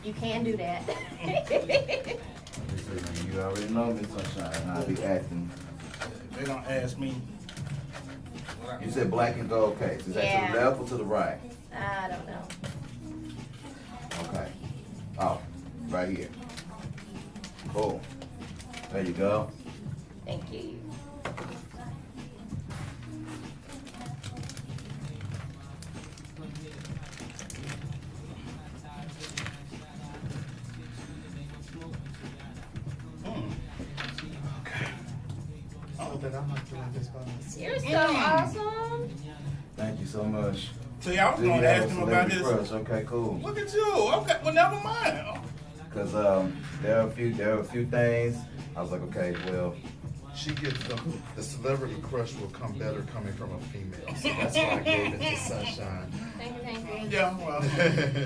You can do that. You already know me, Sunshine. I'll be acting. They don't ask me. You said black and gold case. Is that to the left or to the right? I don't know. Okay. Oh, right here. Cool. There you go. Thank you. That I'm not doing this by myself. You're so awesome. Thank you so much. See, I was Do you going to have ask a him about celebrity this. crush? Okay, cool. Look at you. Okay, well, never mind. Because there are a few things. I was like, okay, well, She gets the celebrity crush will come better coming from a female. So that's why I gave it to Sunshine. Thank you, thank you. Yeah, well,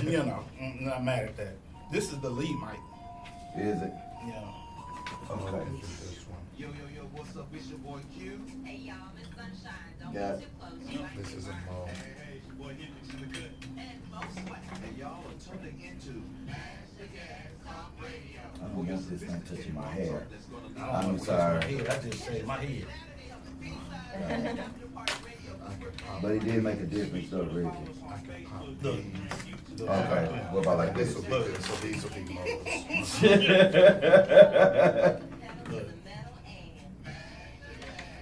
you know, I'm not mad at that. This is the lead mic. is it? Yeah. Okay. This one. Yo, what's up? It's your boy Q. Hey y'all, Miss Sunshine. Don't Yeah. get too close. This is a Mo. Hey, it's your boy Hendrix in the good. And most sweat. And y'all are tuning into Mashthagas Talk Radio. I don't want this thing touching my hair. That's gonna I don't know I'm what's sorry. my head. I just said my head. But it did make a difference, though, Ricky. I can pop Look. these. Okay. What about like This this? will be good. So these will be Mo's.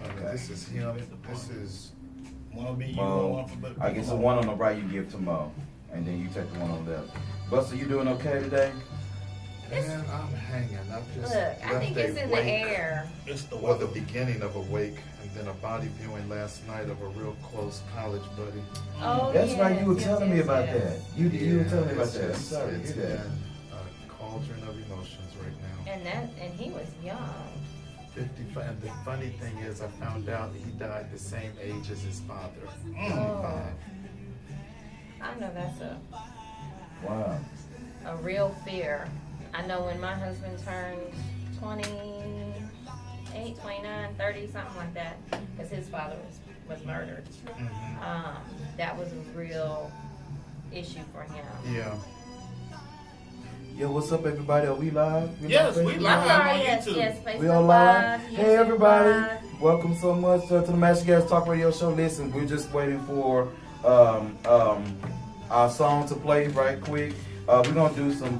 Look, This is him. This is. one will be you, Mo, one for but I guess the one on the right you give to Mo, and then you take the one on the left. Buster, you doing okay today? Man, I'm hanging. I've just Look, I think left it's a in the wake, air. It's the or the weather. beginning of a wake, and then a body viewing last night of a real close college buddy. Oh, That's right. You were yes, telling me yes, about yes. that. You were telling me about it's that. I'm just- sorry to It's hear that. been a cauldron of emotions right now. And he was young. 55. And the funny thing is, I found out he died the same age as his father. 55. I know that's Wow. a real fear. I know when my husband turned 28, 29, 30, something like that, because his father was murdered. That was a real issue for him. Yeah. Yo, what's up, everybody? Are we live? Yes, we Facebook? live. I'm sorry, on yes, YouTube. yes, Facebook We all live? Live, Hey, YouTube everybody. Live. Welcome so much to the Mashthagas Talk Radio Show. Listen, we're just waiting for our song to play right quick. We're going to do some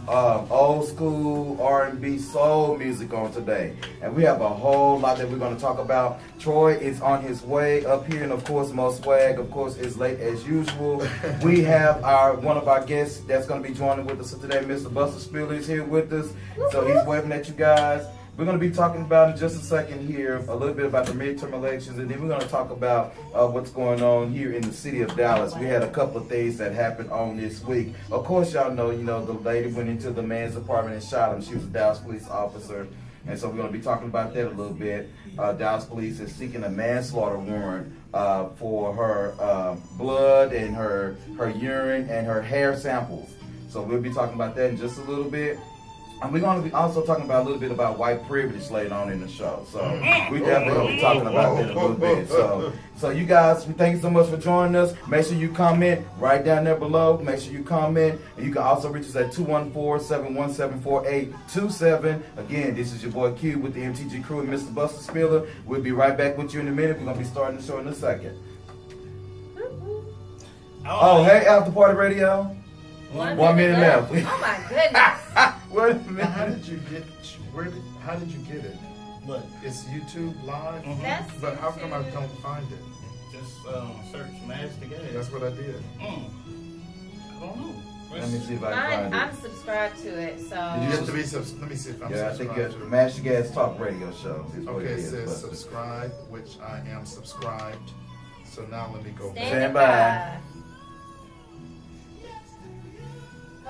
old school R&B soul music on today. And we have a whole lot that we're going to talk about. Troy is on his way up here. And, of course, Mo Swag, of course, is late as usual. We have one of our guests that's going to be joining with us today. Mr. Buster Spiller is here with us. So he's waving at you guys. We're going to be talking about in just a second here a little bit about the midterm elections, and then we're going to talk about what's going on here in the city of Dallas. We had a couple of things that happened on this week. Of course, y'all know, the lady went into the man's apartment and shot him. She was a Dallas police officer, and so we're going to be talking about that a little bit. Dallas police is seeking a manslaughter warrant for her blood and her urine and her hair samples. So we'll be talking about that in just a little bit. And we're going to be also talking about a little bit about white privilege later on in the show. So we definitely going to be talking about that a little bit. So you guys, we thank you so much for joining us. Make sure you comment right down there below. Make sure you comment. And you can also reach us at 214-717-4827. Again, this is your boy Q with the MTG crew and Mr. Buster Spiller. We'll be right back with you in a minute. We're going to be starting the show in a second. Oh, hey, After Party Radio. 1 minute left. Oh my goodness. Wait a Now, minute. how did you get it? But It's YouTube live? That's But how come I YouTube. don't find it? just search Mashthagas. That's what I did. I don't know. Let me see if I can I'm find it. subscribed to it, so. Did You have to be let me see if I'm Yeah, I think subscribed it's to it. Mashthagas Talk Radio Show is what Okay, it it is. says Buster. subscribe, which I am subscribed. So now let me go back. Stand by.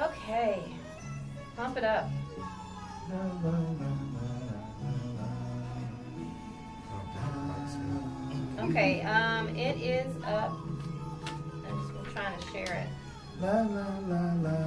Okay. Pump it up. Okay, it is up. I'm just trying to share it. La, la, la, la, la,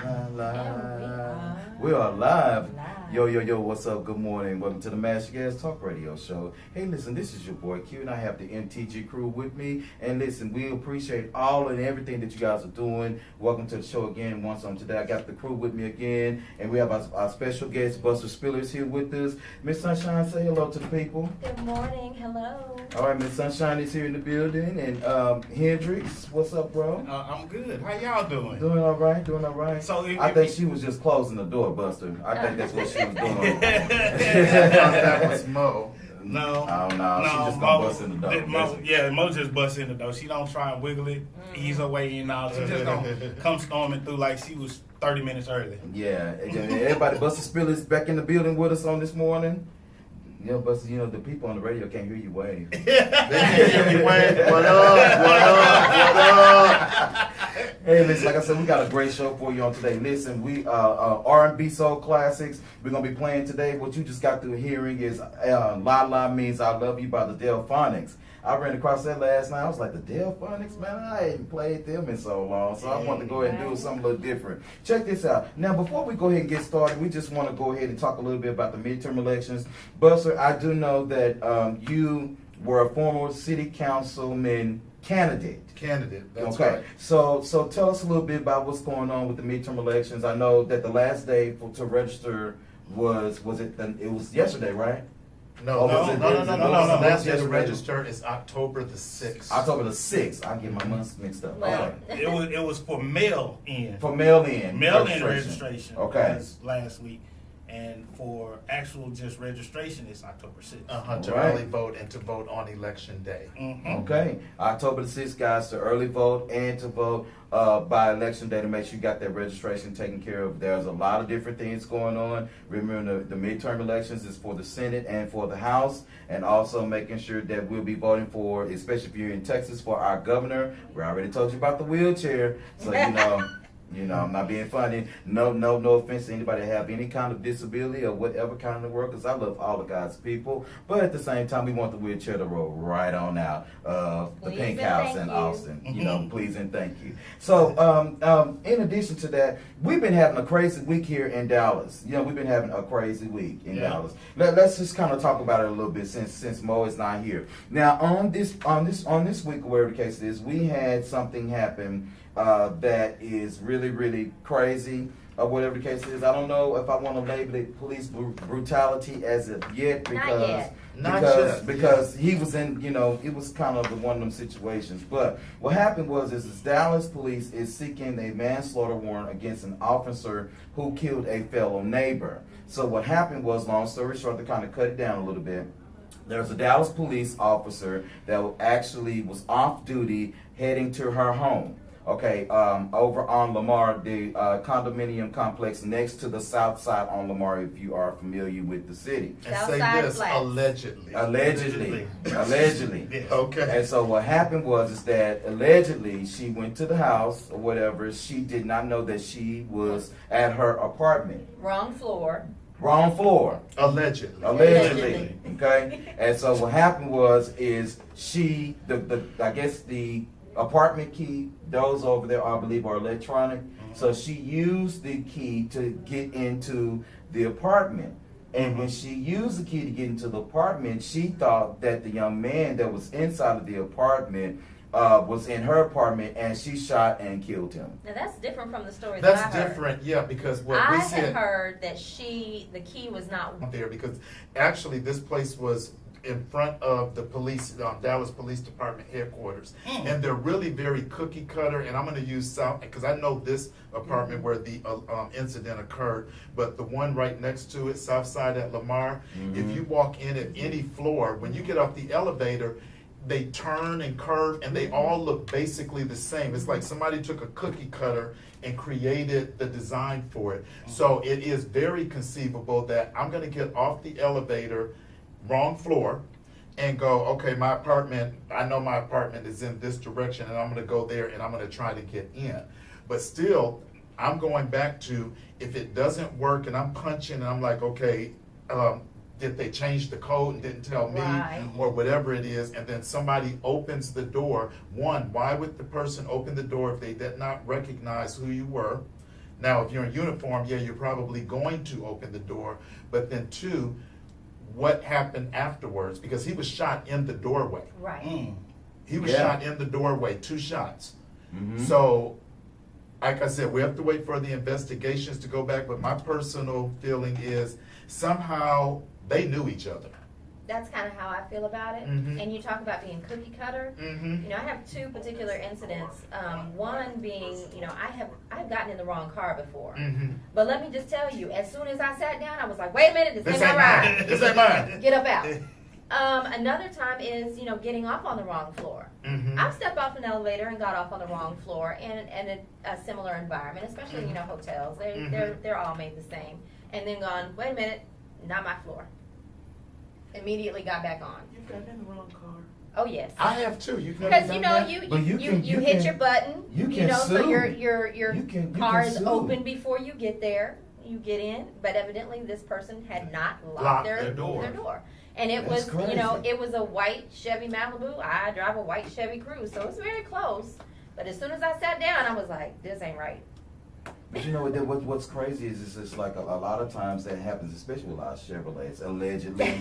la, la, And la. We are live. Yo, what's up? Good morning. Welcome to the Mashthagas Talk Radio Show. Hey, listen, this is your boy Q, and I have the MTG crew with me. And listen, we appreciate all and everything that you guys are doing. Welcome to the show again. Once on today, I got the crew with me again, and we have our special guest, Buster Spillers, here with us. Miss Sunshine, say hello to the people. Good morning, hello. All right, Miss Sunshine is here in the building, and Hendrix, what's up, bro? I'm good. How y'all doing? Doing all right, doing all right. So I think she was just closing the door, Buster. I think that's what she was doing. That was Mo. No. Oh, no, she just gonna bust in the door. Mo just bust in the door. She don't try and wiggle it, ease her way in and out. She just gonna come storming through like she was 30 minutes early. Yeah, everybody, Buster Spillers back in the building with us on this morning. You know, Buster, the people on the radio can't hear you wave. They can hear me wave. What up? Hey, listen, like I said, we got a great show for you on today. Listen, we R&B soul classics. We're gonna be playing today. What you just got through hearing is "La La Means I Love You" by the Delphonics. I ran across that last night. I was like, the Delphonics, man, I ain't played them in so long, so I wanted to go ahead and do something a little different. Check this out. Now, before we go ahead and get started, we just want to go ahead and talk a little bit about the midterm elections. Buster, I do know that you were a former city councilman candidate. That's okay. right. So tell us a little bit about what's going on with the midterm elections. I know that the last day to register was yesterday, right? No. No. Last day to register is October the 6th. October the 6th. I get my months mixed up. Well, Okay. It was for mail-in. For mail-in Registration. Okay. Was last week. And for actual just registration, it's October 6th. To Right. early vote and to vote on election day. Okay. October the 6th, guys, to early vote and to vote by election day to make sure you got that registration taken care of. There's a lot of different things going on. Remember, the midterm elections is for the Senate and for the House, and also making sure that we'll be voting for, especially if you're in Texas, for our governor. We already told you about the wheelchair, so I'm not being funny. No offense to anybody that have any kind of disability or whatever kind of work, because I love all of God's people. But at the same time, we want the wheelchair to roll right on out of the Please Pink and House thank in you. Austin. Please and thank you. So, in addition to that, we've been having a crazy week here in Dallas. We've been having a crazy week in Dallas. Let's just kind of talk about it a little bit since Mo is not here. Now, on this week, whatever the case is, we had something happen that is really, really crazy, or whatever the case is. I don't know if I want to label it police brutality as of yet, because he was in, it was kind of one of them situations. But what happened was Dallas police is seeking a manslaughter warrant against an officer who killed a fellow neighbor. So what happened was, long story short, to kind of cut it down a little bit, there's a Dallas police officer that actually was off duty heading to her home. Okay, over on Lamar, the condominium complex next to the south side on Lamar, if you are familiar with the city. And South say Side this, Flats. Allegedly. Yeah. Okay. And so what happened was that allegedly she went to the house or whatever. She did not know that she was at her apartment. Wrong floor. Wrong floor. Allegedly. Allegedly. Okay. And so what happened is she, I guess the apartment key, those over there I believe are electronic. So she used the key to get into the apartment. And when she used the key to get into the apartment, she thought that the young man that was inside of the apartment was in her apartment, and she shot and killed him. Now that's different from the story That's that I heard. different, yeah, because what I we had said heard that the key was not. there, because actually this place was in front of the police, Dallas Police Department headquarters. And they're really very cookie cutter, and I'm going to use South, because I know this apartment where the incident occurred, but the one right next to it, South Side at Lamar, if you walk in at any floor, when you get off the elevator, they turn and curve, and they all look basically the same. It's like somebody took a cookie cutter and created the design for it. So it is very conceivable that I'm going to get off the elevator, wrong floor, and go, okay, my apartment, I know my apartment is in this direction, and I'm going to go there and I'm going to try to get in. But still, I'm going back to, if it doesn't work and I'm punching and I'm like, okay, did they change the code and didn't tell me, Right. or whatever it is, and then somebody opens the door. One, why would the person open the door if they did not recognize who you were? Now, if you're in uniform, yeah, you're probably going to open the door, but then two, what happened afterwards? Because he was shot in the doorway. Right. Mm. He was Yeah. shot in the doorway, 2 shots. Mhm. So, like I said, we have to wait for the investigations to go back, but my personal feeling is somehow they knew each other. That's kind of how I feel about it. Mhm. And you talk about being cookie cutter. Mm-hmm. You know, I have 2 particular incidents. One being, you know, I've gotten in the wrong car before. Mm-hmm. But let me just tell you, as soon as I sat down, I was like, wait a minute, this This ain't ain't my ride. mine. This ain't mine. Get up out. Another time is, you know, getting off on the wrong floor. Mm-hmm. I've stepped off an elevator and got off on the wrong floor in a similar environment, especially, you know, hotels. They're all made the same. And then gone, wait a minute, not my floor. Immediately got back on. You've got in the wrong car. Oh, yes. I have too. You've never Because done you know that? But you you hit can- your button, you you can know, so sue. your You can car is sue. open before you get there. You get in, but evidently this person had not locked Locked their their door. And it That's was, you know, crazy. it was a white Chevy Malibu. I drive a white Chevy Cruze, so it's very close. But as soon as I sat down, I was like, this ain't right. But you know what's crazy is it's like a lot of times that happens, especially with our Chevrolets, allegedly.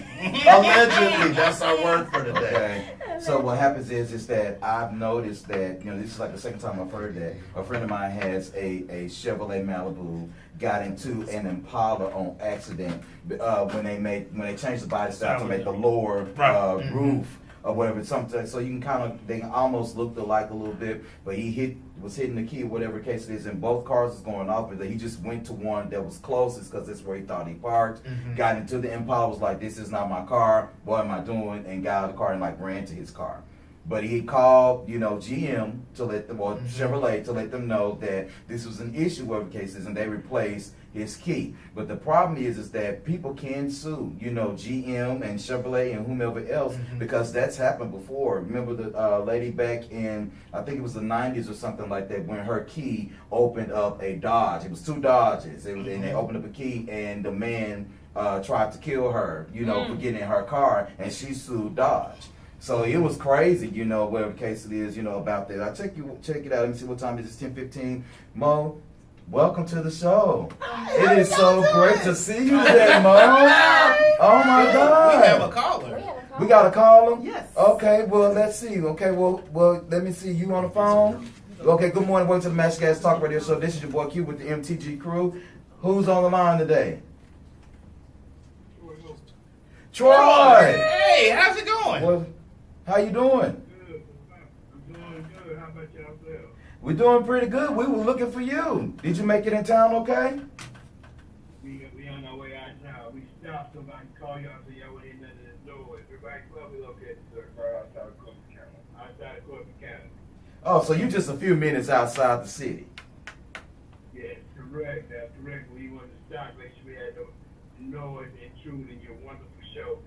Allegedly, that's our word for today. Okay. So what happens is that I've noticed that, you know, this is like the second time I've heard that a friend of mine has a Chevrolet Malibu, got into an Impala on accident when they changed the body style to make the lower Right. roof or whatever, something. So you can they can almost look alike a little bit, but he was hitting the key, whatever case it is, and both cars was going off, but he just went to one that was closest because that's where he thought he parked. Mhm. Got into the Impala, was like, this is not my car, what am I doing? And got out of the car and like ran to his car. But he called, you know, GM to let them, or Chevrolet to let them know that this was an issue, whatever the case is, and they replaced his key. But the problem is that people can sue, you know, GM and Chevrolet and whomever else, because that's happened before. Remember the lady back in, I think it was the 90s or something like that, when her key opened up a Dodge. It was 2 Dodges, and they opened up a key, and the man tried to kill her, you know, for getting in her car, and she sued Dodge. So it was crazy, you know, whatever the case it is, you know, about that. I'll check it out. Let me see what time it is. It's 10:15. Mo, welcome to the show. It is so great to see you today, Mo. Oh my God. We have a caller. We have a call. We got to call him? Yes. Okay, well, let's see. Okay, well, let me see. You on the phone? Okay, good morning. Welcome to the Mashthagas Talk Radio Show. This is your boy Q with the MTG crew. Who's on the line today? Troy! Hey, how's it going? Well, how you doing? Good. I'm doing good. How about yourself? We're doing pretty good. We were looking for you. Did you make it in town okay? We on our way out now. We stopped. Somebody called y'all so y'all went in under the door. Everybody club is located right outside of Corbin County. Outside of Corbin County. Oh, so you just a few minutes outside the city. Yes, correct. That's correct. We wanted to stop. Make sure we had no noise intrude in your wonderful show.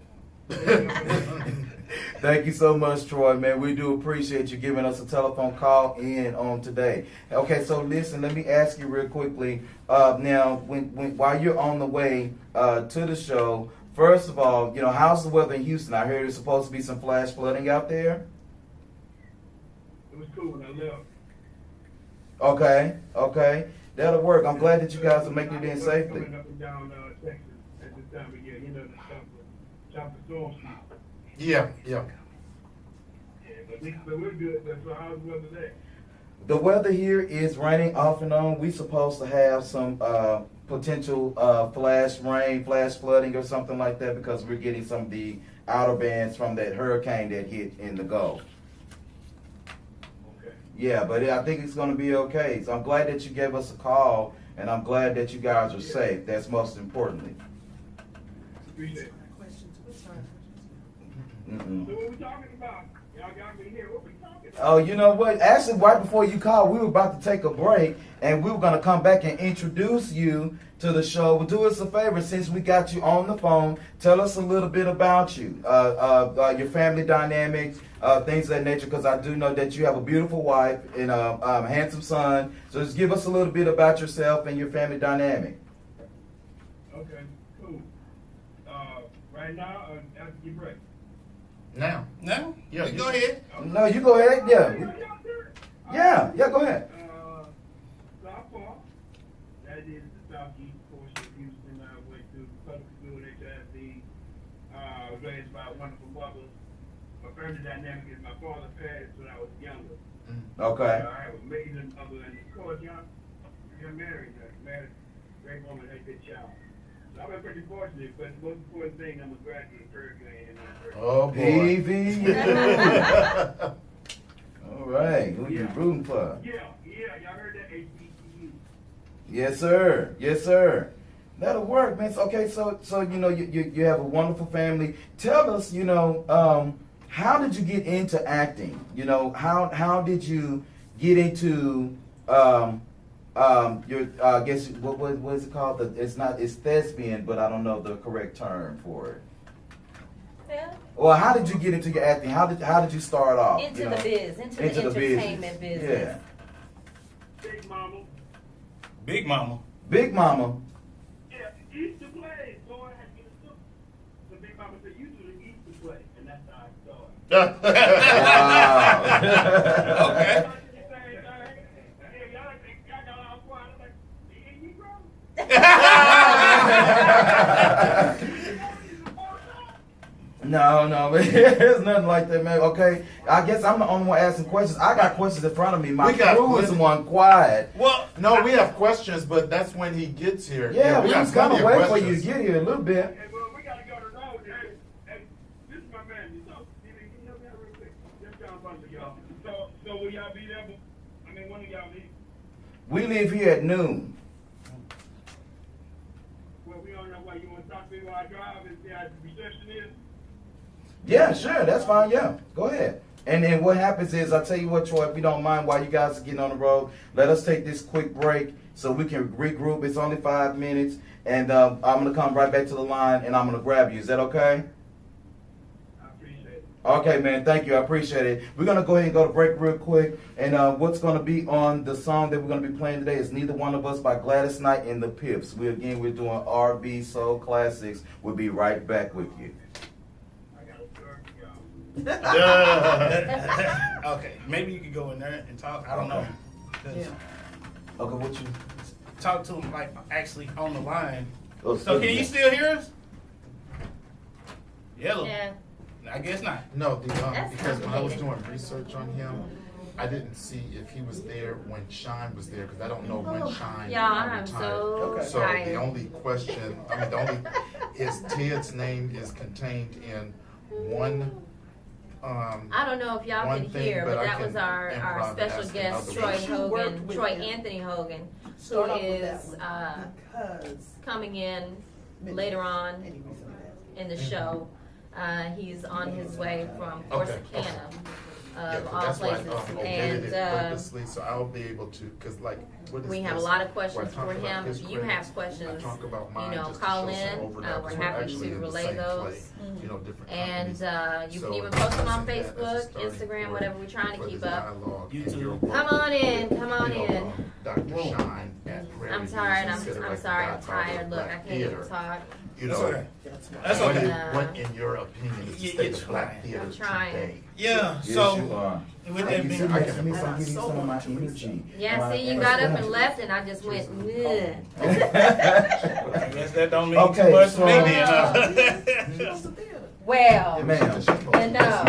Thank you so much, Troy, man. We do appreciate you giving us a telephone call in on today. Okay, so listen, let me ask you real quickly. Now, while you're on the way to the show, first of all, you know, how's the weather in Houston? I heard there's supposed to be some flash flooding out there. It was cool when I left. Okay. That'll work. I'm glad that you guys are making it in safely. Coming up and down Texas at this time of year, you know, the top of storm season. Yeah. Yeah, but we're good. So how's the weather there? The weather here is raining off and on. We're supposed to have some potential flash rain, flash flooding or something like that because we're getting some of the outer bands from that hurricane that hit in the Gulf. Okay. Yeah, but I think it's going to be okay. So I'm glad that you gave us a call, and I'm glad that you guys are safe. That's most importantly. Appreciate it. Mm-mm. So what we talking about? Y'all got me here. What we talking about? Oh, you know what? Actually, right before you called, we were about to take a break, and we were going to come back and introduce you to the show. Well, do us a favor, since we got you on the phone, tell us a little bit about you, your family dynamic, things of that nature, because I do know that you have a beautiful wife and a handsome son. So just give us a little bit about yourself and your family dynamic. Okay, cool. Right now, after your break. Now. No? Yeah, Go ahead. No, you go ahead. Yeah, go ahead. Southpaw. I did the southeast portion of Houston. I went to public school at HISD. I was raised by a wonderful mother. My family dynamic is my father passed when I was younger. Okay. I have an amazing mother, and of course, you're married. Married, great woman, had a good child. So I've been pretty fortunate, but the most important thing, I'm a graduate of Berkeley. Oh, boy. PV. All right. Who you rooting for? Yeah, y'all heard that HBCU. Yes, sir. Yes, sir. That'll work, man. Okay, so you know you have a wonderful family. Tell us, you know, how did you get into acting? You know, how did you get into your I guess what is it called? It's thespian, but I don't know the correct term for it. Yeah. Well, how did you get into your acting? How did you start off? Into you the know? biz, into the entertainment business. Yeah. Big Mama. Big Mama. Big Mama. Yeah, Easter play. So I had to get a soup. So Big Mama said, you do the Easter play. And that's how I started. Wow. Okay. No, there's nothing like that, man. Okay, I guess I'm the only one asking questions. I got questions in front of me. My We got crew is questions. one quiet. Well, No, we have questions, but that's when he gets here. Yeah, we got was kind of plenty waiting for you to questions. get here a little bit. Hey, well, we gotta go to the road. Hey, this is my man. You know, can you help me out real quick? Just down front of y'all. So will y'all be there? I mean, when do y'all leave? We leave here at noon. Well, we don't know why you want to talk to me while I drive and see how the reception is. Yeah, sure, that's fine. Yeah, go ahead. And then what happens is, I tell you what, Troy, if you don't mind, while you guys are getting on the road, let us take this quick break so we can regroup. It's only 5 minutes, and I'm gonna come right back to the line, and I'm gonna grab you. Is that okay? I appreciate it. Okay, man. Thank you. I appreciate it. We're gonna go ahead and go to break real quick, and what's gonna be on the song that we're gonna be playing today is "Neither One of Us" by Gladys Knight and the Pips. We're doing R&B soul classics. We'll be right back with you. I got a story for y'all. okay, maybe you could go in there and talk. I don't know. 'Cause Okay, what you? talk to him like actually on the line. Oh, So can you still hear us? Yellow. Yeah. I guess not. No, That's because when I was complicated. doing research on him, I didn't see if he was there when Shine was there, because I don't know when Shine Y'all, I'm retired. so So the tired. only question, his Ted's name is contained in one, I don't know if y'all one can thing, hear, but but I that can was our improv special ask guest, another Troy one. She worked Hogan, with Troy him. Anthony Hogan, who Start off with that is one, because coming in later on any reason that. in the show. He's on his way from Corsicana, Yeah, of 'cause all that's why I places. omitted it And purposely, so I'll be able to, because like, what is we have a this? lot of Where I questions talk for about him. his If you credits, have questions, I talk about you mine know, just to call show some in. overlap, 'cause We're we're happy actually to in the relay same those. play, you know, different And companies. you So can even post them on using that as a Facebook, starting Instagram, point whatever we're trying to for keep the up. dialogue YouTube. and your Come work on in, with, come on you know, in. Dr. Shine at Prairie I'm View, tired. considered I'm like the sorry. I'm godfather of tired. Look, I black can't even theater. talk. You That's know, okay. That's why. That's what, okay. what in your opinion is the You- state you're of black trying. theater I'm trying. today? Yeah. Yes, So you are. with Hey, that you being, sit I next to can- me, so I'm I giving you so some of my much energy. Yeah, see, you got up and left, and I just went, "Ugh." I guess that don't mean Okay, too much so- to me then. She goes to theater. Well, Ma'am. Enough.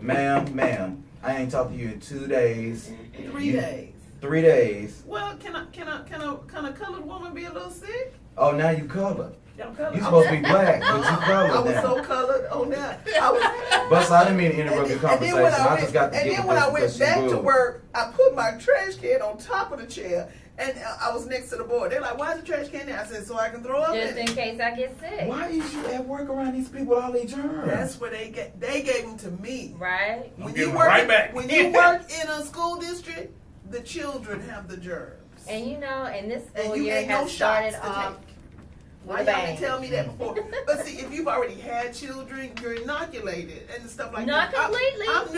Ma'am, I ain't talked to you in 2 days. 3 days. 3 days. Well, can a colored woman be a little sick? Oh, now you colored. I'm colored. You supposed to be black, but you I colored was so now. colored on that. I was. But I didn't mean to interrupt your And then conversation. when I just got to and get then with when this I went because she back to moved. work, I put my trash can on top of the chair, and I was next to the board. They're like, "Why is the trash can there?" I said, "So I can throw up just in in it." case I get sick, Why is you at work around these people with all these germs? That's where they gave them to me. right? I'm When giving you them work, right back. when you work in a school district, the children have the germs. And you know, and this school And you year ain't no has started shots to off take. with Why a y'all bang. didn't tell me that before? But see, if you've already had children, you're inoculated and stuff like Not that. completely. I'm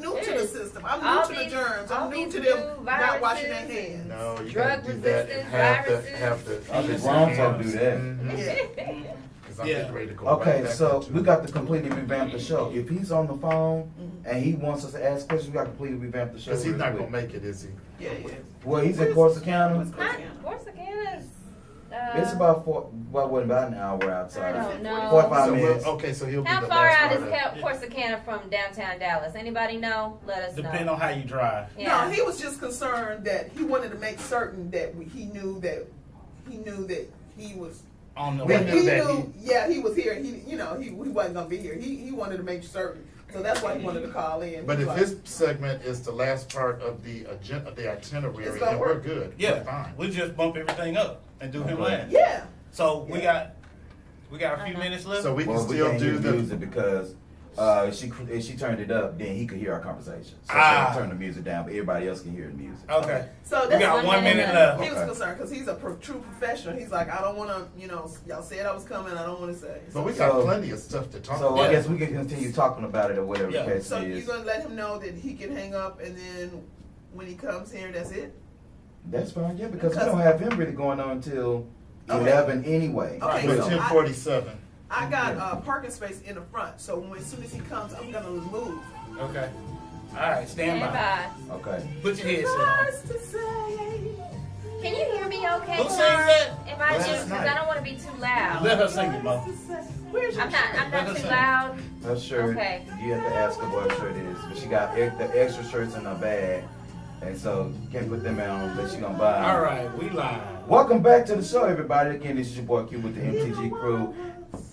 new to the Yes. system. I'm All new to the these- germs. all I'm new these to them new not washing their viruses hands. No, you Drug gotta do that resistant and have viruses. the Oh, the grown folk do that. Yeah. Because I'm Yeah. getting ready to go Okay, right back so into we it. got to completely revamp the show. If he's on the phone Mhm. and he wants us to ask questions, we got to completely revamp the show. Because he's real not quick. gonna make it, is he? Yeah, yeah. Well, he's in Corsicana. What's Not going on? Corsicana. It's about about an hour outside. I don't know. 45 So minutes. so he'll be How the far last out part is of- Corsicana from downtown Dallas? Anybody know? Let us Depending know. on how you drive. Yeah. No, he was just concerned that he wanted to make certain that he knew that he was. On the We way. knew that He was here. He wasn't gonna be here. He wanted to make certain, so that's why he wanted to call in. But He if was his segment is the last part of the agenda, the itinerary, It's gonna then we're work. good. Yeah, We're fine. we just bump everything up and do him Okay. last. yeah. So we got a few minutes left. So we can Well, we still can't do hear the. music because if she turned it up, then he could hear our conversation. So Ah. she turned the music down, but everybody else can hear the music. Okay. So We that's got 1 minute left. He was Okay. concerned because he's a true professional. He's like, I don't want to, y'all said I was coming. I don't want to say. But we got So- plenty of stuff to talk So about. I guess we can continue talking about it or whatever Yeah. the case So is. you're gonna let him know that he can hang up, and then when he comes here, that's it. That's fine, yeah, because we Because- don't have him really going on until Okay. 11 anyway. Okay, With so 10:47. I got a parking space in the front, so as soon as he comes, I'm gonna move. Okay. All right, stand by. Stand by. Okay. Put your headset on. Nice to say. Can you hear me okay, Who Tom? sings that? If I Last do, because night. I don't want to be too loud. Let her sing it, Mo. Where's your I'm not Let her too sing. loud. Her shirt, Okay. you have to ask her what shirt it is. But she got the extra shirts in her bag, and so can't put them on that she gonna buy. All right, we live. Welcome back to the show, everybody. Again, this is your boy Q with the MTG crew,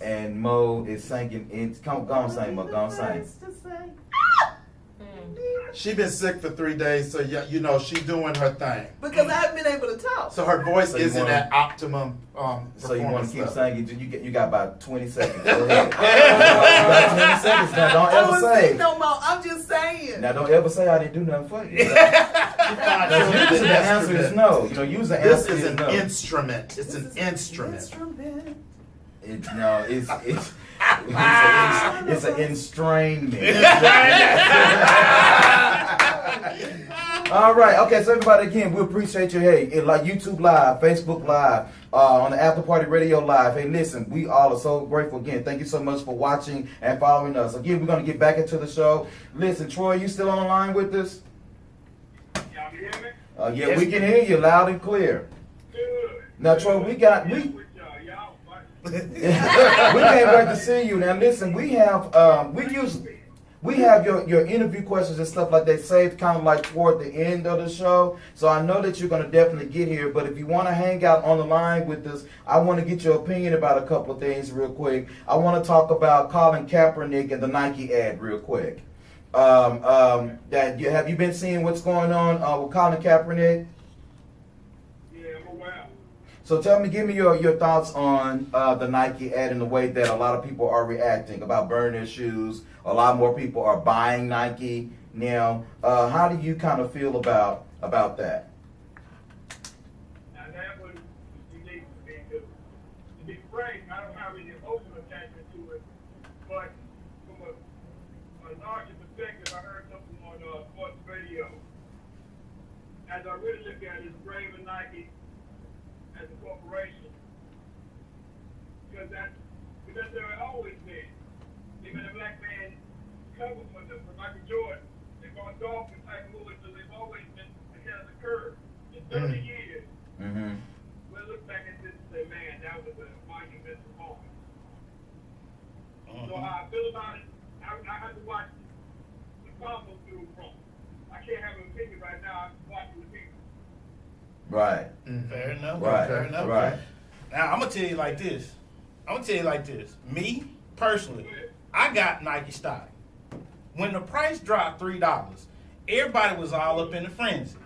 and Mo is singing. Go on, sing, Mo. Go on, sing. She been sick for 3 days, so yeah, she's doing her thing. Because I haven't been able to talk. So her voice So you isn't wanna- at optimum. So you want performance to keep level. singing? You got about 20 seconds. Go ahead. You got 20 seconds now. Don't I ever don't say. sing no more. I'm just saying. Now don't ever say I didn't do nothing for you. Fine, Now, so usually the answer is instrument. no. Usually the This answer is is an no. instrument. It's This an is instrument. It's an enstrainment. All right, okay, so everybody, again, we appreciate you. Hey, like YouTube Live, Facebook Live, on the After Party Radio Live. Hey, listen, we all are so grateful. Again, thank you so much for watching and following us. Again, we're going to get back into the show. Listen, Troy, you still on the line with us? Y'all can hear me? Yeah, Yes. we can hear you loud and clear. Good. Now, Troy, we got... With y'all, we can't wait to see you. Now, listen, we have we have your interview questions and stuff like that saved kind of like toward the end of the show. So I know that you're going to definitely get here. But if you want to hang out on the line with us, I want to get your opinion about a couple of things real quick. I want to talk about Colin Kaepernick and the Nike ad real quick. Have you been seeing what's going on with Colin Kaepernick? Yeah, I'm aware. So give me your thoughts on the Nike ad and the way that a lot of people are reacting about burning their shoes. A lot more people are buying Nike now. How do you kind of feel about that? Now that was unique to me. To be frank, I don't have any emotional attachment to it, but from a larger perspective, I heard something on sports radio. As I really look at it, it's brave and Nike as a corporation, because that's where it always been. Even the black man cover for Michael Jordan, they bought dolphin type movies, so they've always been ahead of the curve. In 30 years, Mm-hmm. we'll look back at this and say, man, that was a monumental moment. So how I feel about it, I have to watch the combo through from. I can't have an opinion right now. I'm watching the people. Right. Fair enough. Right. Fair enough. Right. Now I'm gonna tell you like this. Me personally, I got Nike stock. When the price dropped $3, everybody was all up in the frenzy.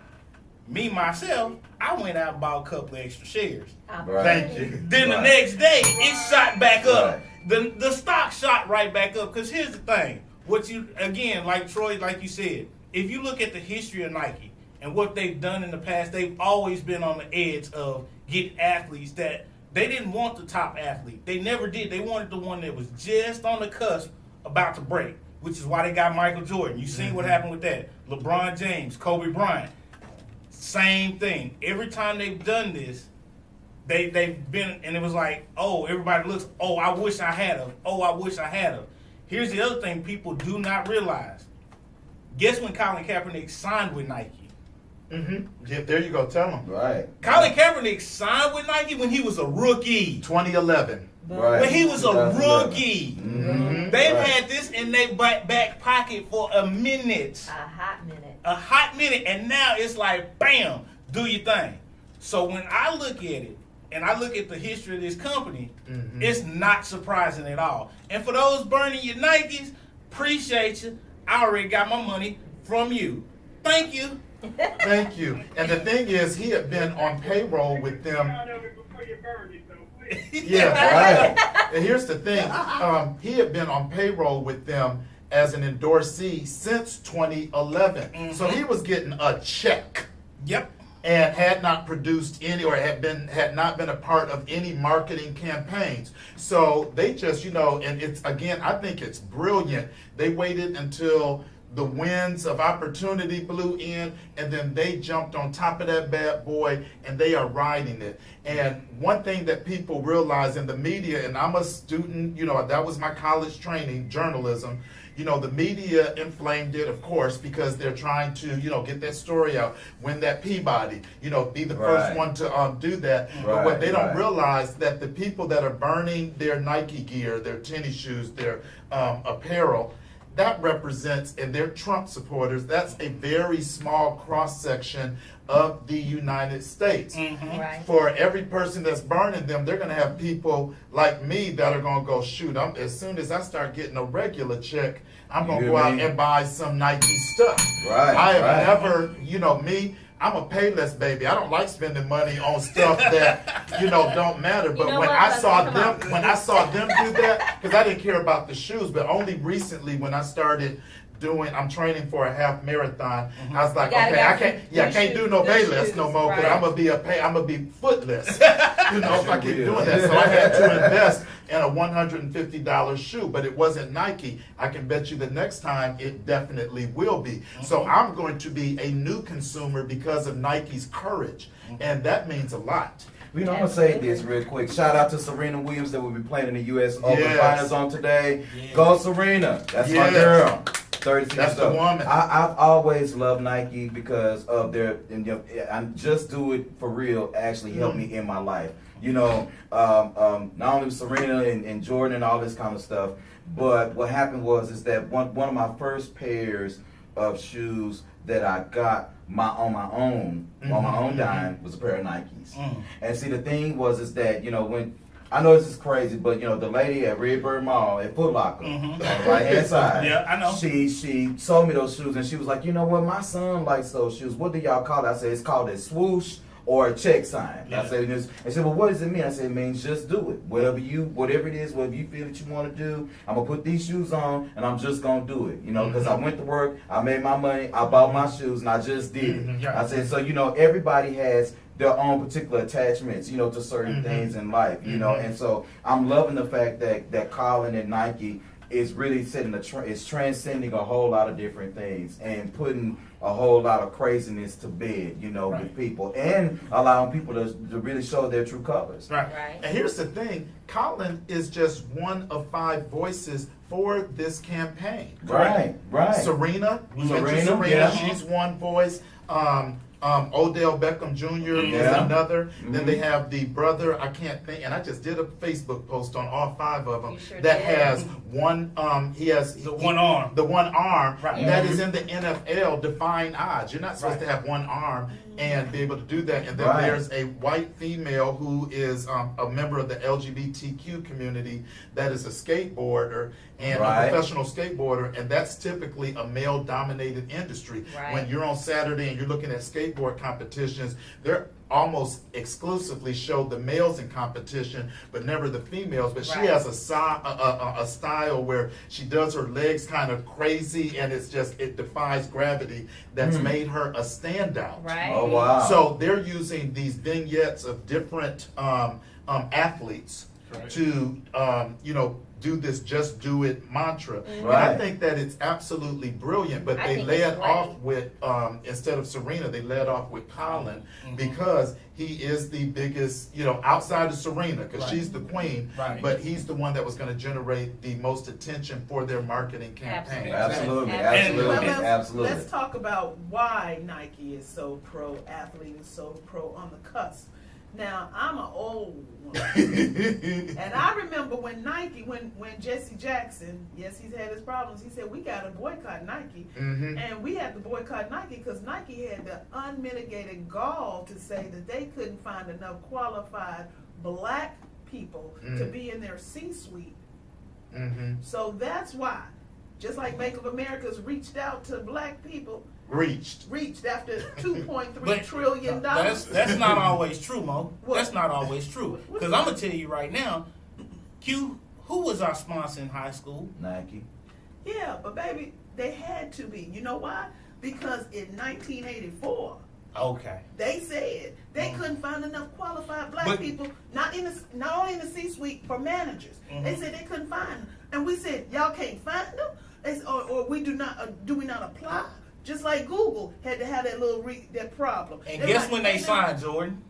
Me myself, I went out and bought a couple of extra shares. Right. Thank you. Then the Right. next day, it shot back up. Right. The stock shot right back up. Because here's the thing. Like Troy, like you said, if you look at the history of Nike and what they've done in the past, they've always been on the edge of getting athletes that they didn't want the top athlete. They never did. They wanted the one that was just on the cusp about to break, which is why they got Michael Jordan. You seen what happened with that. LeBron James, Kobe Bryant. Same thing. Every time they've done this, they've been, and it was like, oh, everybody looks, oh, I wish I had them. Oh, I wish I had them. Here's the other thing people do not realize. Guess when Colin Kaepernick signed with Nike? Yeah, there you go. Tell them. Right. Colin Kaepernick signed with Nike when he was a rookie. 2011. Right. When he was a 2011. rookie. Mhm. They've Right. had this in their back pocket for a minute. A hot minute. A hot minute. And now it's like, bam, do your thing. So when I look at it, and I look at the history of this company, it's not surprising at all. And for those burning your Nikes, appreciate you. I already got my money from you. Thank you. Thank you. And the thing is, he had been on payroll with them. Out of it before you burn it, though. Please. Yeah, Right. And here's the thing. He had been on payroll with them as an endorsee since 2011. So he was getting a check Yep. and had not produced any or had not been a part of any marketing campaigns. So they just, and it's, again, I think it's brilliant. They waited until the winds of opportunity blew in, and then they jumped on top of that bad boy, and they are riding it. And one thing that people realize in the media, and I'm a student, that was my college training, journalism. The media inflamed it, of course, because they're trying to, get that story out, win that Peabody, be the first Right. one to do that. But Right, what they don't right. realize that the people that are burning their Nike gear, their tennis shoes, their apparel, that represents, and they're Trump supporters, that's a very small cross-section of the United States. Right. For every person that's burning them, they're going to have people like me that are going to go, shoot, as soon as I start getting a regular check, I'm going to You go hear out me? and buy some Nike stuff. Right, I have right. never, me, I'm a payless baby. I don't like spending money on stuff that, don't matter. But know when what? I saw Come them, on. when I saw them do that, because I didn't care about the shoes, but only recently when I started I'm training for a half marathon. I was like, You gotta okay, I get can't, some can't do good no shoes, payless no more, because right. I'm gonna be footless. If I keep doing that. So I had to invest in a $150 shoe, but it wasn't Nike. I can bet you the next time it definitely will be. So I'm going to be a new consumer because of Nike's courage, and that means a lot. I'm gonna say this real quick. Shout out to Serena Williams that will be playing in the U.S. Open Yes. Finals on today. Yeah. Go Serena. That's my Yes. girl. 36 That's the stuff. woman. I've always loved Nike because of their, I just do it for real. Actually helped me in my life. Not only Serena and Jordan and all this kind of stuff, but what happened is that one of my first pairs of shoes that I got on my own dime was a pair of Nikes. And see, the thing is that when I know this is crazy, but the lady at Redbird Mall at Foot Locker, on the right hand side, Yeah, I know. She sold me those shoes, and she was like, you know what, my son likes those shoes. What do y'all call it? I said, it's called a swoosh or a check sign. Yeah. I said, well, what does it mean? I said, it means just do it. Whatever it is, whatever you feel that you want to do, I'm gonna put these shoes on, and I'm just gonna do it. Because I went to work, I made my money, I bought my shoes, and I just did it. Yeah. I said, so everybody has their own particular attachments, to certain things in life, and so I'm loving the fact that Colin and Nike is really setting it's transcending a whole lot of different things and putting a whole lot of craziness to bed, Right. with people, and allowing people to really show their true colors. Right. Right. And here's the thing, Colin is just one of 5 voices for this campaign. Right. Serena, we mentioned Serena, Serena, yeah. she's one voice. Odell Beckham Jr. is Yeah. another. Then they have the brother, I can't think, and I just did a Facebook post on all 5 of them You sure that did. has one. He has The one arm. The one arm Right. that is in the NFL defying odds. You're not supposed to have one arm and be able to do that. And then Right. there's a white female who is a member of the LGBTQ community that is a skateboarder and Right. a professional skateboarder, and that's typically a male-dominated industry. Right. When you're on Saturday and you're looking at skateboard competitions, they're almost exclusively show the males in competition, but never the females. But she Right. has a style where she does her legs kind of crazy, and it defies gravity. That's made her a standout. Right. Oh, wow. So they're using these vignettes of different athletes Right. to do this just do it mantra. And I Right. think that it's absolutely brilliant, but I they think led it's great. off with instead of Serena, they led off with Colin because he is the biggest, outside of Serena, because Right. she's the queen, Right. but he's the one that was going to generate the most attention for their marketing campaign. Absolutely, And- absolutely, Well, absolutely. let's talk about why Nike is so pro athlete and so pro on the cusp. Now, I'm an old one. And I remember when Nike, when Jesse Jackson, yes, he's had his problems, he said, we got to boycott Nike. Mhm. And we had to boycott Nike because Nike had the unmitigated gall to say that they couldn't find enough qualified black people to be in their C-suite. Mhm. So that's why, just like Bank of America's reached out to black people, Reached. after $2.3 But trillion. that's not always true, Mo. What? That's not always true. What- Because I'm gonna tell you right now, Q, who was our sponsor in high school? Nike. Yeah, but baby, they had to be. You know why? Because in 1984, Okay. they said they couldn't find enough qualified black But- people, not only in the C-suite for managers. They said they couldn't find them, and we said y'all can't find them, they said, or we do we not apply? Just like Google had to have that that problem. And They're guess like, when they "Hey, signed, Jordan?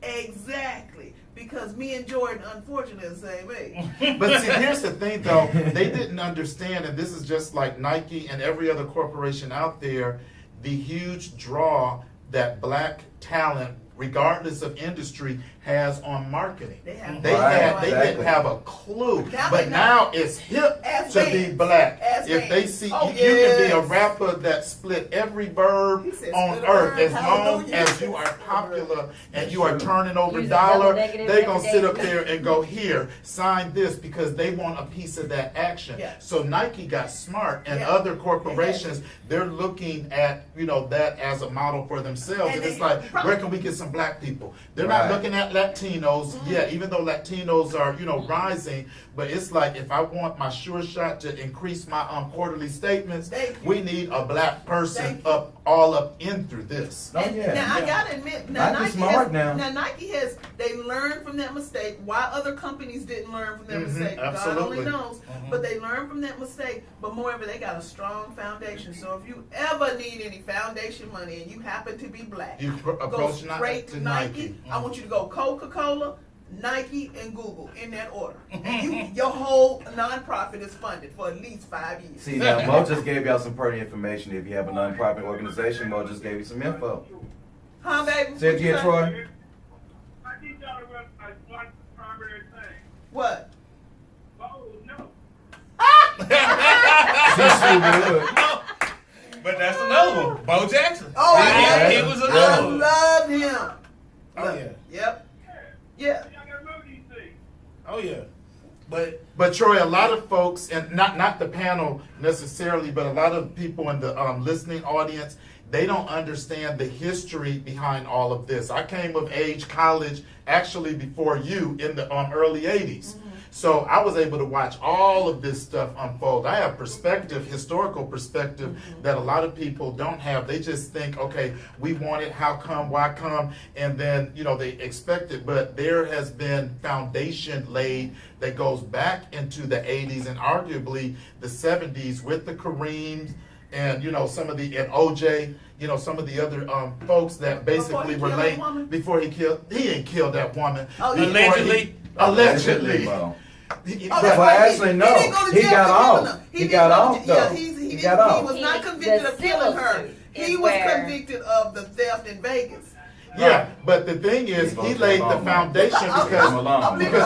Exactly. Because me and Jordan, unfortunately, are the same age. But see, here's the thing though, they didn't understand, and this is just like Nike and every other corporation out there, the huge draw that black talent, regardless of industry, has on marketing. They have They Right, had, they exactly. didn't have a clue, Now but they know. now it's hip As to be fans. black. As If they fans. see Oh, you can be a yes. rapper that split every verb He said on split a earth verb, as long hallelujah. as you are popular and you are turning over Use a dollar. double negative They gonna every sit day. up there and go, here, sign this, because they want a piece of that action. Yeah. So Nike got smart, and Yeah. other corporations, they're looking at that as a model for themselves. And And it's they- like, right. where can we get some black people? They're Right. not looking at Latinos, yeah, even though Latinos are rising, but it's like, if I want my sure shot to increase my quarterly statements, Thank you. we need a black person Thank you. up in through this. Oh, And yeah. now I Yeah. gotta admit, now Nike's Nike smart has, now. Nike has they learned from that mistake. Why other companies didn't learn from their mistake, God absolutely. only knows. But they learned from that mistake. But moreover, they got a strong foundation. So if you ever need any foundation money and you happen to be black, You go approach straight to Nike. I want you to go Coca-Cola, Nike, and Google in that order. And your whole nonprofit is funded for at least 5 years. See, now Mo just gave y'all some pretty information. If you have a nonprofit organization, Mo just gave you some info. Huh, baby? Say it again, Troy. I teach y'all one primary thing. What? Oh, no. But that's another one. Bo Jackson. Oh, he, I he was I another one. love him. Oh, yeah. Yep. Yeah. Y'all gotta remember these things. Oh, yeah. But Troy, a lot of folks, and not the panel necessarily, but a lot of people in the listening audience, they don't understand the history behind all of this. I came of age college actually before you in the early 80s. So I was able to watch all of this stuff unfold. I have perspective, historical perspective, that a lot of people don't have. They just think, okay, we want it, how come, why come? And then, they expect it. But there has been foundation laid that goes back into the 80s and arguably the 70s with the Kareems and, some of the, and OJ, some of the other folks that basically Before he killed relate that woman? before he ain't killed that woman. Oh, Before Allegedly. Allegedly. Mo. He- Oh, but- that's Well, right. actually, no. He didn't go to He jail got for off. killing her. He didn't got go to off, jail. though. He He didn't- got off. He was not convicted The of killing her. civil suit He is was where- convicted of the theft in Vegas. Yeah, but the thing is, he laid the foundation because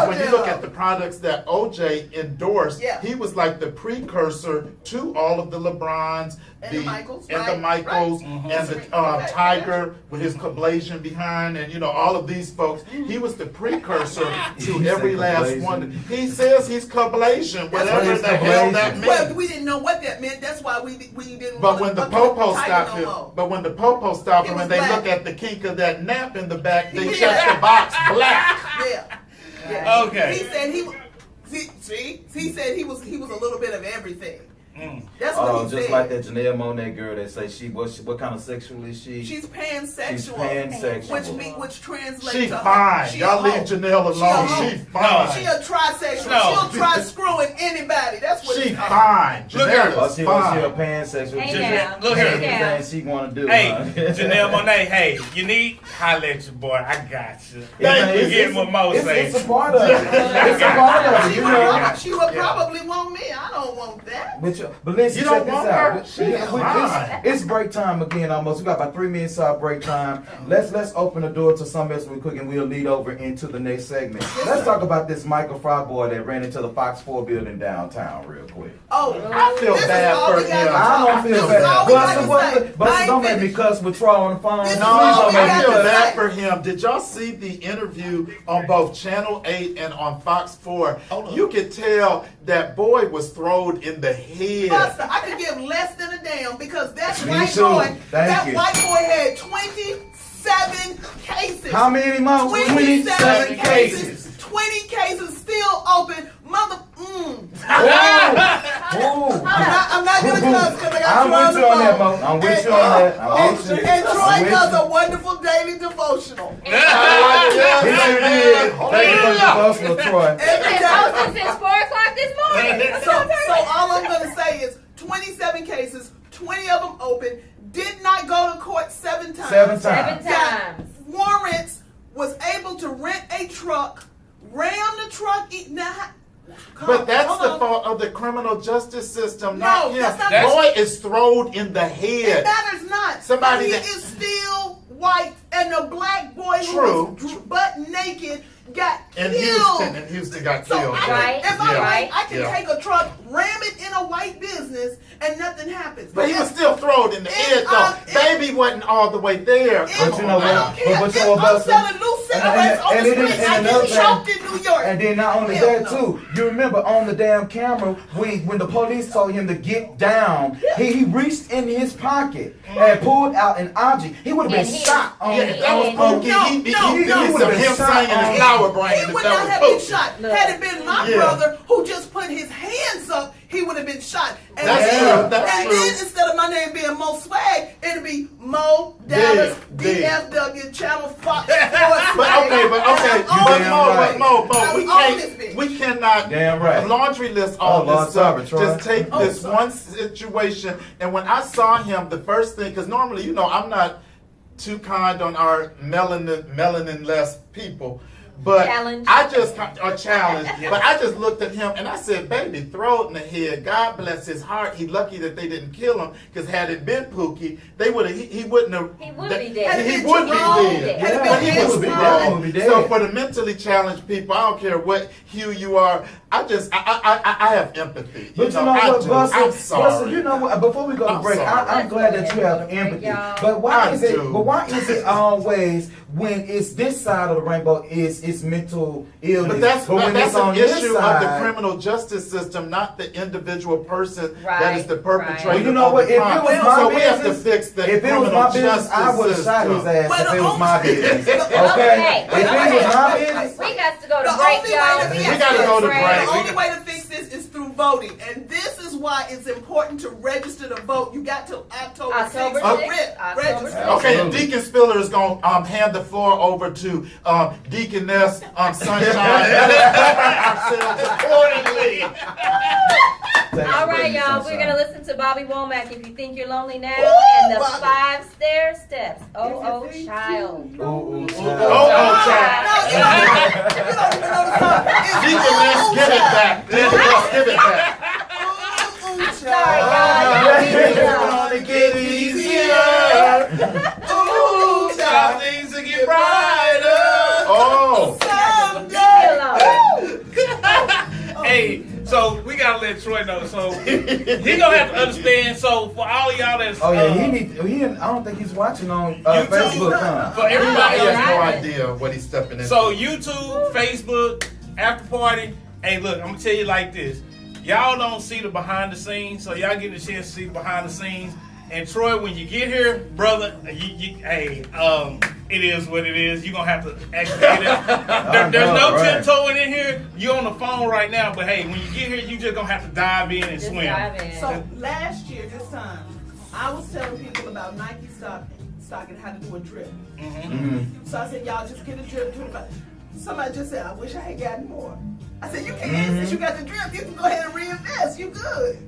when you look at the products that OJ endorsed, Yeah. he was like the precursor to all of the LeBrons, And the Michaels, and right, the Michaels, right. and the Okay. Tiger with his Cablation behind, and all of these folks. He was the precursor to He every said last Cablation. one. He says he's Cablation, what whatever is the hell that Cablation? means. Well, we didn't know what that meant. That's why we didn't. But when the Popo Tiger stopped no him, more. but when the Popo stopped He him was and they black. look at the kink of that nap in the back, they Yeah. check the box black. Yeah. Yeah. Okay. He said he said he was a little bit of everything. That's what he just said. like that Janelle Monáe girl that say what kind of sexual is she? She's pansexual. She's pansexual. Which translates She to fine. she Y'all a leave hoe. Janelle She a alone. hoe. She fine. She a trisexual. No. She'll try screwing anybody. That's what She it's fine. Look at her. Oh, Janelle she is a fine. pansexual. Hey, Just now. Look here. anything she want to do. Hey, huh? Janelle Monáe, hey, you need holla at your boy. I got you. It's- You get what Mo say. It's a part of it. It's a part of it. You know. She would probably want me. I don't want that. But listen, You check don't this want out. her? She's fine. It's break time again almost. We got about 3 minutes of break time. Let's open the door to something else real quick and we'll lead over into the next segment. Let's talk about this Michael Fry boy that ran into the Fox 4 building downtown real quick. Oh, I feel this is bad all for we gotta him. talk I don't about. feel This is bad. all we gotta say. But I ain't don't make me finished. cuss with Troy on the phone. This is No, all I we gotta feel say. bad for him. Did y'all see the interview on both Channel 8 and on Fox 4? Hold on. You could tell that boy was thrown in the head. Buster, I could give less than a damn because that Me white too. boy, Thank you. white boy had 27 cases. How many months? 27 cases. cases. 20 cases still open. Mother, Ooh. I'm not gonna cuss because I got I'm Troy on with the you on that, phone. Mo. I'm with you on that. I'm with you. And Troy I'm with does you. a wonderful daily devotional. He sure did. Thank you for the devotional, Troy. Every It's been day. posted since 4 o'clock this morning. So all I'm gonna say is 27 cases, 20 of them open, did not go to court 7 times. 7 7 times. times. Warrants, was able to rent a truck, ram the truck. But that's hold the on. fault of the criminal justice system, No, not him. that's not- Boy is thrown in the It head. matters not. Somebody he that- is still white, and the black boy True. who was butt naked got In killed. Houston got So killed. I Right. can, if I'm Yeah. white, I can Yeah. take a truck, ram it in a white business, and nothing happens. But he was still thrown in the head, If though. I'm- Baby wasn't all the way there. If- But you know I don't what? care. But you If know what, I'm Buster? selling loose cigarettes on And the it is- street, and I another get thing- choked in New York. And then not only Hell that no. too, you remember on the damn camera when the police told him to get down, he reached in his pocket and pulled out an object. He would have And been he- shot on Yeah, if that was Pookie, No, he'd be no, some no. him saying in his flower brain He if would that not was have been Pookie. shot. Look. Had it been my Yeah. brother who just put his hands up, he would have been shot. And That's then, true, that's and true. then instead of my name being Mo Swag, it'd be Mo Dallas Big. DFW Channel Fox. But okay, but damn right. Mo, I'm we on this can't, bitch. we cannot Damn right. laundry list Oh, all Lord, this stuff. sorry, Troy. Just take Oh, this sorry. one situation, and when I saw him, the first thing, because normally, you know, I'm not too kind on our melanin-less people. But Challenge. I just but I just looked at him and I said, "Baby, throw it in the head. God bless his heart. He lucky that they didn't kill him. Because had it been Pookie, they would have. He wouldn't have. He would be dead. Had it He been would be Jerome, dead. had it Yeah, been he his would be mom, dead. Would be dead. So for the mentally challenged people, I don't care what hue you are. I have empathy. But you know I what, do. Buster? I'm sorry. Buster, you know what? Before we go to I'm break, sorry. I'm glad that you have Let's empathy. y'all. But why I is it? do. But why is it always when it's this side of the rainbow is mental illness? But that's when that's it's an on this issue of the side- criminal justice system, not the individual person that Right, is the right. perpetrator. Well, you know of what? the If it crime. was my so we have to business, fix the if it was criminal my business, justice I would have shot his system. ass But if it was my business. Okay, Okay? If wait, it wait. was my business, We got to go The to break, only way y'all. to fix We gotta this, go to the break. only way to fix this is through voting, and this is why it's important to register to vote. You got till October October 6th. 6th. October Register. 6th. Okay, and Absolutely. Deacon Spiller is going to hand the floor over to Deaconess Sunshine. Ourselves accordingly. All right, y'all. We're gonna listen to Bobby Womack. If you think you're lonely now, Ooh, and the Bobby. 5 steps. Oh, child. ooh, Oh, child. No, you don't even know the song. It's Deaconess, give it back. Deaconess, give it back. Sorry, y'all. It's Y'all gonna get easier. Ooh, child. Things to get brighter. Oh. Hey, so we gotta let Troy know. So he gonna have to understand. So for all y'all that's Oh yeah, I don't think he's watching on YouTube. Facebook, huh? for everybody He else. has no Right. idea what he's stepping into. So YouTube, Facebook, after party. Hey, look, I'm gonna tell you like this. Y'all don't see the behind the scenes, so y'all get a chance to see the behind the scenes. And Troy, when you get here, brother, it is what it is. You're gonna have to activate it. There's no right. tiptoeing in here. You're on the phone right right now, but hey, when you get here, you just gonna have to dive in and Just swim. dive in. So last year, this time, I was telling people about Nike stock and how to do a drip. So I said, y'all just get a drip. Somebody just said, I wish I had gotten more. I said, you can, since you got the drip, you can go ahead and reinvest. You good.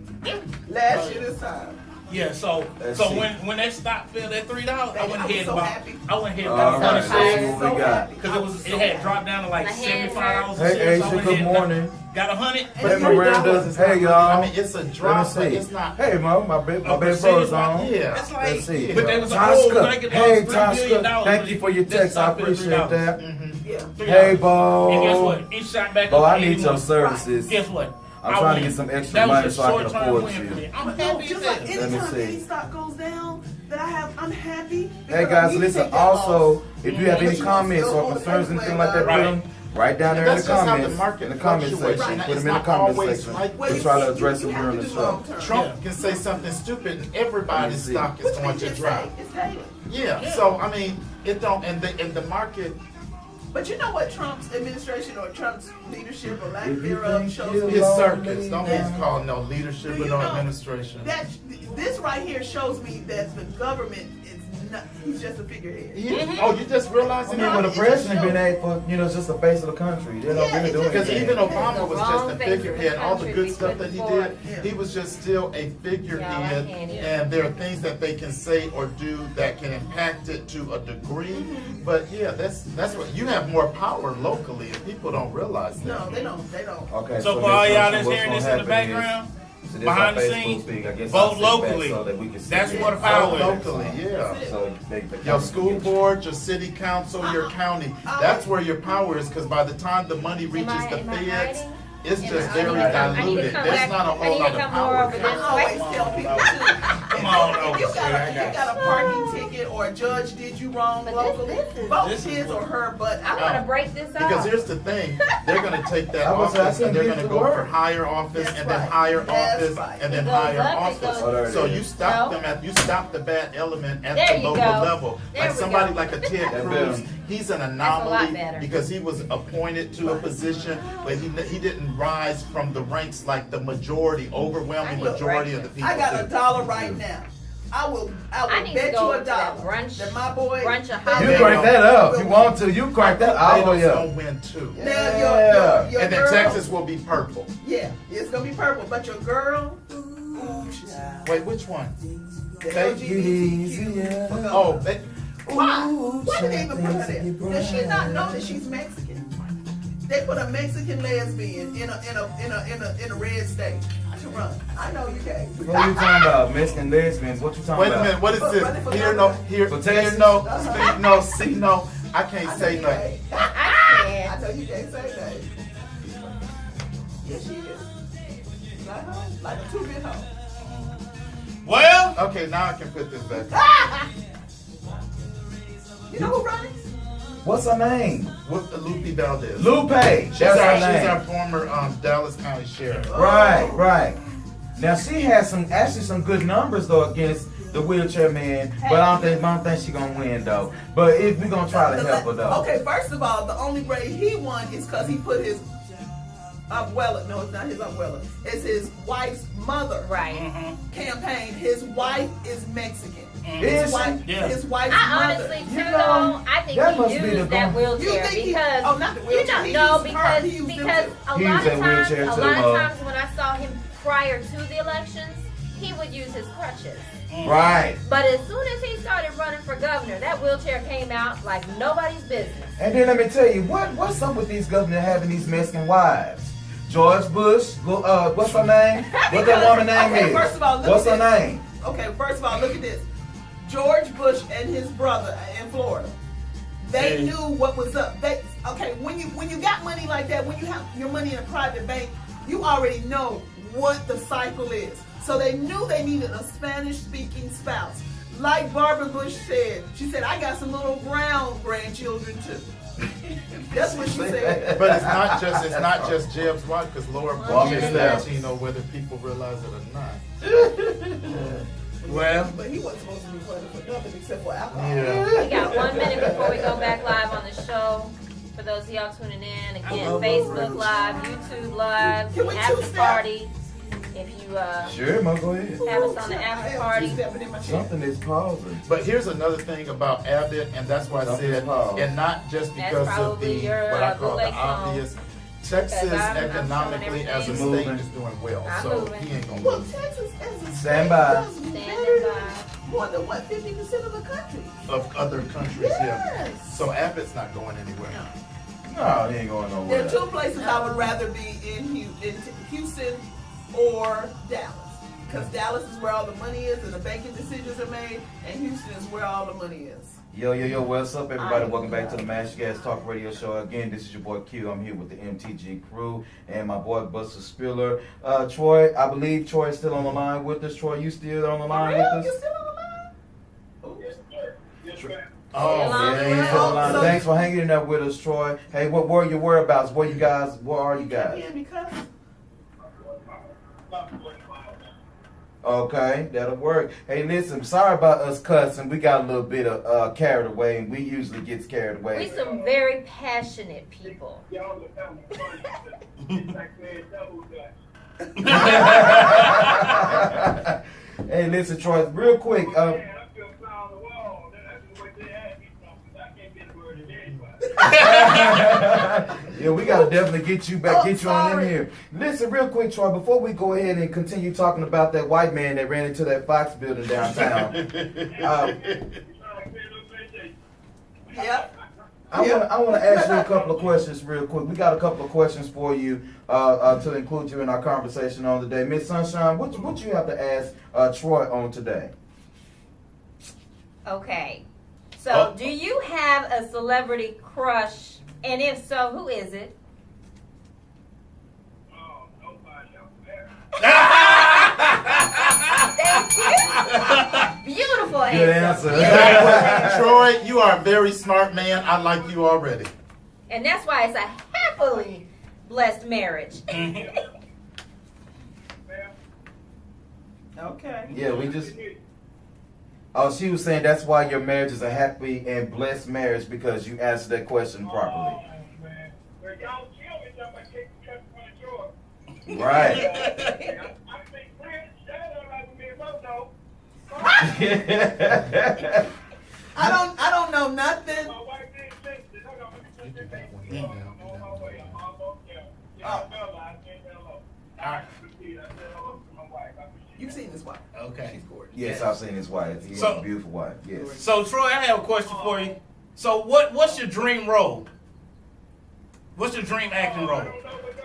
Last year, this time. Yeah, so Let's so see. when that stock fell at $3, I went I was ahead so about happy. I went ahead All about right, so let's see happy. what we got. because it had dropped down to like My hand $75 a Hey, share. So I Aisha, went good ahead and morning. Got 100. Hey, $3 Miranda. is Hey, not- y'all. I mean, it's a Let me drop, but see. it's not. Hey, Mo, my bad percentage brother's drop. on. Yeah. That's like, Let's see. but there was a whole Tosca. Nike Hey, $3 billion. Tosca. Thank you for your That text. I stock fell appreciate $3. that. Yeah. Hey, Bo. And guess what? It shot back Bo, up. I need 81. your services. Guess what? I'm I trying to win. get some extra That was money a so I can short-term afford win for you. me. I'm No, happy just as like hell. Let me anytime see. any stock goes down, that I'm happy. Hey because I guys, need to listen. take that Also, loss. if you have any comments or concerns, anything like that, put them right down there in the That's just how the comments. market In the comment fluctuates. section, Right. put It's them in the not comment always section. like Well, We'll you try to see, address them you have during to the do show. long-term. Trump Yeah. can say something stupid and Let everybody's me see. stock is Which going we to just drop. say, it's daily. Yeah. So I mean, it don't and the market. But you know what Trump's administration or Trump's leadership or lack If you thereof think shows you me? His Lonely circuits. Don't now. be called no leadership Do or you no know administration. That this right here shows me that the government is not. He's just a figurehead. Oh, you just I realizing mean, that? when the It just president been shows- able, it's just the face of the country. They don't Yeah, really it do just- Because anything. even Obama The was wrong just a face of the figurehead. All the country good stuff that he before. did, Yeah. he was just still a figurehead. Yeah, I can't. And there are things that they can say or do that can impact it to a degree. But yeah, that's what you have more power locally, and people don't realize that. No, they don't. They don't. Okay, So for all this y'all one, that's what's hearing gonna this in the happen is- background, so this behind our the Facebook scenes, feed. I guess vote I'll sit back locally. so that we can see That's it. what the power is. Locally, yeah. So Your school board, your city council, your county. That's where your power is, because by the time the money reaches the am I feds, hiding? it's Am just I- very I need to diluted. come There's back- not a I whole need to lot of come more power. over this I always tell people too. Come on if over, you sweetie, I got got a parking ticket or a judge did you wrong But locally, this is- vote this is his what- or her butt I out. want to break this Because off. here's the thing, they're gonna take that I was office asking and they're you gonna to go work. for higher office That's and then right. higher That's office right. and then It goes higher up, it office. goes- Oh, there it So is. you stop No. you stop the bad element at There the you local go. level. There Like we somebody go. like a Ted That Cruz, better. he's an lot anomaly better. because he was appointed to a position, but he didn't rise from the ranks like the overwhelming I need majority of the breakfast. people I got do. $1 right now. I will I need to bet go you to that $1 brunch- that my boy brunch of You holidays. crank that up. You want to. You crank that all the way Potatoes up. gonna win too. Now Yeah. your And then girl, Texas will be purple. yeah, it's gonna be purple. But your girl, ooh, child, Wait, which one? the Take it easy, LGBTQ. yeah. Oh, they, Why? Ooh, Why did they even put her there? something Does she not know bright. that she's Mexican? They put a Mexican lesbian in a red state to run. I know you can't. What are you talking about? Mexican lesbians? What you talking wait a about? minute, what is Running this? for Hear no, governor. hear, For hear Texas? no, speak no, see no. I can't I know say you nothing. can't. I I can't. know you can't say that. Yes, she is. Like a 2-bit hoe. Well, Okay, now I can put this back. You know who running? What's her name? What Lupe Valdez? Lupe. That's She's our, her she's our name. former Dallas County Sheriff. Right, right. Now she has some good numbers though against the wheelchair man, but I don't think she gonna win though. But if we gonna try to help her though. Okay, first of all, the only way he won is because he put his abuela, no, it's not his abuela, it's his wife's mother Right. campaign. His wife is Mexican. Is His wife, Yeah. his wife's I mother. honestly, You too, know, though, I think that he must be the used that gon- You wheelchair think he- because oh, not the wheelchair, he You know, used no, her. because He used because He used that wheelchair a to lot the of mug. times when I saw him prior to the elections, he would use his crutches. Right. But as soon as he started running for governor, that wheelchair came out like nobody's business. And then let me tell you, what's up with these governors having these Mexican wives? George Bush, what's her name? What that woman name Okay, is? first of all, look What's at her this. name? Okay, first of all, look at this. George Bush and his brother in Florida. They Hey. knew what was up. When you got money like that, when you have your money in a private bank, you already know what the cycle is. So they knew they needed a Spanish-speaking spouse. Like Barbara Bush said, she said, "I got some little brown grandchildren too." That's what she said. But it's not just Jeb's wife, because Laura Well, Bush is yeah. Latino, whether people realize it or not. well, But he wasn't supposed to be running for nothing except for alcohol. Yeah. We got 1 minute before we go back live on the show. For those of y'all tuning in, again, love Facebook Live, YouTube Live, Can we after two-step? party. If you Sure, Mo, go ahead. have us on the after party. Something is pausing. But here's another thing about Abbott, and that's why I Something said, paused. and not just That's because of probably the your, what I call the bootleg song. obvious. Texas Because I'm economically showing as a everything. state is doing well, I'm so moving. he ain't gonna Well, lose Texas as a Stand state by. does Standing better than by. more than what 50% of the country. of other countries. Yeah. Yes. So Abbott's not going anywhere. No, he ain't going There nowhere. are two places I would rather be in Houston or Dallas. Because Dallas is where all the money is and the banking decisions are made, and Houston is where all the money is. Yo, what's up, everybody? Welcome back to the Mashthagas Talk Radio Show. Again, this is your boy Q. I'm here with the MTG crew and my boy Buster Spiller. Troy, I believe Troy is still on the line with us. Troy, you still on the line with Real? us? You still on the line? Yes, sir. Yes, ma'am. Oh, Yeah, he's still on the line. So- Thanks for hanging in there with us, Troy. Hey, what were your whereabouts? Where are you guys? Yeah, because Okay, that'll work. Hey, listen, sorry about us cussing. We got a little bit of carried away, and we usually get carried We away. some very passionate people. Y'all are family funny. It's like saying double dutch. Hey, listen, Troy, real quick. Man, I feel fly on the wall. That's the way they ask me something. I can't get a word in anybody. Yeah, we gotta definitely get you back, Oh, get you on in sorry. here. Listen, real quick, Troy, before we go ahead and continue talking about that white man that ran into that Fox building downtown, yep. I want to ask you a couple of questions real quick. We got a couple of questions for you to include you in our conversation on today. Miss Sunshine, what you have to ask Troy on today? Okay. So, Oh. do you have a celebrity crush? And if so, who is it? Oh, nobody out there. Thank you. Beautiful Good answer. answer. Beautiful answer. Troy, you are a very smart man. I like you already. And that's why it's a happily blessed marriage. Ma'am, Okay. Yeah, we just. Oh, she was saying that's why your marriage is a happy and blessed marriage because you answered that question properly. oh, man. Well, y'all kill me if I take the cut from the shore. Right. I think Fred, shut up like me and Mo know. I don't know nothing. My wife didn't think that. Hold on, let me put this back on. I'm on my way. I'm almost there. Yeah, Bella, I said hello. I said hello to my wife. I appreciate You've that. seen this wife. Okay. She's gorgeous. Yes, I've seen his wife. He has So- a beautiful wife. Yes. So Troy, I have a question for you. So what's your dream role? What's your dream acting I role? don't know what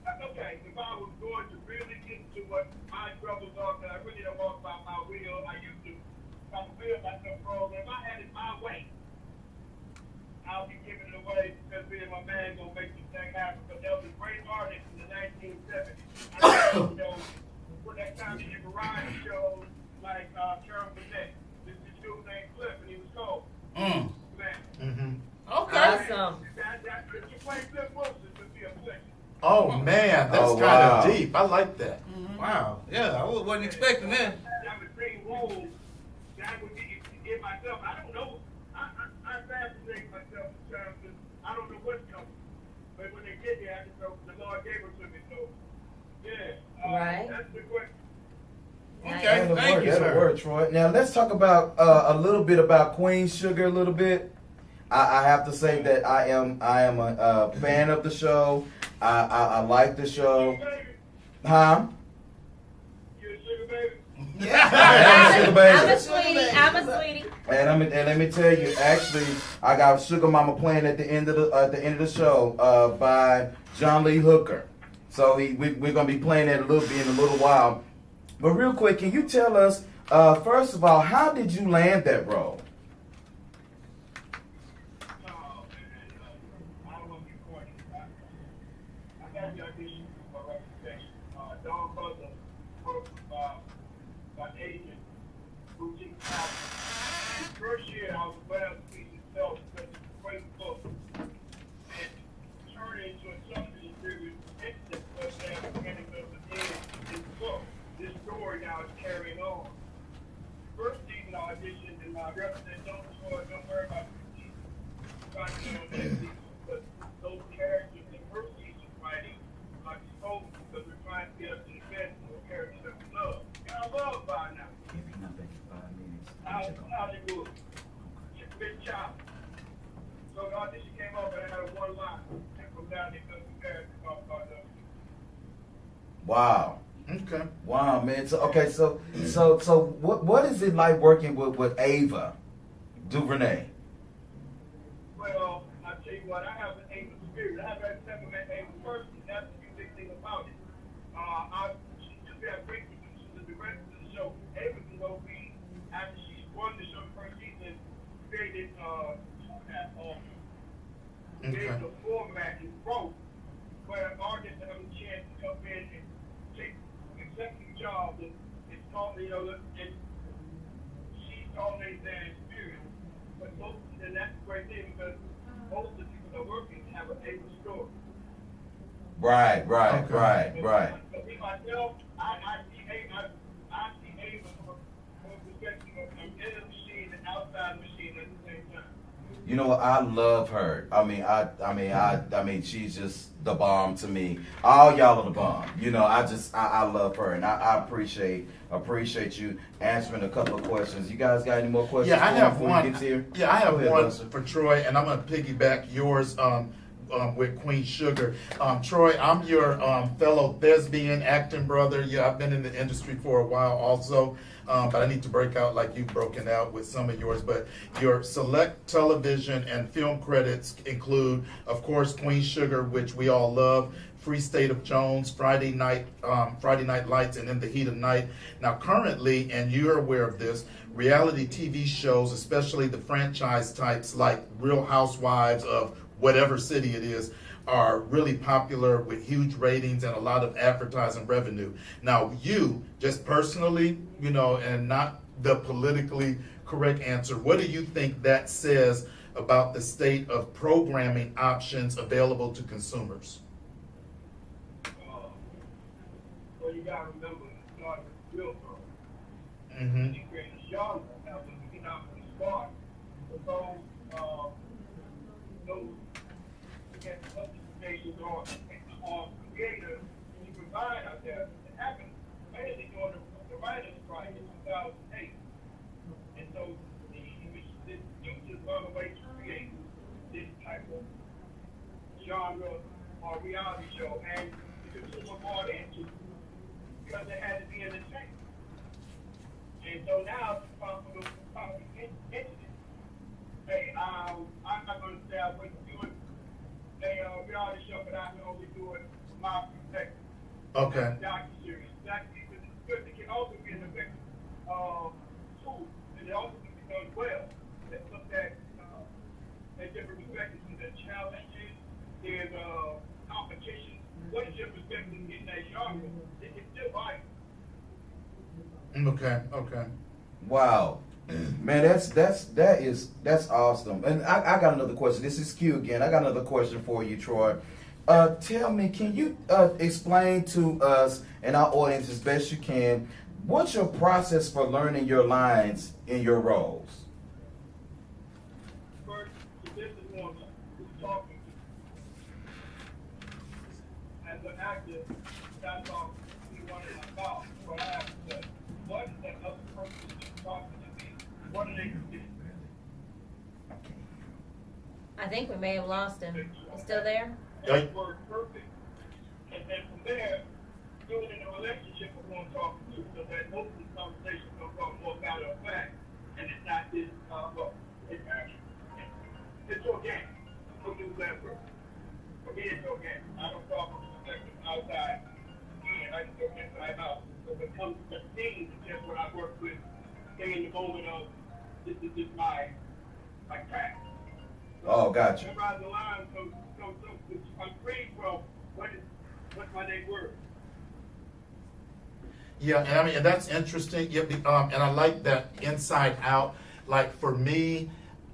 that's okay. If I was going to really get into what my troubles are, because I really don't walk by my wheel. I used to build myself roles. If I had it my way, I'll be giving it away because me and my man gonna make this thing happen. Because there was a great artist in the 1970s. I don't know, for that time he did variety shows like Carol Burnett. This dude named Cliff, and he was cold. Mm. Man. Mm-hmm. Okay. Awesome. That if you play Cliff Wilson, it'd be a blessing. Oh man, that's Oh, kind wow. of deep. I like that. Wow. Yeah, I wasn't expecting that. That would bring role. That would be in myself. I don't know. I fascinate myself in terms of I don't know what's coming. But when they get there, I just know the Lord gave it to me. So, yeah. Right. That's the question. Okay, That'll thank work, you, that'll sir. work, Troy. Now let's talk about a little bit about Queen Sugar a little bit. I have to say that I am a fan of the show. I like the show. Baby, Huh? you a sugar baby? I'm a sugar baby. I'm a sweetie. I'm a sweetie. And let me tell you, actually, I got Sugar Mama playing at the end of the show by John Lee Hooker. So we're gonna be playing that a little bit in a little while. But real quick, can you tell us first of all, how did you land that role? Oh, man. I don't want to be corny. I got the audition for my reputation. Dawn Butler worked with my agent, boutique house. The first year, I was glad to see itself because it's a great book. And turn it into a something very instant, but that beginning of the end, this book, this story now is carrying on. First season I auditioned and my representative don't worry about the trying to get on that season. But down there because we had to talk about that. Wow. Okay. Wow, man. So okay, so what is it like working with Ava DuVernay? Well, I tell you what, I have an Ava spirit. I have never met Ava personally. That's the big thing about it. She just got great producers and directors of the show. Ava can go be, after she won the show the first season, created created a format and growth where artists have a chance to come in and take executive jobs and it's taught, you know, and she's taught me that experience. But most, and that's the great thing because most of the people that are working have an able story. Right. But me myself, I see Ava from the perspective of I'm in the machine and outside the machine at the same time. You know, I love her. I mean, she's just the bomb to me. All y'all are the bomb. You know, I love her, and I appreciate you answering a couple of questions. You guys got any more questions? Yeah, I have one. He gets here? Yeah, I have Go ahead, one Buster. for Troy, and I'm going to piggyback yours with Queen Sugar. Troy, I'm your fellow thespian acting brother. Yeah, I've been in the industry for a while also, but I need to break out like you've broken out with some of yours. But your select television and film credits include, of course, Queen Sugar, which we all love, Free State of Jones, Friday Night Lights, and In the Heat of Night. Now, currently, and you're aware of this, reality TV shows, especially the franchise types like Real Housewives of whatever city it is, are really popular with huge ratings and a lot of advertising revenue. Now, you, just personally, you know, and not the politically correct answer, what do you think that says about the state of programming options available to consumers? Well, you gotta remember, it started with real girl. Mm-hmm. She created a genre that was not from the start. But those get justifications on creators you provide out there. It happened mainly during the writers' strike in 2008. And so the users found a way to create this type of genre or reality show, and the consumer bought into it because it had to be entertainment. And so now it's possible entity. Hey, I'm not going to say I wouldn't do it. A reality show, but I can only do it from my perspective. Okay. Docu-series. Exactly. Because it's good. It can also be an effective tool, and it also can be done well. Let's look at different perspectives. There's challenges, there's competition. What is your perspective in that genre? It's still vital. Okay. Wow. Man, that's awesome. And I got another question. This is Q again. I got another question for you, Troy. Tell me, can you explain to us and our audience as best you can, what's your process for learning your lines in your roles? First, this is one who's talking to. As an actor, that's all we want to about. What I have to say. What is that other person that's talking to me? What are they doing? I think we may have lost him. You still there? That word perfect. And then from there, doing in a relationship, we're going to talk to, so that most of the conversation is going to talk more matter of fact, and it's not this, it's actually, it's organic. We'll use that word. For me, it's organic. I don't talk from the perspective outside, and I just go inside out. So when it comes to the things, it's just what I work with, stay in the moment of, this is just my craft. Oh, gotcha. Memorize the line, so I'm free from what's my next word. Yeah, and I mean, and that's interesting. Yeah, and I like that inside out. Like for me,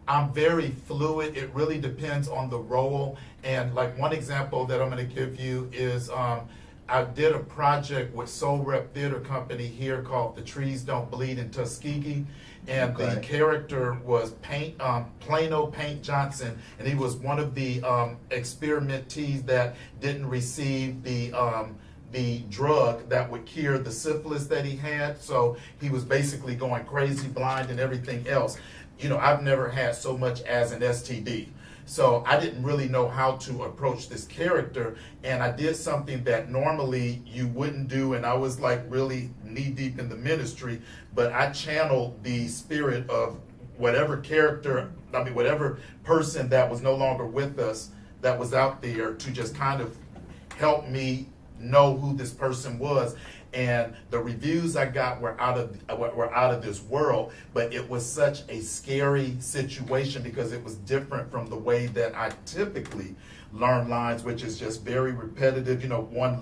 I'm very fluid. It really depends on the role. And like one example that I'm going to give you is I did a project with Soul Rep Theater Company here called The Trees Don't Bleed in Tuskegee. And the character was Plano Paint Johnson, and he was one of the experimentees that didn't receive the drug that would cure the syphilis that he had. So he was basically going crazy, blind, and everything else. You know, I've never had so much as an STD. So I didn't really know how to approach this character, and I did something that normally you wouldn't do, and I was like really knee deep in the ministry, but I channeled the spirit of whatever character, whatever person that was no longer with us that was out there to just kind of help me know who this person was. And the reviews I got were out of this world, but it was such a scary situation because it was different from the way that I typically learn lines, which is just very repetitive. One,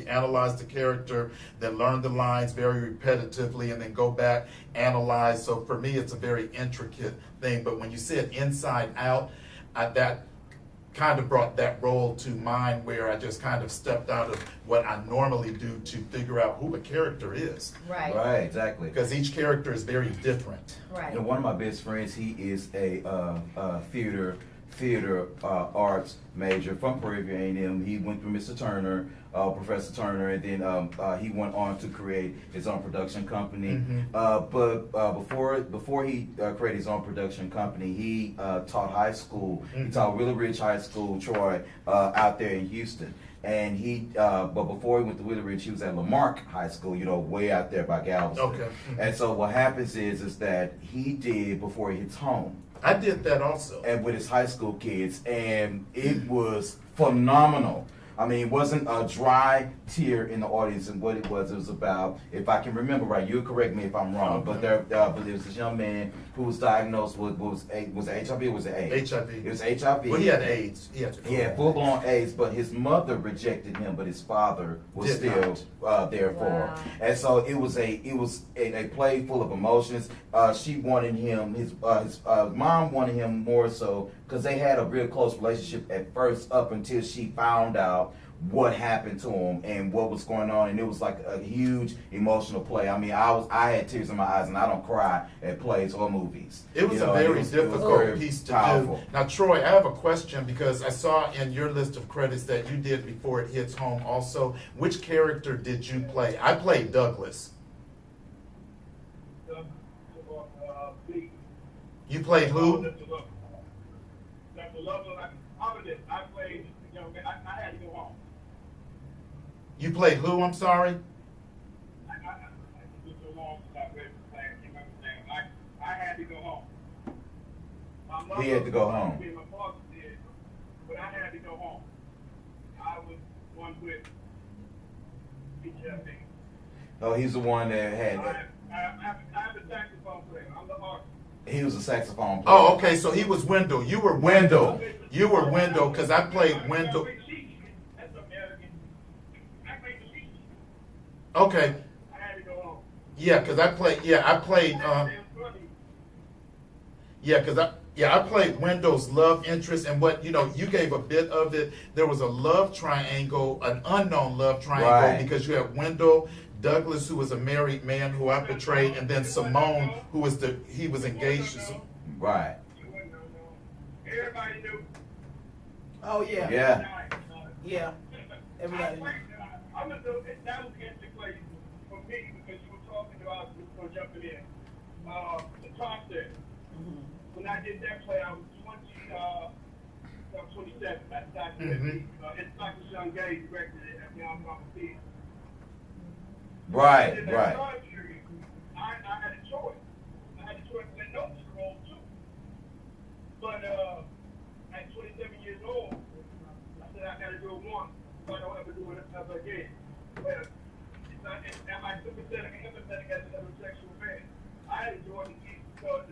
analyze the character, then learn the lines very repetitively, and then go back, analyze. So for me, it's a very intricate thing. But when you said Inside Out, that kind of brought that role to mind, where I just kind of stepped out of what I normally do to figure out who a character is. Right. Right, exactly. Because each character is very different. Right. One of my best friends, he is a theater arts major from Prairie View A&M. He went through Mr. Turner, Professor Turner, and then he went on to create his own production company. But before he created his own production company, he taught high school. He taught Willie Ridge High School, Troy, out there in Houston. And but before he went to Willie Ridge, he was at Lamarck High School, way out there by Galveston. Okay. And so what happens is that he did before he hits home. I did that also. And with his high school kids, and it was phenomenal. I mean, it wasn't a dry tear in the audience, and what it was about, if I can remember right, you'll correct me if I'm wrong, but there was this young man who was diagnosed with, was it HIV or was it AIDS? HIV. It was HIV. Well, he had AIDS. He had full-blown AIDS, but his mother rejected him, but his father was still there for him. And so it was a play full of emotions. She wanted him, his mom wanted him more so because they had a real close relationship at first, up until she found out what happened to him and what was going on, and it was like a huge emotional play. I mean, I had tears in my eyes, and I don't cry at plays or movies. It was a very difficult piece to do. Now, Troy, I have a question, because I saw in your list of credits that you did Before It Hits Home also. Which character did you play? I played Douglas. You played who? I played, I had to go home. You played who? I'm sorry. I had to go home. He had to go home. My father did, but I had to go home. I was one with HIV. Oh, he's the one that had. I'm a saxophone player. I'm the artist. He was a saxophone player. Oh, okay. So he was Wendell. You were Wendell. You were Wendell, because I played Wendell. Okay. I had to go home. Yeah, because I played. I played Wendell's love interest, and what you gave a bit of it. There was a love triangle, an unknown love triangle, because you had Wendell, Douglas, who was a married man who I portrayed, and then Simone, who was he was engaged to. Right. Everybody knew. Oh yeah. Yeah. Yeah. Everybody knew. I'm gonna do it. That was interesting for me, because you were talking about jumping in. The concert. When I did that play, I was 27 at the time. It's Dr. Sean Gay directed it at the Alabama Theater. Right. I had a choice. I had a choice to let notes roll too. But at 27 years old, I said I gotta do it once, so I don't ever do it ever again. But am I sympathetic and empathetic as a heterosexual man? I enjoyed the piece because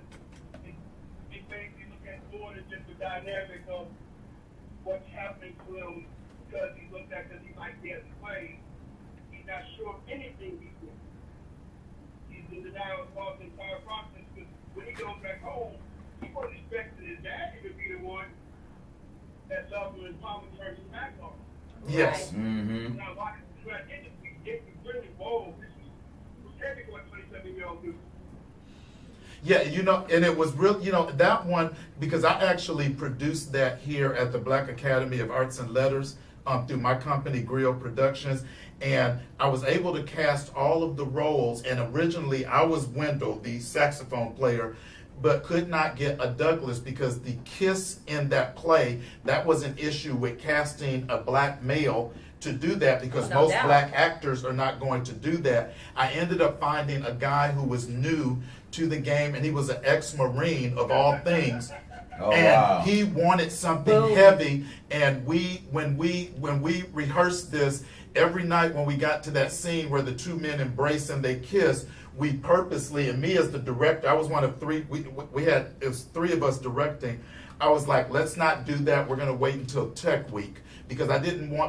it made me look at more than just the dynamic of what's happening to him, because he looked at, because he might be at the play. He's not sure of anything he's doing. He's in denial about the entire process, because when he goes back home, he wasn't expecting his daddy to be the one that loved him and probably turned his back on him. Yes. Mm-hmm. Now, it was really bold. This was technically what 27-year-old do. Yeah, and it was real, that one, because I actually produced that here at the Black Academy of Arts and Letters through my company, Griot Productions, and I was able to cast all of the roles, and originally I was Wendell, the saxophone player, but could not get a Douglas because the kiss in that play, that was an issue with casting a black male to do that because No most doubt. black actors are not going to do that. I ended up finding a guy who was new to the game, and he was an ex-Marine of all things. Oh, And wow. he wanted something Boom. heavy, and when we rehearsed this, every night when we got to that scene where the two men embrace and they kiss, we purposely, and me as the director, I was one of three, it was three of us directing. I was like, let's not do that. We're gonna wait until tech week because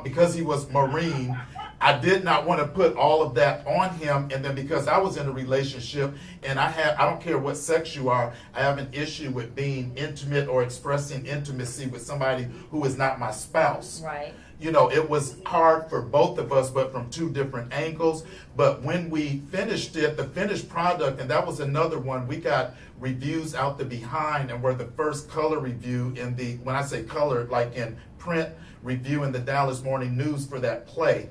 because he was Marine, I did not want to put all of that on him. And then because I was in a relationship and I don't care what sex you are, I have an issue with being intimate or expressing intimacy with somebody who is not my spouse. Right. You know, it was hard for both of us, but from two different angles. But when we finished it, the finished product, and that was another one, we got reviews out the behind, and we're the first color review when I say color, like in print review in the Dallas Morning News for that play.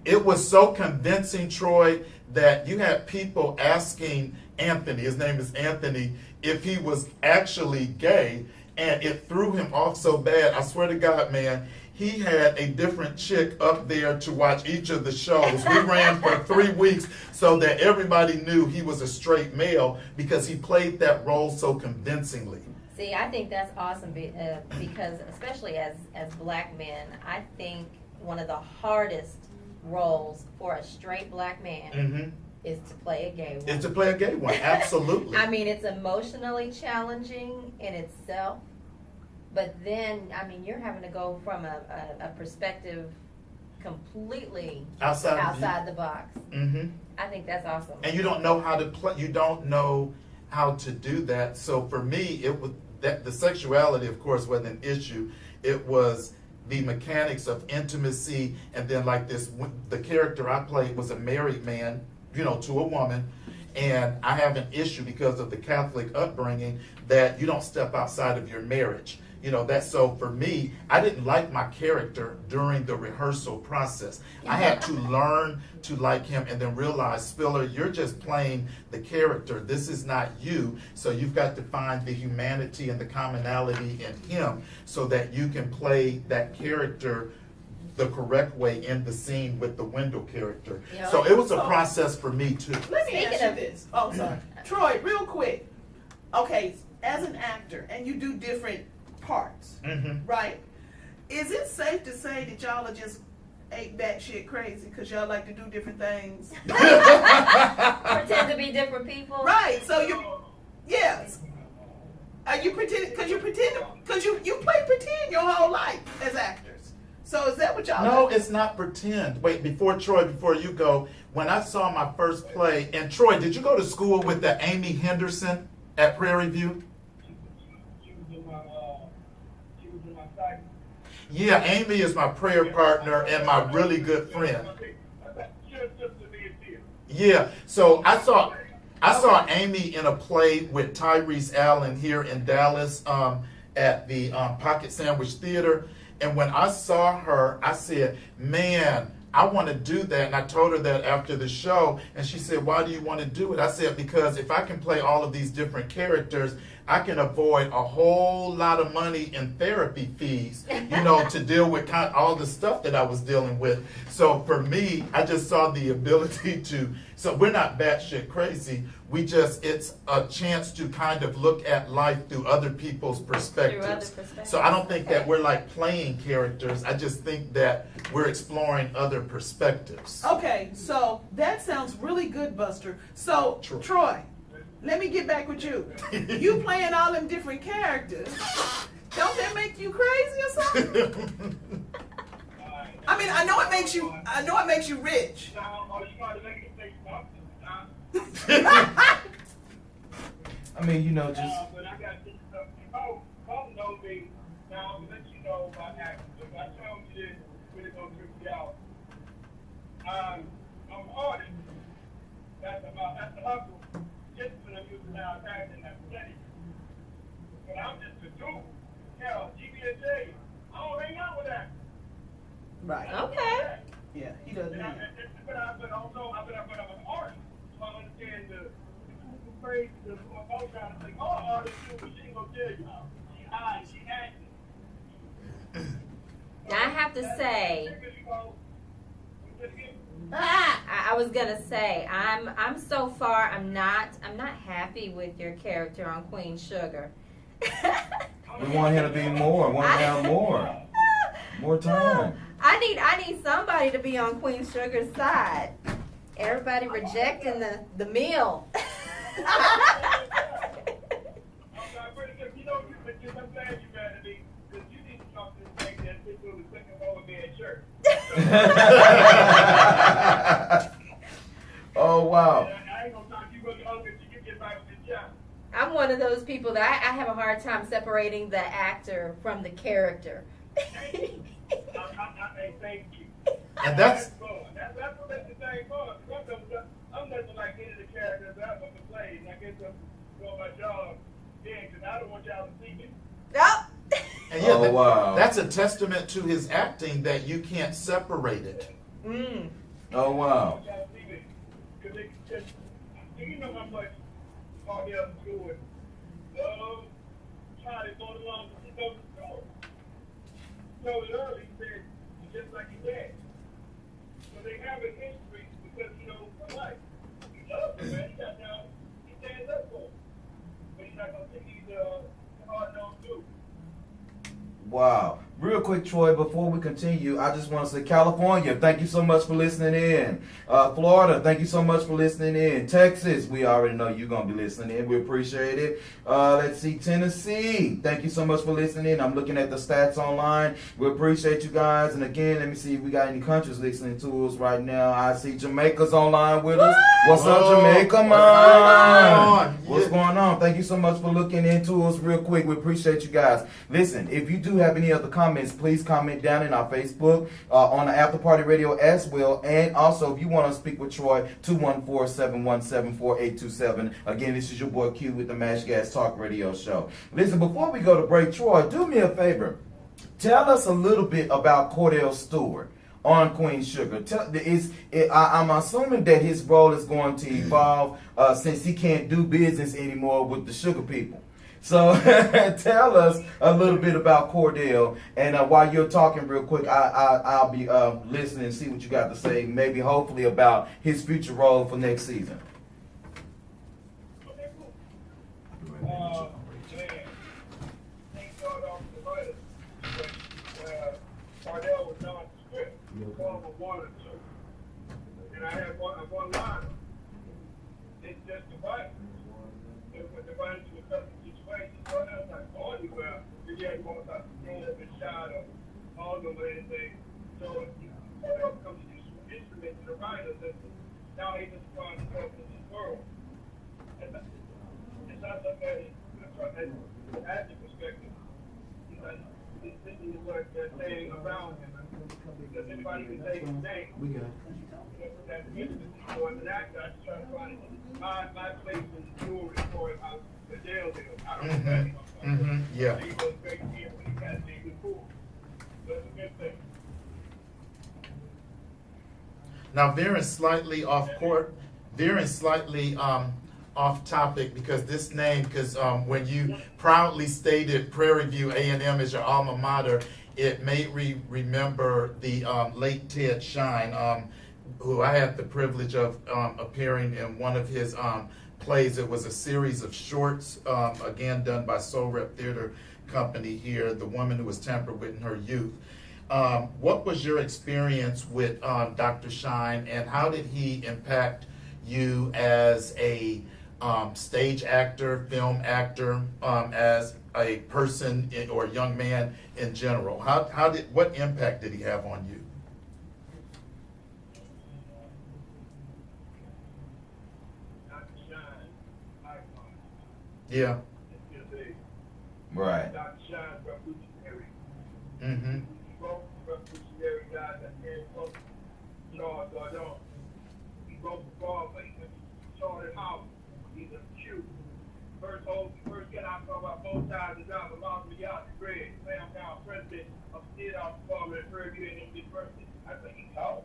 It was so convincing, Troy, that you had people asking Anthony, his name is Anthony, if he was actually gay. And it threw him off so bad. I swear to God, man, he had a different chick up there to watch each of the shows. We ran for 3 weeks so that everybody knew he was a straight male because he played that role so convincingly. See, I think that's awesome because especially as black men, I think one of the hardest roles for a straight black man Mm-hmm. is to play a gay one. Is to play a gay one, absolutely. I mean, it's emotionally challenging in itself, but then, I mean, you're having to go from a perspective completely outside the box. Mm-hmm. I think that's awesome. And you don't know how to play. You don't know how to do that. So for me, it was that the sexuality, of course, wasn't an issue. It was the mechanics of intimacy, and then like the character I played was a married man, you know, to a woman, and I have an issue because of the Catholic upbringing that you don't step outside of your marriage. You know, that's so for me, I didn't like my character during the rehearsal process. I had to learn to like him and then realize, Spiller, you're just playing the character. This is not you. So you've got to find the humanity and the commonality in him so that you can play that character the correct way in the scene with the Wendell character. Yeah. So it was a process for me too. Let me Speaking ask you of- this. Oh, sorry. Troy, real quick. Okay, as an actor, and you do different parts, Mm-hmm. right? Is it safe to say that y'all are just ain't batshit crazy because y'all like to do different things? Pretend to be different people. Right. So yes. Are you pretending? Because you play pretend your whole life as actors. So is that what y'all? No, do? it's not pretend. Wait, before you go, when I saw my first play, and Troy, did you go to school with the Amy Henderson at Prairie View? She was in my site. Yeah, Amy is my prayer partner and my really good friend. She was just to be a deal. Yeah, so I saw Amy in a play with Tyrese Allen here in Dallas at the Pocket Sandwich Theater. And when I saw her, I said, man, I want to do that. And I told her that after the show. And she said, why do you want to do it? I said, because if I can play all of these different characters, I can avoid a whole lot of money in therapy fees, you know, to deal with all the stuff that I was dealing with. So for me, I just saw the ability so we're not batshit crazy. It's a chance to kind of look at life through other people's perspectives. perspectives. So I don't think that we're like playing characters. I just think that we're exploring other perspectives. Okay, so that sounds really good, Buster. So True. Troy, let me get back with you. You playing all them different characters. Don't that make you crazy or something? I mean, I know it makes you rich. Now, are you trying to make it make sense? I mean, you know, just But I got this stuff. If know me, now I'm gonna let you know about acting. If I tell you this, it's really gonna trip you out. I'm an artist. That's the hustle. Just when I'm using now acting, that's steady. But I'm just a dude. Hell, GBSA, I don't hang out with that. Right. Okay. Yeah, he doesn't. But also, I'm an artist. So I understand crazy because I'm trying to think, oh, all this shit, but she ain't gonna tell you. She high, she acting. Now I have to say, I was gonna say, I'm so far, I'm not happy with your character on Queen Sugar. We want him to be more. We want him to have more. More time. I need somebody to be on Queen Sugar's side. Everybody rejecting the meal. I'm glad you mad at me because you need to talk to this thing that fits with the second row of man's shirt. Oh, wow. I ain't gonna talk to you really until you get back to the job. I'm one of those people that I have a hard time separating the actor from the character. Hey, thank you. And that's fun. That's what makes the thing fun. I'm nothing like any of the characters I ever played, and I get to do my job then, because I don't want y'all to see me. Nope. and yeah, Oh, wow. that's a testament to his acting that you can't separate it. Mm. Oh, wow. Because they just, you know how much all the other doing. Trying to go along to go to school. So early, he said, just like his dad. So they have a history because, for life. He loves him, man. He got down, he stands up for him. But he's not going to think he's hard-nosed dude. Wow. Real quick, Troy, before we continue, I just want to say California, thank you so much for listening in. Florida, thank you so much for listening in. Texas, we already know you're going to be listening in. We appreciate it. Let's see, Tennessee, thank you so much for listening in. I'm looking at the stats online. We appreciate you guys. And again, let me see if we got any countries listening to us right now. I see Jamaica's online with us. What's up, Jamaica, man? What's going on? Thank you so much for looking into us real quick. We appreciate you guys. Listen, if you do have any other comments, please comment down in our Facebook on the After Party Radio as well. And also, if you want to speak with Troy, 214-717-4827. Again, this is your boy Q with the Mashthagas Talk Radio Show. Listen, before we go to break, Troy, do me a favor. Tell us a little bit about Cordell Stewart on Queen Sugar. I'm assuming that his role is going to evolve since he can't do business anymore with the Sugar people. So tell us a little bit about Cordell, and while you're talking real quick, I'll be listening and see what you got to say, maybe hopefully about his future role for next season. Okay, cool. Things started off with the writers. Cordell was on the script. Form of one or two. And I had one line. It's just the writers. It was the writers to a certain situation. So I was like, oh, anywhere. You had one about the stand up and shot or all them or anything. So Cordell comes to use some instruments to the writers, and now he just finds himself in this world. And I look at it from an acting perspective. This is what they're saying around him. Because anybody can say his name. We got it. So as an actor, I just try to find my place in the jewelry for him out the jail deal. I don't know what Yeah. he was great here when he got to be cool. So it's a good thing. Now, veering slightly off topic, because this name, when you proudly stated Prairie View A&M as your alma mater, it made me remember the late Ted Shine, who I had the privilege of appearing in one of his plays. It was a series of shorts, again done by Soul Rep Theater Company here, The Woman Who Was Tampered With in Her Youth. What was your experience with Dr. Shine, and how did he impact you as a stage actor, film actor, as a person or a young man in general? What impact did he have on you? Dr. Shine, icon. Yeah. Right. Dr. Shine, revolutionary. Mm-hmm. Revolutionary guy that came from Charles Gardon. He wrote the Broadway. He started out. He's a Q. First get out about both sides of down the long out the grade. Sam Down, president of Theater Department at Prairie View University. I think he's tall.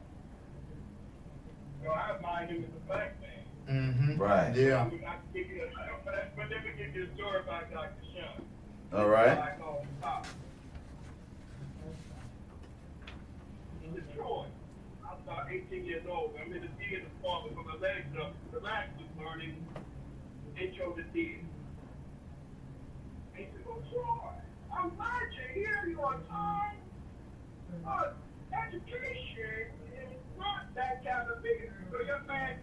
So I admire him as a black man. Mm-hmm. Right. Yeah. I can give you but let me give you a story about Dr. Sean. All right. I call him Pop. In Detroit, I was about 18 years old. I'm in the theater department with my legs up, relaxed, learning intro to theater. He said, "Oh, Troy, I'm glad you're here. You're on time. Education is not that kind of thing. So, young man,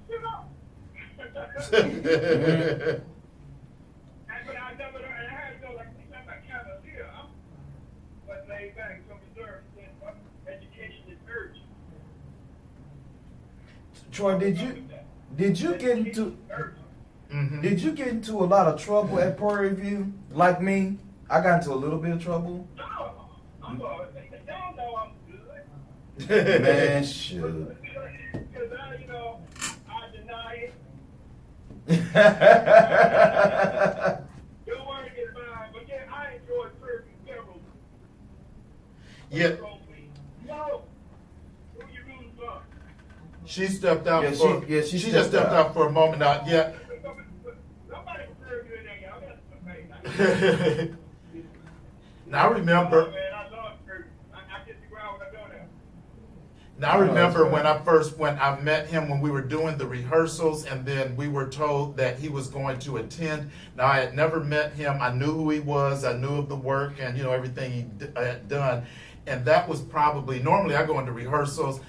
sit up." And but I never, and I had to go like, I'm not kind of here, huh? But laid back, so reserved. Education is urgent. Troy, did you get into Mm-hmm. did you get into a lot of trouble at Prairie View? Like me, I got into a little bit of trouble. No, I'm y'all know I'm good. Man, shoot. Because I deny it. Don't worry, get by. But yeah, I enjoy serving several. Yeah. No. Who you rooting for? She stepped out Yeah, for. she She just stepped out for a moment. Now, yeah. Nobody can serve you in there, y'all. That's amazing. Now I remember. Oh, man, I love serving. I get to go out when I go there. Now I remember when I met him when we were doing the rehearsals, and then we were told that he was going to attend. Now I had never met him. I knew who he was. I knew of the work and everything he had done, and that was probably normally I go into rehearsals.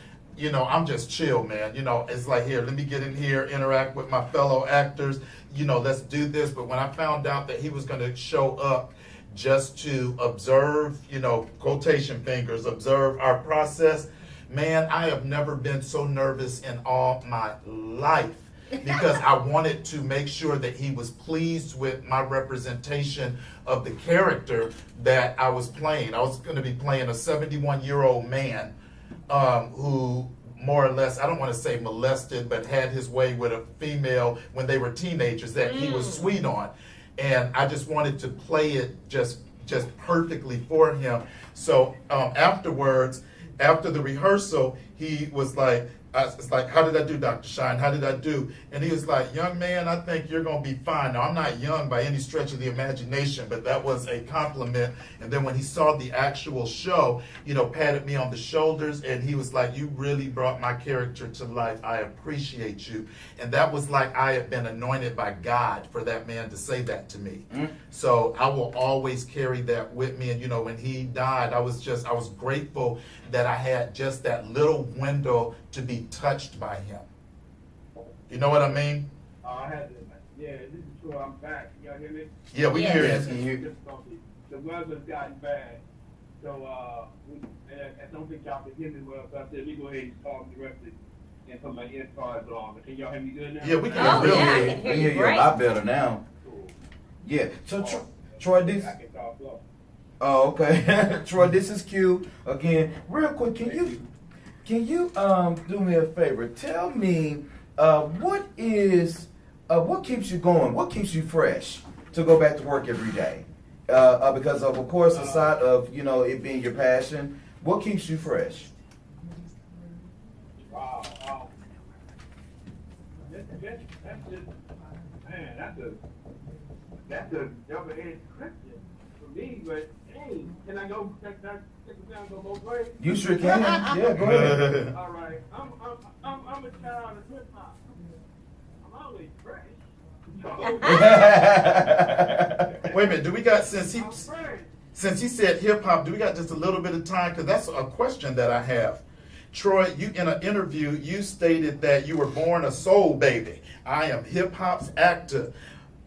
I'm just chill, man. It's like, here, let me get in here, interact with my fellow actors. Let's do this. But when I found out that he was going to show up just to observe, quotation fingers, observe our process. Man, I have never been so nervous in all my life because I wanted to make sure that he was pleased with my representation of the character that I was playing. I was going to be playing a 71-year-old man who more or less, I don't want to say molested, but had his way with a female when they were teenagers that he was sweet on. And I just wanted to play it just perfectly for him. So afterwards, after the rehearsal, he was like, it's like, how did I do, Dr. Shine? How did I do? And he was like, young man, I think you're going to be fine. Now, I'm not young by any stretch of the imagination, but that was a compliment. And then when he saw the actual show, patted me on the shoulders, and he was like, you really brought my character to life. I appreciate you. And that was like I had been anointed by God for that man to say that to me. So I will always carry that with me. And, when he died, I was grateful that I had just that little window to be touched by him. You know what I mean? I had to, this is true. I'm back. Y'all hear me? Yeah, we can hear you. The weather's gotten bad. So, I don't think y'all can hear me well. So I said, let me go ahead and talk directly and put my earpods on. Can y'all hear me good now? Yeah, we can Oh, hear yeah, I you. can hear We you hear you a great. lot better now. Cool. Yeah. So Troy, this. I can talk slow. Oh, okay. Troy, this is Q again. Real quick, can you do me a favor? Tell me what keeps you going? What keeps you fresh to go back to work every day? Because of course, aside of it being your passion, what keeps you fresh? Wow. That's just, man, that's a double-edged question for me, but hey, can I go, take it down and go both ways? You sure can. Yeah, go ahead. All right, I'm a child of hip hop. I'm always fresh. Wait a minute, do we got, since I'm fresh. he said hip hop, do we got just a little bit of time? Because that's a question that I have. Troy, you in an interview, you stated that you were born a soul baby. I am hip hop's actor.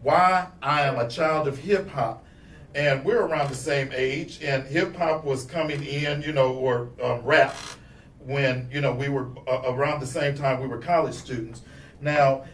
Why? I am a child of hip hop. And we're around the same age, and hip hop was coming in, or rap, when, we were around the same time we were college students. Now,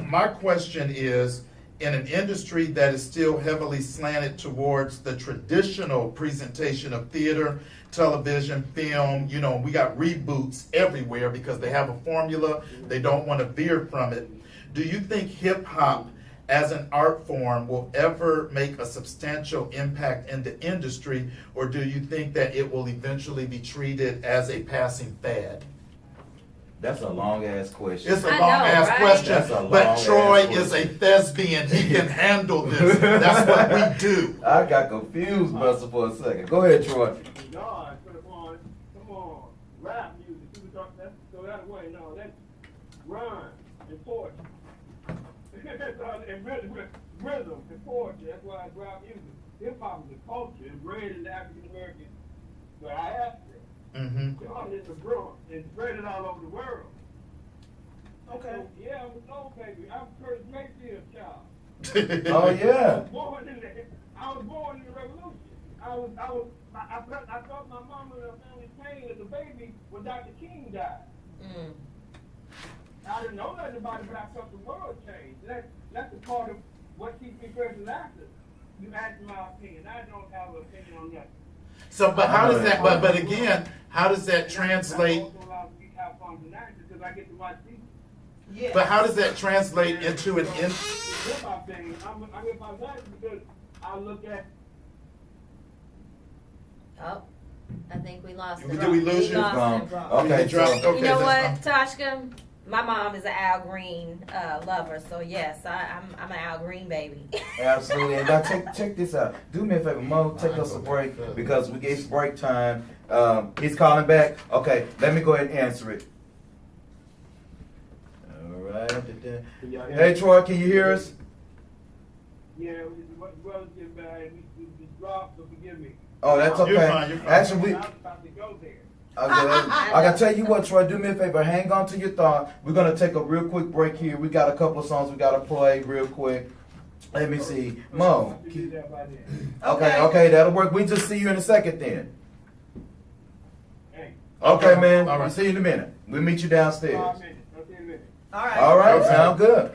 my question is, in an industry that is still heavily slanted towards the traditional presentation of theater, television, film, we got reboots everywhere because they have a formula, they don't want to veer from it. Do you think hip hop as an art form will ever make a substantial impact in the industry, or do you think that it will eventually be treated as a passing fad? That's a long ass question. It's a I long know, ass right? question, That's a but long-ass Troy question. is a thespian. He can handle this. That's what we do. I got confused, Buster, for a second. Go ahead, Troy. God, come on, rap music. People talk that, so that way. No, that's rhyme and poetry. and rhythm and poetry. That's why it's rap music. Hip hop is a culture. It's bred in the African American diaspora. Mm-hmm. God is a Bronx. It's spread all over the world. Okay. So, yeah, I'm a soul baby. I'm Curtis Mayfield's child. Oh, yeah. I was born in the revolution. I felt my mama and her family pain as a baby when Dr. King died. Mm. I didn't know nothing about it, but I felt the world change. That's a part of what keeps me present after. You asked my opinion. I don't have an opinion on that. So, but how does that? But again, how does that translate? That also allows me to have fun tonight because I get to watch people. Yeah. But how does that translate into an? The hip hop thing, I'm hip hop guy because I look at. Oh, I think we lost him. Did we lose you? lost him. Okay, Drop- so, okay, You know what, that's Toshka? My mom is an Al Green lover, so yes, I'm an Al Green baby. absolutely. And now check this out. Do me a favor, Mo, take us a break because we gave break time. He's calling back. Okay, let me go ahead and answer it. All right. Hey, Troy, can you hear us? Yeah, well, get bad. We dropped, so forgive me. Oh, that's okay. You're fine, you're fine. Actually, I was about to go there. I gotta tell you what, Troy, do me a favor, hang on to your thought. We're gonna take a real quick break here. We got a couple of songs we gotta play real quick. Let me see. Mo. I do that by then. Okay, that'll work. We just see you in a second then. Hey, Okay, man. All right. We'll see you in a minute. We'll meet you downstairs. 5 minutes. I'll see you in a minute. All right. All right, Okay. sound good.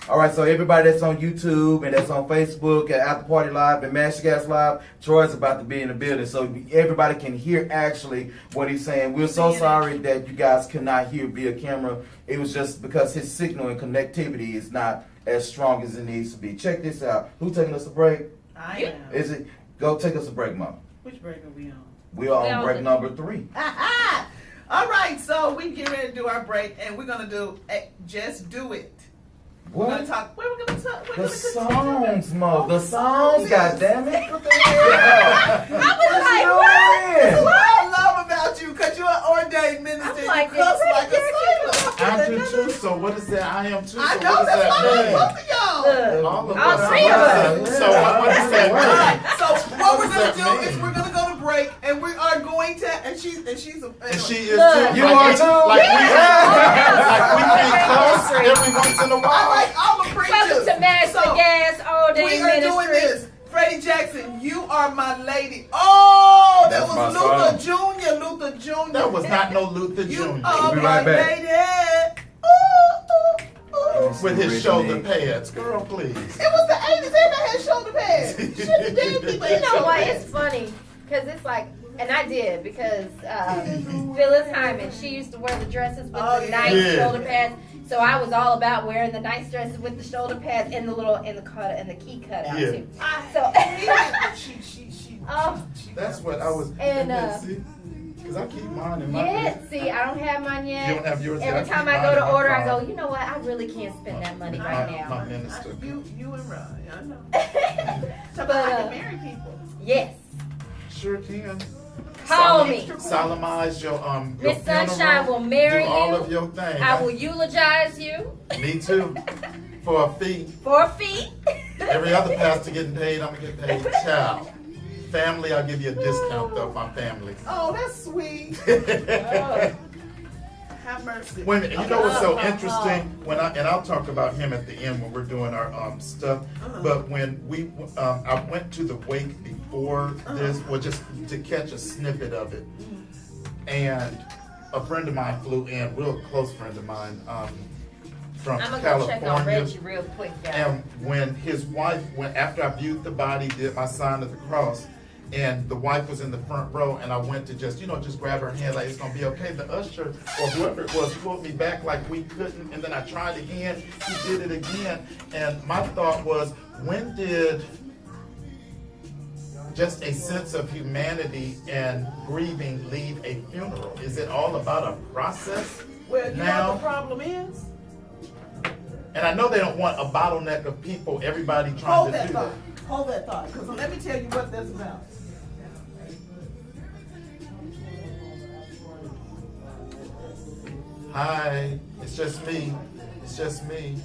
All right, so everybody that's on YouTube and that's on Facebook at After Party Live and Mashthagas Live, Troy's about to be in the building, so everybody can hear actually what he's saying. We're so sorry that you guys could not hear via camera. It was just because his signal and connectivity is not as strong as it needs to be. Check this out. Who's taking us a break? I am. Is it? Go take us a break, Mom. Which break are we on? We are We on on break the- number 3. All right, so we get ready to do our break, and we're gonna do Just Do It. We're gonna What? talk. We're gonna talk. We're The gonna continue. songs, Mo. The songs, goddammit. What the hell? I was like, what? This is what I love about you, cause you're an ordained minister. I'm like, you cuss it's like a ridiculous. sailor. I do too. So what is that? I am too. I So know what does that's why I that love mean? both of y'all. Look, All of all us. 3 of us. So what does that All mean? right, so what we're does that gonna do mean? is we're gonna go to break, and we are going to, and she's a. And she is Look. too. You Like are we- too? Like we Yeah. like we can't cuss every once in a I while. like all the preachers. Welcome to Mashthagas All Day We are doing Ministry. this. Freddie Jackson, you are my lady. Oh, that That's my was Luther song. Jr. Luther Jr. That was not no Luther You Jr. are We'll be my right back. lady. Ooh, ooh, ooh. With his shoulder Originally. pads. Girl, please. It was the 80s and I had shoulder pads. Shouldn't dead people You have know shoulder what? pads. It's funny because it's like, and I did because Phyllis Hyman, she used to wear the dresses with Oh, the yeah. nice Yeah. shoulder pads. So I was all about wearing the nice dresses with the shoulder pads and the little and the key cutout Yeah. too. I So- hated it, but she Oh. That's what I was. And, Because I keep mine in my Yeah, bed. see, I don't have mine yet. You don't have yours yet? Every time I I keep go mine to in my order, I car. go, you know what? I really can't spend that money right My now. minister. You and Ryan, I know. So But, I can marry people. Yes. Sure can. Call me. Solemnize your your Miss Sunshine funeral. will marry Do all you. of your things. I will eulogize you Me too. For a fee. for a fee. Every other pastor getting paid, I'm gonna get paid. Child. Family, I'll give you a discount though. My family. Oh, that's sweet. Oh. Have mercy. When you know what's so Uh-huh. interesting when I'll talk about him at the end when we're doing our stuff. But when I went to the wake before this, well, just to catch a snippet of it, and a friend of mine flew in, real close friend of mine, from I'm gonna go check on California. Reggie real quick, guys. And when his wife went, after I viewed the body, did my sign of the cross, and the wife was in the front row, and I went to just grab her hand like it's gonna be okay. The usher or whoever it was pulled me back like we couldn't, and then I tried again. He did it again, and my thought was, when did just a sense of humanity and grieving leave a funeral? Is it all about a process? Well, you know Now- what the problem is? And I know they don't want a bottleneck of people, everybody trying Hold to that do thought. that. Hold that thought. Because let me tell you what that's about. Hi, it's just me. It's just me.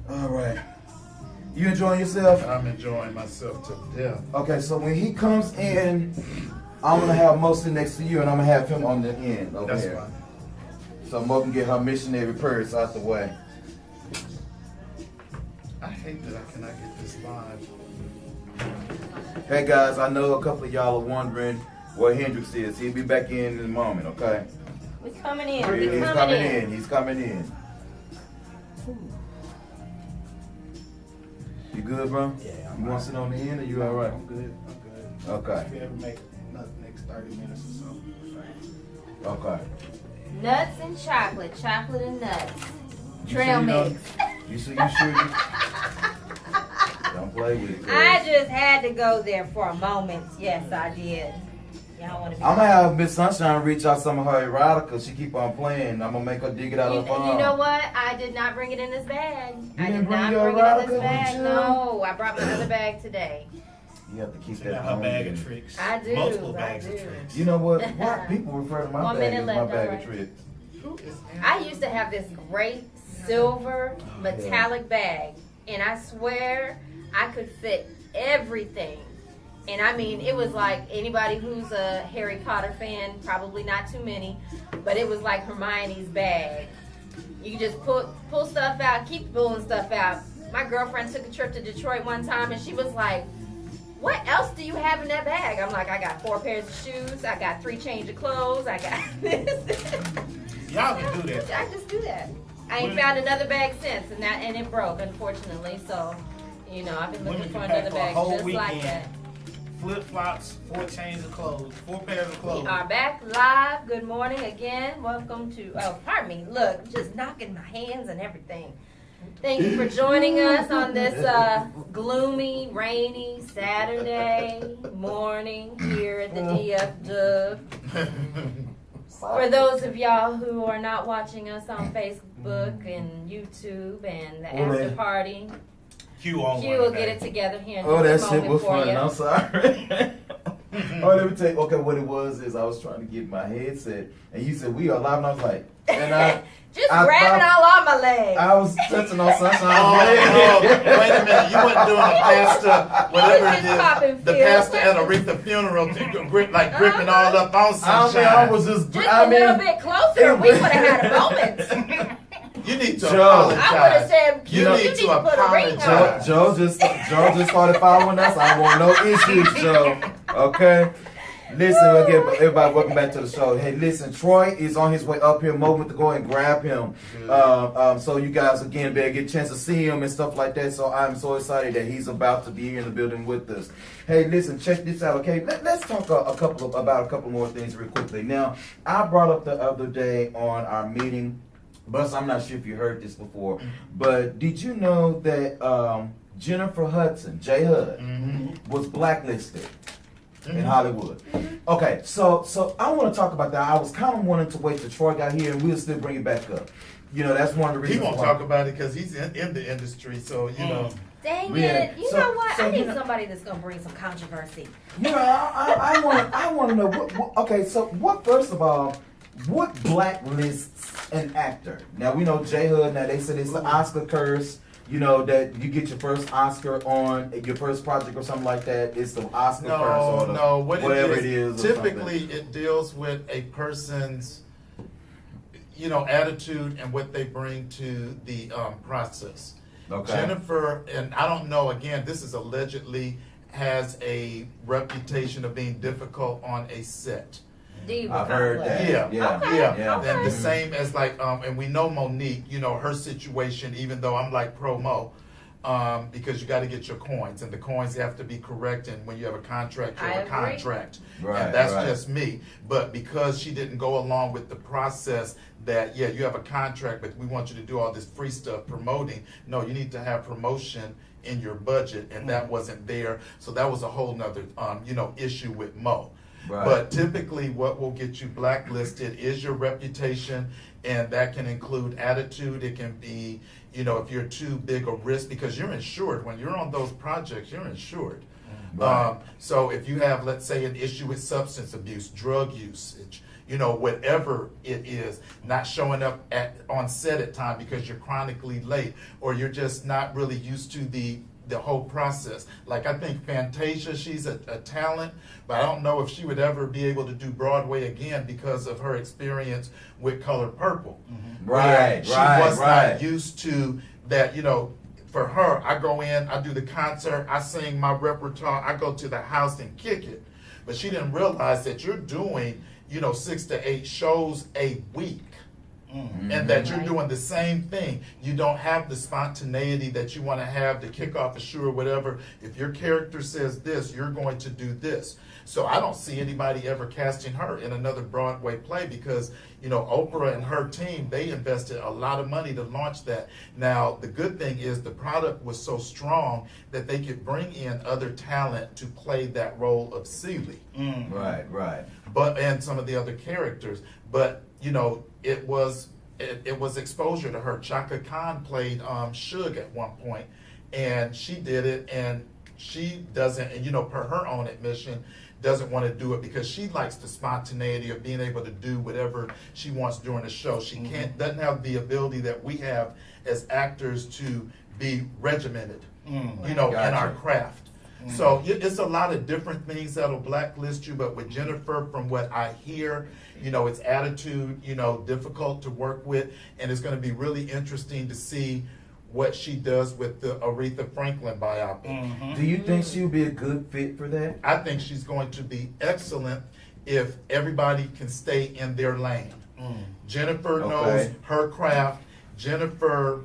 All right. You enjoying yourself? I'm enjoying myself to death. Okay, so when he comes in, I'm gonna have Mostly next to you, and I'm gonna have him on the end over That's here. fine. So Mo can get her missionary purse out the way. I hate that I cannot get this live. Hey guys, I know a couple of y'all are wondering where Hendrix is. He'll be back in a moment, okay? We're coming in. He's We're coming in. He's coming in. You good, bro? Yeah, You want to sit on the end, or you all right? I'm good. I'm good. Okay. Should be able to make another next 30 minutes or so. Okay. Nuts and chocolate. Chocolate and nuts. You Trail sure you don't- mix. You sure you? Don't play with it. Cause I just had to go there for a moment. Yes, I did. Y'all want to be. I'm gonna have Miss Sunshine reach out some of her erotica. She keep on playing. I'm gonna make her dig it out of her phone. You know what? I did not bring it in this bag. I didn't did bring not your bring it in erotica this bag. with you? No, I brought my other bag today. You have to keep She that got her on bag you. of tricks. I do, Multiple I bags do. of tricks. You know what? Why people refer to my 1 bag minute as my left, bag alright. of tricks? Who is I used to have this great silver metallic bag, and I swear I could fit everything. And I mean, it was like anybody who's a Harry Potter fan, probably not too many, but it was like Hermione's bag. You just pull stuff out, keep pulling stuff out. My girlfriend took a trip to Detroit one time, and she was like, "What else do you have in that bag?" I'm like, "I got 4 pairs of shoes, I got 3 change of clothes, I got this." Y'all can do that. I just do that. I ain't found another bag since, and it broke, unfortunately. So, you know, I've been looking Women for can pack another for a bag whole just like weekend. that. Flip flops, 4 chains of clothes, 4 pairs of clothes. We are back live. Good morning again. Welcome to. Oh, pardon me. Look, just knocking my hands and everything. Thank you for joining us on this gloomy, rainy Saturday morning here at the DF Dub. For those of y'all who are not watching us on Facebook and YouTube and the after party, Q on Q one will today. get it together here in Oh, that just a shit moment was for funny. you. I'm sorry. Oh, let me tell you. Okay, what it was is I was trying to get my headset, and you said we are live, and I was like, and Just I grabbing thought- all on my legs. I was touching on Sunshine's Oh, leg. wait a minute. You weren't doing a pastor, whatever I was just popping it is. The pills. pastor at Aretha funeral, like gripping all up on I mean, Sunshine. I was just. Just I a little mean, bit closer, we would have had a moment. You need to Joe. apologize. I would have said, You you need need to to put a ring apologize. on. Joe just started following us. I want no issues, Joe. Okay. Listen, again, everybody, welcome back to the show. Hey, listen, Troy is on his way up here. Mo went to go and grab him. So you guys, again, better get a chance to see him and stuff like that. So I'm so excited that he's about to be here in the building with us. Hey, listen, check this out, okay? Let's talk about a couple more things real quickly. Now, I brought up the other day on our meeting, Bus, I'm not sure if you heard this before, but did you know that Jennifer Hudson, J. Hud, was blacklisted in Hollywood? Okay, so I want to talk about that. I was kind of wanting to wait till Troy got here, and we'll still bring it back up. You know, that's one of the He reasons won't why. talk about it because he's in the industry, so you know. Dang Yeah. it. You So- know what? so I you need know- somebody that's going to bring some controversy. You know, I want to know. Okay, so what? First of all, what blacklists an actor? Now we know J. Hud. Now they said it's the Oscar curse. You know that you get your first Oscar on your first project or something like that. It's the Oscar curse or the, No, whatever it is. Or typically, something. it deals with a person's, attitude and what they bring to the process. Okay. Jennifer, and I don't know. Again, this is allegedly has a reputation of being difficult on a set. Diva I've heard complex. that. Yeah, Yeah. Okay, yeah. okay. And the same as and we know Monique, her situation, even though I'm like pro Mo, because you got to get your coins, and the coins have to be correct. And when you have a contract, you I have a agree. contract, Right, and that's right. just me. But because she didn't go along with the process, that yeah, you have a contract, but we want you to do all this free stuff promoting. No, you need to have promotion in your budget, and that wasn't there. So that was a whole nother issue with Mo. Right. But typically, what will get you blacklisted is your reputation, and that can include attitude. It can be, if you're too big a risk, because you're insured. When you're on those projects, you're insured. Right. So if you have, let's say, an issue with substance abuse, drug usage, whatever it is, not showing up on set at time because you're chronically late, or you're just not really used to the whole process. Like, I think Fantasia, she's a talent, but I don't know if she would ever be able to do Broadway again because of her experience with Color Purple. Right, She right, was right. not used to that, for her, I go in, I do the concert, I sing my repertoire, I go to the house and kick it. But she didn't realize that you're doing, 6 to 8 shows a week. And that you're Right. doing the same thing. You don't have the spontaneity that you want to have to kick off a show or whatever. If your character says this, you're going to do this. So I don't see anybody ever casting her in another Broadway play because, Oprah and her team, they invested a lot of money to launch that. Now, the good thing is the product was so strong that they could bring in other talent to play that role of Celie. Right, right. And some of the other characters. But, it was exposure to her. Chaka Khan played Suge at one point, and she did it, and she doesn't, and per her own admission, doesn't want to do it because she likes the spontaneity of being able to do whatever she wants during the show. She doesn't have the ability that we have as actors to be regimented, in our Gotcha. craft. So it's a lot of different things that'll blacklist you, but with Jennifer, from what I hear, it's attitude, difficult to work with, and it's going to be really interesting to see what she does with the Aretha Franklin biopic. Do you think she would be a good fit for that? I think she's going to be excellent if everybody can stay in their lane. Jennifer knows Okay. her craft. Jennifer,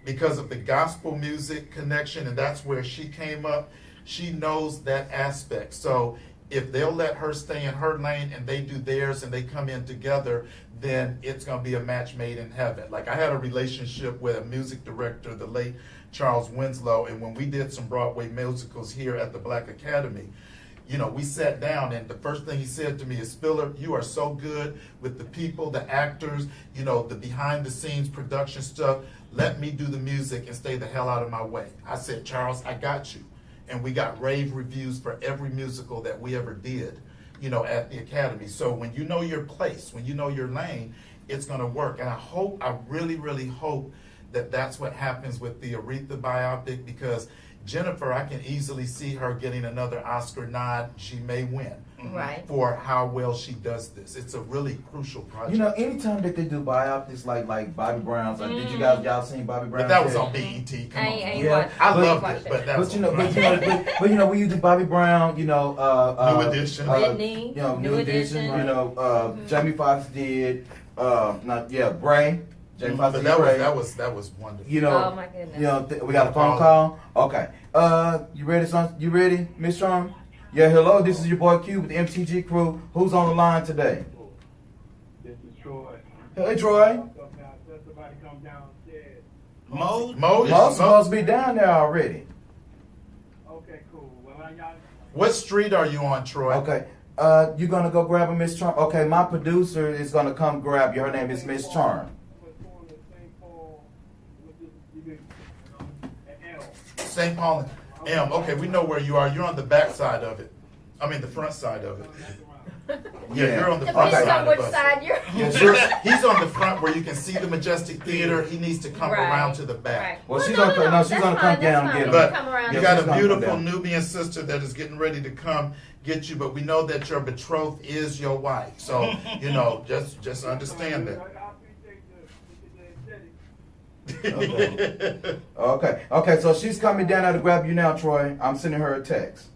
because of the gospel music connection, and that's where she came up, she knows that aspect. So if they'll let her stay in her lane and they do theirs and they come in together, then it's going to be a match made in heaven. Like, I had a relationship with a music director, the late Charles Winslow, and when we did some Broadway musicals here at the Black Academy, we sat down, and the first thing he said to me is, Spiller, you are so good with the people, the actors, the behind the scenes production stuff. Let me do the music and stay the hell out of my way. I said, Charles, I got you. And we got rave reviews for every musical that we ever did, at the Academy. So when you know your place, when you know your lane, it's going to work. And I really, really hope that that's what happens with the Aretha biopic, because Jennifer, I can easily see her getting another Oscar nod. She may win. Right. For how well she does this. It's a really crucial project. Anytime that they do biopics like Bobby Brown's, did y'all seen Bobby Brown? But that was on BET. Come I on. ain't Yeah. watched. I ain't loved watched it, but that was But when you do Bobby Brown, New Edition. Whitney, New New Edition, Edition. Jamie Foxx did, Bray. Jamie Foxx But did that Bray. was wonderful. Oh my goodness. We got a phone call. Okay. You ready, son? You ready, Miss Charm? Yeah, hello. This is your boy Q with the MTG crew. Who's on the line today? This is Troy. Hey, Troy. Somebody come downstairs. Mo? Most supposed to be down there already. Okay, cool. Well, y'all. What street are you on, Troy? Okay. You gonna go grab a Miss Charm? Okay, my producer is gonna come grab you. Her name is Miss Charm. St. Paul and M. Okay, we know where you are. You're on the back side of it. I mean, the front side of it. Yeah, you're on the front Depends side on which of us. side you're. He's on the front where you can see the Majestic Theater. He needs to come Right, around to the back. right. Well, she's no, gonna come- no, she's that's gonna come fine, down that's and get fine. him. Come around. You Yeah, got she's a gonna beautiful come down. Nubian sister that is getting ready to come get you, but we know that your betrothed is your wife. So, just understand that. I appreciate the aesthetic. Okay, so she's coming down there to grab you now, Troy. I'm sending her a text.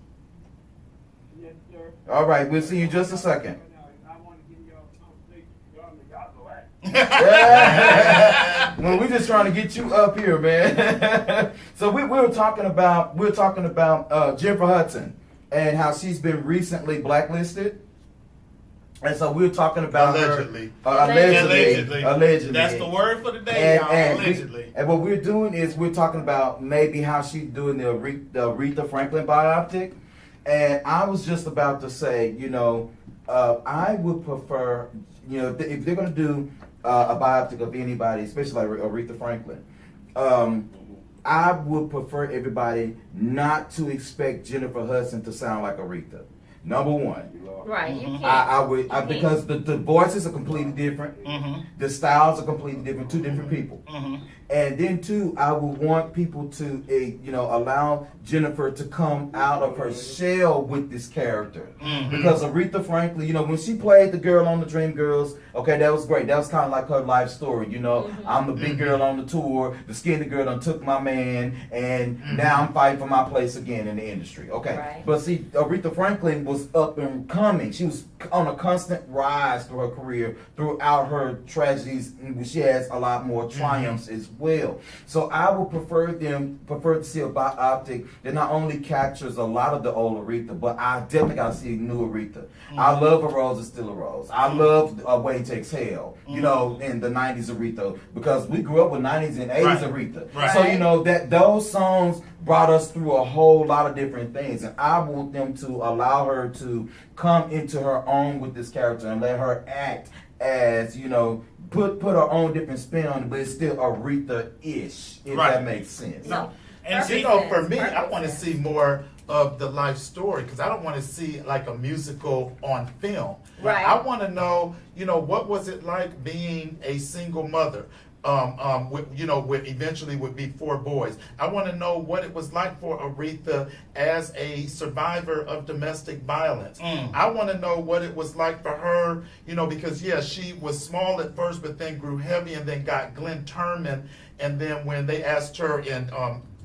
Yes, sir. All right, we'll see you in just a second. I want to give y'all a conversation. Y'all know Yeah. Well, we're just trying to get you up here, man. So we were talking about Jennifer Hudson and how she's been recently blacklisted. And so we were talking about Allegedly. Allegedly. That's the word for the day, y'all. Allegedly. And what we're doing is we're talking about maybe how she's doing the Aretha Franklin biopic. And I was just about to say, I would prefer, if they're going to do a biopic of anybody, especially like Aretha Franklin, I would prefer everybody not to expect Jennifer Hudson to sound like Aretha. Number one. Right, you can't. I would because the voices are completely different. The styles are completely different. Two different people. And then two, I would want people to allow Jennifer to come out of her shell with this character. Because Aretha Franklin, when she played the girl on the Dreamgirls, okay, that was great. That was kind of like her life story. I'm the big girl on the tour. The skinny girl done took my man, and now I'm fighting for my place again in the industry. Okay, Right. but see, Aretha Franklin was up and coming. She was on a constant rise through her career, throughout her tragedies. She has a lot more triumphs as well. So I would prefer to see a biopic that not only captures a lot of the old Aretha, but I definitely got to see a new Aretha. I love A Rose Is Still a Rose. I love Wayne Takes Hell, in the 90s Aretha, because we grew up with 90s and 80s Aretha. Right. So, that those songs brought us through a whole lot of different things, and I want them to allow her to come into her own with this character and let her act as, put her own different spin on it, but it's still Aretha-ish, if that makes sense. No. And see, For me, I want to see more of the life story, because I don't want to see like a musical on film. Right. I want to know, what was it like being a single mother? With eventually would be 4 boys. I want to know what it was like for Aretha as a survivor of domestic violence. I want to know what it was like for her, because she was small at first, but then grew heavy, and then got Glenn Turman. And then when they asked her in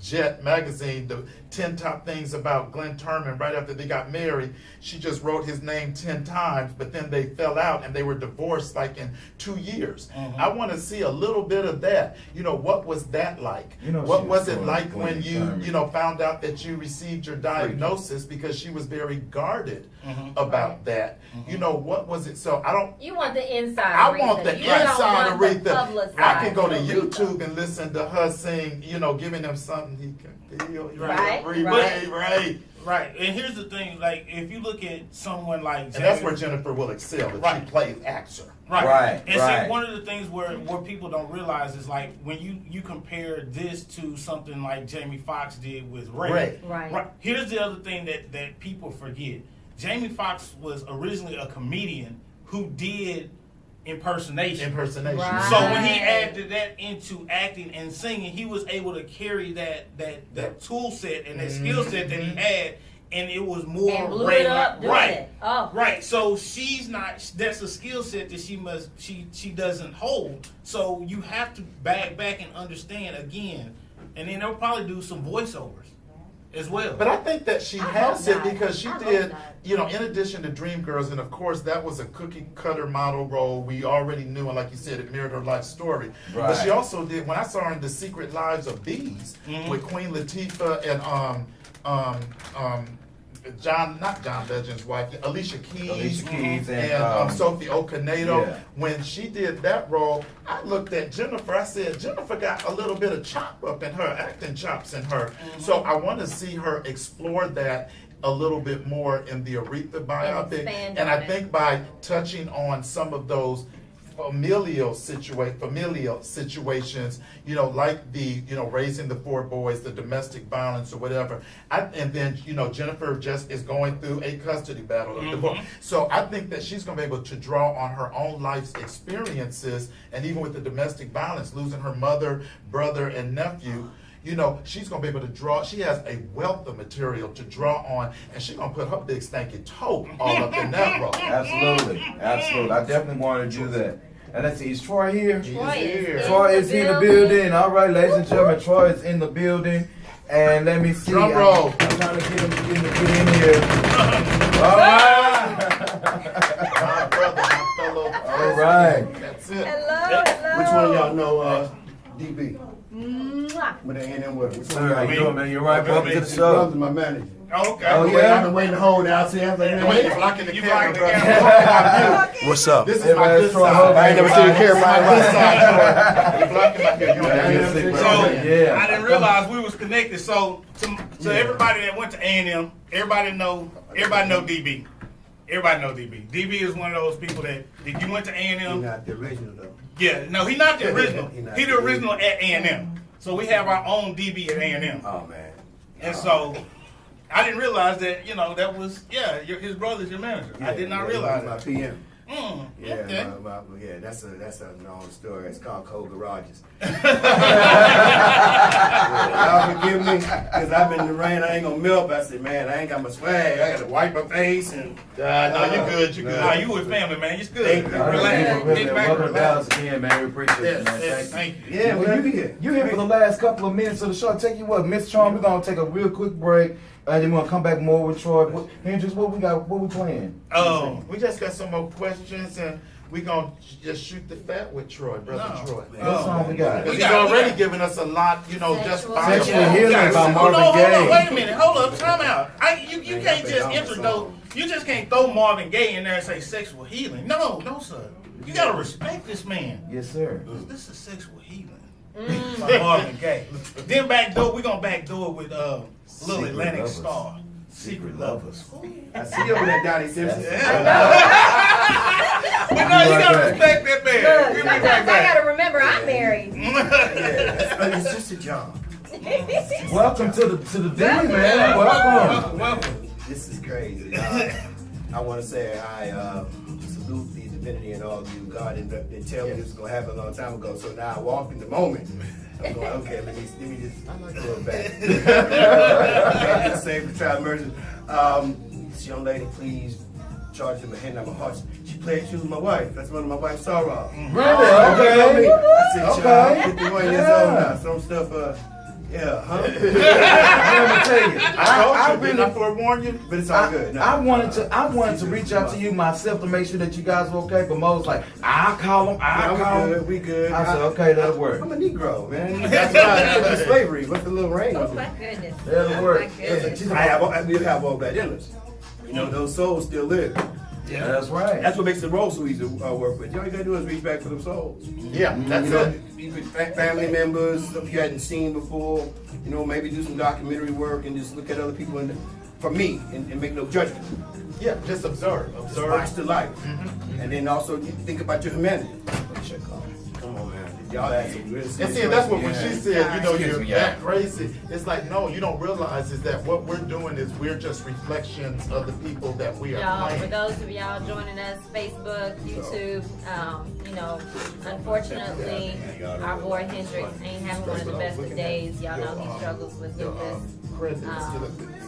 Jet magazine, the 10 top things about Glenn Turman right after they got married, she just wrote his name 10 times, but then they fell out and they were divorced like in 2 years. I want to see a little bit of that. What was that like? What was it like when you, found out that you received your diagnosis, because she was very guarded about that. What was it? So I don't. You want the inside. I Aretha. want the You don't inside want the Aretha. publicized I can go to Aretha. YouTube and listen to her sing, giving him something he can feel. Right, Right. right. And here's the thing: like, if you look at someone like, And that's where Jennifer will excel if she plays actor. Right. And Right. see, one of the things where people don't realize is like when you compare this to something like Jamie Foxx did with Ray. Right. Here's the other thing that people forget: Jamie Foxx was originally a comedian who did impersonation. Right. So when he added that into acting and singing, he was able to carry that tool set and that skill set that he had, and it was more And blew it up doing right. it. Oh. Right. So she's not. That's a skill set that she doesn't hold. So you have to back and understand again, and then they'll probably do some voiceovers as well. But I think that she I has hope it not. because she I hope did, not. in addition to Dreamgirls, and of course that was a cookie cutter model role we already knew, and like you said, it mirrored her life story. But she also did, when I saw her in The Secret Lives of Bees with Queen Latifah and not John Legend's wife, Alicia Keys and Sophie Okonedo. Yeah. When she did that role, I looked at Jennifer. I said, Jennifer got a little bit of chop up in her, acting chops in her. So I want to see her explore that a little bit more in the Aretha biopic. expand And on I it. think by touching on some of those familial situations, like the, raising the 4 boys, the domestic violence or whatever. And then, Jennifer just is going through a custody battle of divorce. So I think that she's going to be able to draw on her own life's experiences, and even with the domestic violence, losing her mother, brother, and nephew, she's going to be able to draw. She has a wealth of material to draw on, and she's going to put her big stanky toe all up in that role. Absolutely. I definitely want to do that. And let's see, is Troy here? Troy is here. in Troy is in the building. All right, ladies and gentlemen, Troy is in the building. And let me see. Drum roll. I'm trying to get him to get in here. All right. My brother, my fellow. All right. That's it. Hello. DB. Mwah. With the A&M with us. Sir, how you doing, man? You're right. Welcome to the His show. brother's my manager. Okay. Oh, I've yeah? been waiting to hold out here. I was like, man, Wait, you're blocking the You camera, blocking the brother. camera. What's up? This is Hey, my man, good it's Troy side. Athany. I ain't never seen a camera My right good side, Troy. You blocking my camera. You don't Yeah, have to- So Yeah. I didn't realize we was connected. So to everybody that went to A&M, everybody know DB. Everybody know DB. DB is one of those people that if you went to He's A&M, not the original, though. yeah, no, he's not the original. He not He the the original at A&M. So we have our own DB at A&M. Oh, man. And so I didn't realize that, that was, his brother's your manager. I did not realize my that. PM. Yeah, Yeah, okay. yeah, that's a known story. It's called Cold Garages. Y'all forgive me, because I've been in the rain. I ain't gonna melt. I said, man, I ain't got my swag. I got to wipe my face and. No, you good. You Nah, good. you with family, man. It's good. Thank you. Relax. Get back, Welcome to relax. Dallas again, man. We appreciate Yes, you, man. yes, Thank thank you. you. Yeah, well, you be here. You here for the last couple of minutes of the show. Take you what, Miss Charm. We're gonna take a real quick break, and then we're gonna come back more with Troy. Hendrix, what we got? What we playing? We just got some more questions, and we gonna just shoot the fat with Troy, brother No. Troy. What song we got? Because We he's got- already given us a lot, just Sexual by Sexual himself. healing Yeah, by hold Marvin on, Gaye. wait a minute. Hold up, time out. You Man, can't I just think I'm introduce. You just can't throw Marvin Gaye in there and say sexual healing. No, sir. You gotta respect this man. Yes, sir. This is sexual healing by Marvin Gaye. Then backdoor, we gonna backdoor with Little Secret Atlantic Lovers. Star. Secret Lovers. I see you over there, Donnie Simpson. But no, you right gotta back. respect that man. Look, We'll be sometimes right I back. gotta remember I'm married. Yeah, it's just a job. Welcome to the D, man. Welcome. Welcome. This is crazy. I want to say I salute the divinity and all of you. God didn't tell me this was going to happen a long time ago, so now I walk in the moment. I'm going, okay, let me just, I like to go back. Save the child mercy. This young lady, please charge him a hand on my heart. She played, she was my wife. That's one of my wife's sorrow. Really? Okay. I said, Okay. child, 51 years old now. Some stuff, yeah, huh? I'm gonna tell you. I told you, didn't I really, forewarn you? But it's all good. No. I wanted to reach out to you myself to make sure that you guys were okay. But Mo was like, I'll call him. I'll call him. We good. I said, okay, that'll work. I'm a Negro, man. That's why it's slavery. What's the little rain? Oh my goodness. That'll Oh work. my goodness. We have all that in us. You know, those souls still live. Yeah, that's right. That's what makes the roll so easy to work with. All you gotta do is reach back for them souls. Yeah, that's You know, it. even family members, stuff you hadn't seen before. You know, maybe do some documentary work and just look at other people for me and make no judgment. Yeah, just observe. Just watch the life. And then also you think about your humanity. Come on, man. Y'all had some real And serious see, that's what when questions. she said, you're Excuse me, that crazy. It's like, no, you don't realize is that what we're doing is we're just reflections of the people that we are Y'all, for playing. those of y'all joining us, Facebook, YouTube, unfortunately, our boy Hendrix ain't having one of the best of days. Y'all know he struggles with lupus.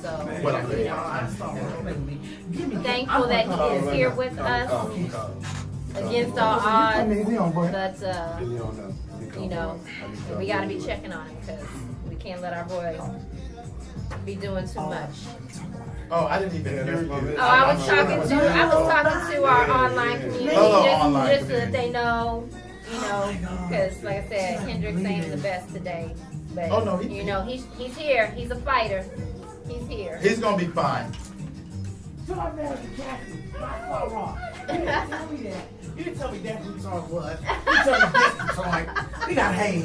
So, What I mean. thankful that he is here with us against all odds. But, we gotta be checking on him because we can't let our boy be doing too much. Oh, I didn't even hear you. Oh, I was talking to our online community just so that they know, because like I said, Hendrix ain't the best today. But Oh, no, he's here. He's a fighter. He's here. He's gonna be fine. You didn't tell me that who the song was. You told me this song. We got Hayes.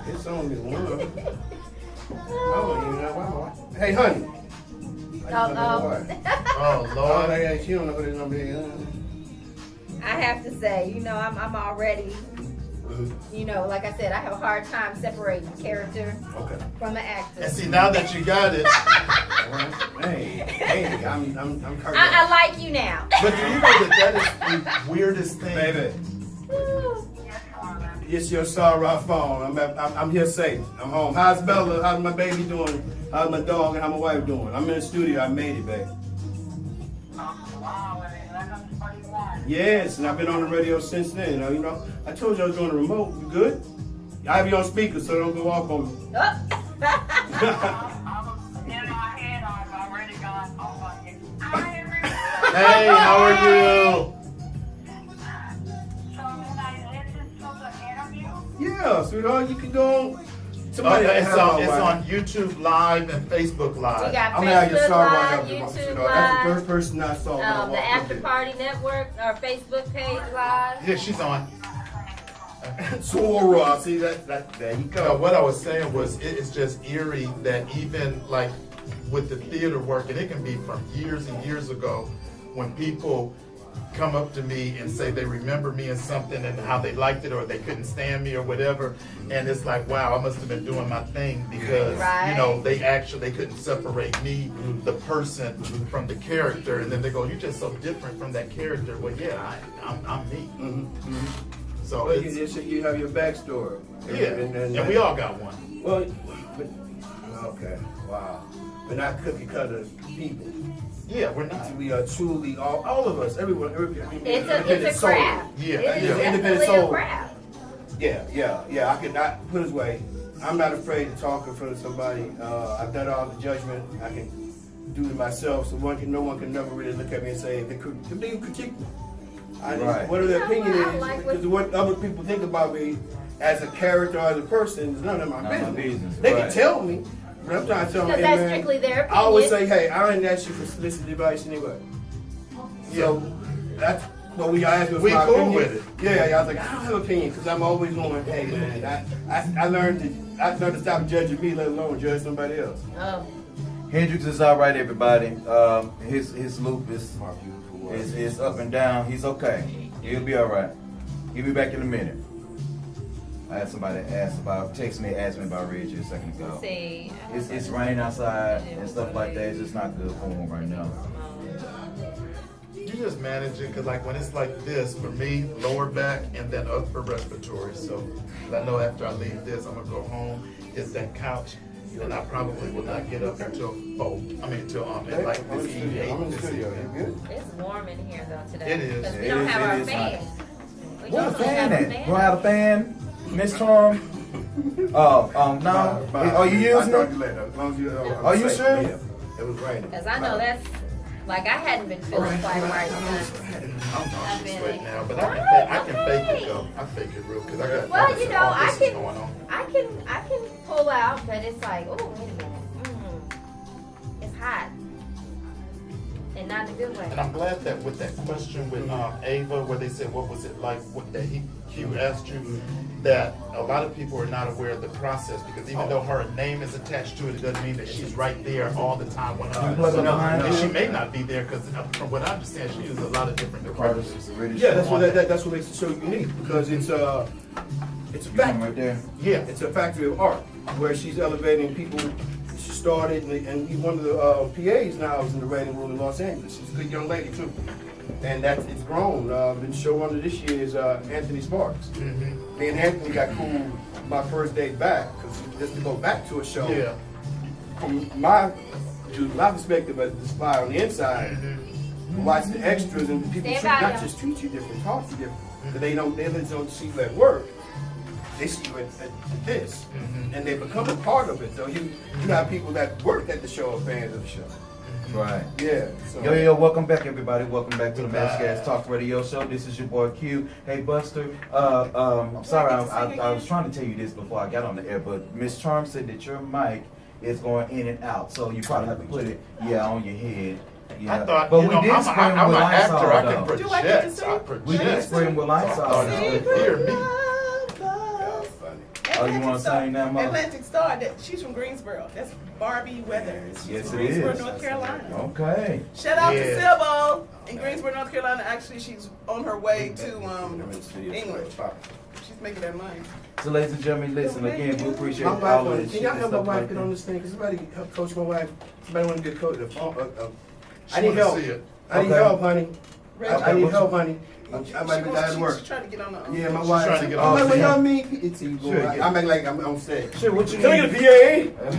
It's only one. Hey, honey. Oh, Lord. Oh, she don't know what his number is. I have to say, I'm already, like I said, I have a hard time separating character from the actor. And see, now that you got it, Hey, I'm Kurt. I like you now. but do you know that is the weirdest thing? Baby, it's your sorrow phone. I'm here safe. I'm home. How's Bella? How's my baby doing? How's my dog and how my wife doing? I'm in the studio. I made it, babe. Yes, and I've been on the radio since then. I told you I was doing the remote. You good? I have you on speaker, so don't go off on me. Hey, how are you? Yeah, so sweetheart. You can go on. Somebody it's have my on wife. YouTube Live and Facebook We Live. got I'm gonna have your Facebook star Live, right up, YouTube sweetheart. That's the Live, first person I saw when I the walked up After there. Party Network, our Facebook page live. Yeah, she's on. Sora, see that there you go. What I was saying was, it's just eerie that even like with the theater work, and it can be from years and years ago, when people come up to me and say they remember me in something and how they liked it or they couldn't stand me or whatever, and it's like, wow, I must have been doing my thing because Right. they couldn't separate me, the person, from the character, and then they go, you're just so different from that character. Well, yeah, I'm me. So Well, it's, you have your backstory. yeah, and we all got one. Well, but, okay, wow. We're not cookie cutter people. Yeah, we're not. We are truly all of us, everyone. It's a craft. Yeah, It is yeah, independent definitely a soul. craft. Yeah. I could not put it this way. I'm not afraid to talk in front of somebody. I've done all the judgment. I can do it myself, so no one can never really look at me and say they can critique me. Right. What their You know opinion what? I is, like because what other people think about me as a character or as a person is none of my None of my business. business, They right. can tell me, but I'm trying to tell them, Because hey, that's man, strictly their I always opinion. say, hey, I didn't ask you for solicited advice anyway. So that's what we asked me. We my cool opinion. with it. Yeah, I was like, I don't have an opinion because I'm always going, hey man, I learned to stop judging me, let alone judge somebody else. Oh, Hendrix is all right, everybody. His loop is up and down. He's okay. He'll be all right. He'll be back in a minute. I had somebody text me, asked me about Reggie a second ago. let's see. It's raining outside and stuff like that. It's just not good for him right now. You just manage it, because like when it's like this, for me, lower back and then upper respiratory. So 'cause I know after I leave this, I'm going to go home, hit that couch, and I probably will not get up until like this evening. I'm in the this studio. evening. You good? It's warm in here though today. It is. Because we It don't is, have it our is fan. We Where the don't fan have a at? You have a fan, Miss Charm? No. Are you using it? Are you sure? Yeah, it was raining. Because I know that's, like I hadn't been feeling quite right since. I'm I've been- nauseous right now, but I can fake it though. I fake it real because I got Well, you know, all I this is can, going on. I can pull out, but it's like, oh, wait a minute. It's hot. And not in a good way. And I'm glad that with that question with Ava, where they said, what was it like, what that Q asked you, that a lot of people are not aware of the process, because even though her name is attached to it, it doesn't mean that she's right there all the time. plug it behind And you? she may not be there, because from what I understand, she uses a lot of different departments. Yeah, that's what makes it so unique, because it's a factory. Right there. Yeah. It's a factory of art where she's elevating people. She started, and he's one of the PAs now is in the writing room in Los Angeles. She's a good young lady too, and it's grown. The showrunner this year is Anthony Sparks. Mm-hmm. Me and Anthony got cool my first day back, because just to go back to a show. Yeah. From my perspective as the spy on the inside, watch the extras and people Stand should by not them. just treat you different, talk to you different. But they don't see you at work. They see you at this, and they become a part of it. So you have people that work at the show are fans of the show. Right. Yeah. So. Yo, welcome back, everybody. Welcome back to the Mashthagas Talk Radio Show. This is your boy Q. Hey, Buster. I'm sorry, I was trying to tell you this before I got on the air, but Miss Charm said that your mic is going in and out, so you probably have to put it, on your head. Yeah. I thought, but you know, we did spray him I'm with an actor. Lysol, I can though. Do I get to project. see? I project. We did spray him with Lysol. I thought you could hear me. Oh, you want to sing that, Mom? Atlantic Star. She's from Greensboro. That's Barbie Weathers. She's Yes, from it Greensboro, is. North Carolina. Okay. Shout out Yeah. to Sybil in Greensboro, North Carolina. Actually, she's on her way to England. She's making that money. So, ladies and gentlemen, listen again. We appreciate My all wife, of this can shit y'all and help my stuff wife like get on that. this thing? Can somebody help coach my wife? Somebody want to get coach? She I need wanna help. see it. I need Okay. help, honey. I need what's- help, honey. I might be dying to work. She's trying to get on the. Yeah, my She's wife. trying to get I'm on like, the well, phone. y'all mean? It's you, Sure, boy. yeah. I'm acting like I'm on stage. Shit, what you Can I need? get a PA?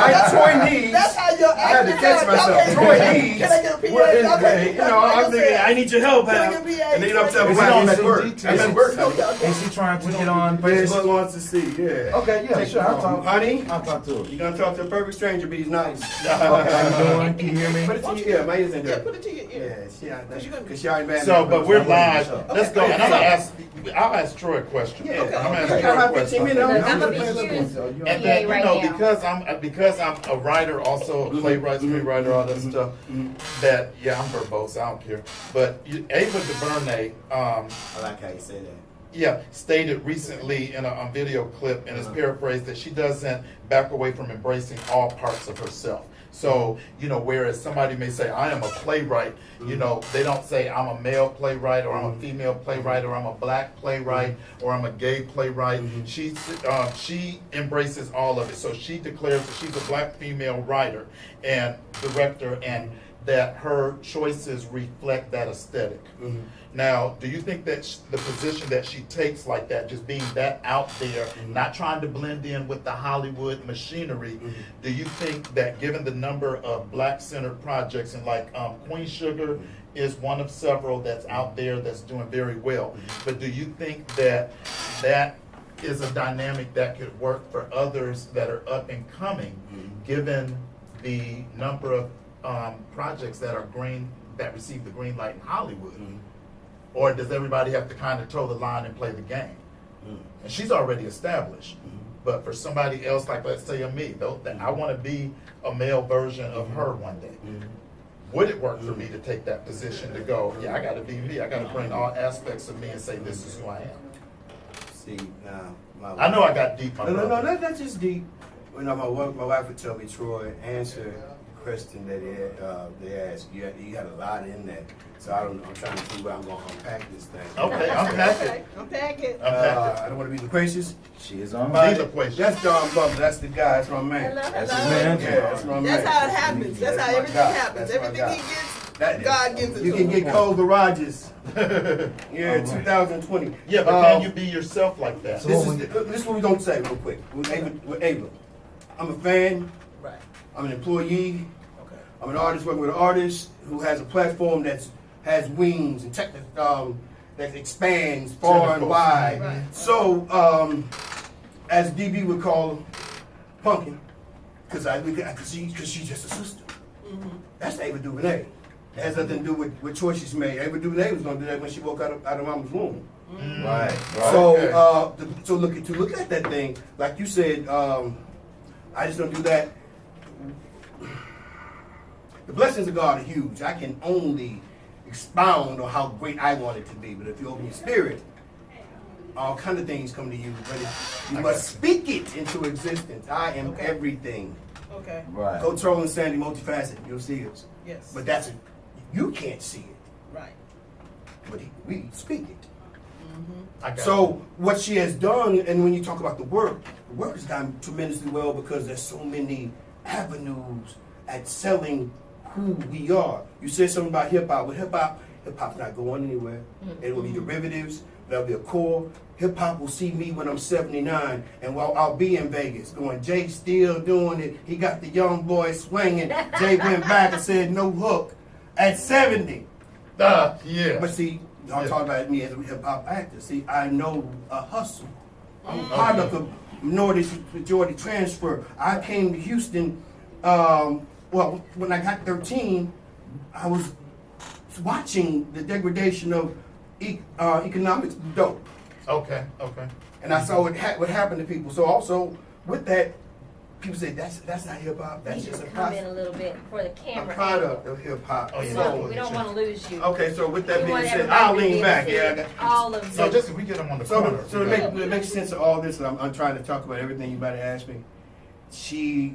I Troy needs. That's how your I had to catch myself. Troy needs. Can I get a PA? What is Okay. it? You know, I'm thinking, I need your help, Can I Hal. get a PA? And then I'm telling Is my it wife, on I'm at work. CG? I'm at work. Is she trying to get on Yeah, she Facebook? wants to see, yeah. Okay, yeah, sure. I'll talk. Honey, I'll talk to her. you gonna talk to a perfect stranger, but he's nice. How you doing? Can you hear me? Put it to your ear. My ear's in Yeah, there. put it to your ear. Yeah, she out there. Cause you gonna- Cause she already mad. So, but we're live. Let's go. And I'm gonna ask. I'll ask Troy a question. Yeah. Okay. I'm gonna ask Okay. Troy a 15 question. minutes. Look, I'm a Let's big play huge the game. And PA then, right now. because I'm a writer, also a playwright, screenwriter, all that stuff. That I'm verbose. I don't care. But Ava DuVernay, I like how you say that. stated recently in a video clip, and it's paraphrased, that she doesn't back away from embracing all parts of herself. So, whereas somebody may say, I am a playwright, they don't say I'm a male playwright, or I'm a female playwright, or I'm a black playwright, or I'm a gay playwright. She embraces all of it. So she declares that she's a black female writer and director, and that her choices reflect that aesthetic. Now, do you think that the position that she takes like that, just being that out there, not trying to blend in with the Hollywood machinery, do you think that given the number of black-centered projects, and like Queen Sugar is one of several that's out there that's doing very well, but do you think that that is a dynamic that could work for others that are up and coming, given the number of projects that receive the green light in Hollywood? Or does everybody have to kind of toe the line and play the game? And she's already established. But for somebody else, like let's say me, though, that I want to be a male version of her one day. Would it work for me to take that position to go, I got to be me. I got to bring all aspects of me and say, this is who I am. See, now, I know I got deep, my brother. No, that's just deep. My wife would tell me, Troy, answer the question that they asked. You got a lot in that. So I'm trying to see where I'm going to unpack this thing. Okay, unpack it. Unpack it. I don't want to be loquacious. She is on Be my loquacious. That's Don Butler. That's the guy. That's my man. Hello, That's hello. his man. Yeah, that's my man. That's how it happens. That's how my everything guy. happens. That's my Everything guy. he gets, That- God gives it You to can him. get cold garages. Yeah, All right. 2020. Yeah, but can you be yourself like that? So- This is what we're going to say real quick. We're able. I'm a fan. Right. I'm an employee. Okay. I'm an artist working with an artist who has a platform that has wings and that expands far and Tentacles. wide. Right. So, as DB would call punkin, because she's just a sister. That's Ava DuVernay. It has nothing to do with what choices she made. Ava DuVernay was going to do that when she woke out of mama's womb. Right. So, Okay. to look at that thing, like you said, I just don't do that. The blessings of God are huge. I can only expound on how great I want it to be. But if you open your spirit, all kind of things come to you. But you must speak it into existence. I am Okay. everything. Okay. Right. Go Troll and Sandy, multifaceted. You'll see us. Yes. But you can't see it. Right. But we speak it. I got So what she has done, and when you talk about the work has done tremendously well because there's so many avenues at selling who we are. You said something about hip hop. With hip hop's not going anywhere. It will be derivatives. There'll be a core. Hip hop will see me when I'm 79, and while I'll be in Vegas, going, Jay still doing it. He got the young boy swinging. Jay went back and said no hook at 70. yeah. But see, y'all talk about me as a hip hop actor. See, I know a hustle. I'm part of the majority transfer. I came to Houston. Well, when I got 13, I was watching the degradation of economics dope, Okay. and I saw what happened to people. So also with that, people say that's not hip hop. That's You just a just come in a product. little bit for the A camera. product of hip hop. Oh, yeah. So we don't want to lose you. Okay, so with that We being want said, everybody I'll to lean be back. able to Yeah, I see got all of So the. just if we get them on the corner. So to make sense of all this, and I'm trying to talk about everything you about to ask me. She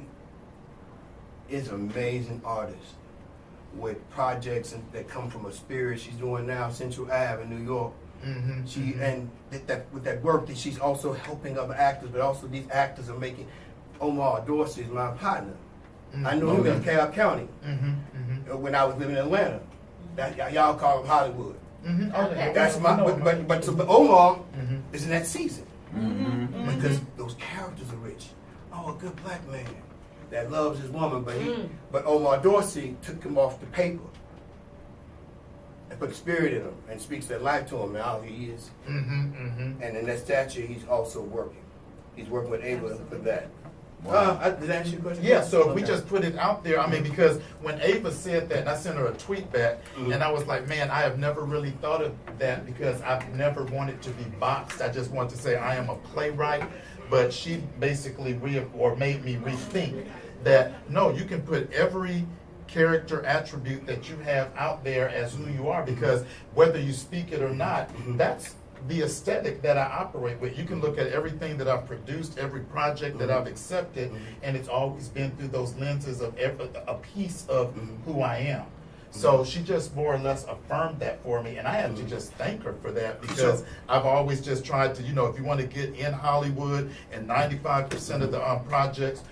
is an amazing artist with projects that come from her spirit. She's doing now Central Ave in New York. She and with that work that she's also helping other actors, but also these actors are making. Omar Dorsey is my partner. I knew him in DeKalb County when I was living in Atlanta. Y'all call him Hollywood. Okay. That's my but Omar is in that season because those characters are rich. Oh, a good black man that loves his woman, but Omar Dorsey took him off the paper and put the spirit in him and speaks that life to him. Now he is, and in that stature, he's also working. He's working with Ava for that. Did I answer your question? Yeah, so if we Okay. just put it out there, I mean, because when Ava said that, and I sent her a tweet back, and I was like, man, I have never really thought of that because I've never wanted to be boxed. I just want to say I am a playwright, but she basically made me rethink that, no, you can put every character attribute that you have out there as who you are, because whether you speak it or not, that's the aesthetic that I operate with. You can look at everything that I've produced, every project that I've accepted, and it's always been through those lenses of a piece of who I am. So she just more or less affirmed that for me, and I have to just thank her for that, because I've always just tried to, if you want to get in Hollywood, and 95% of the projects,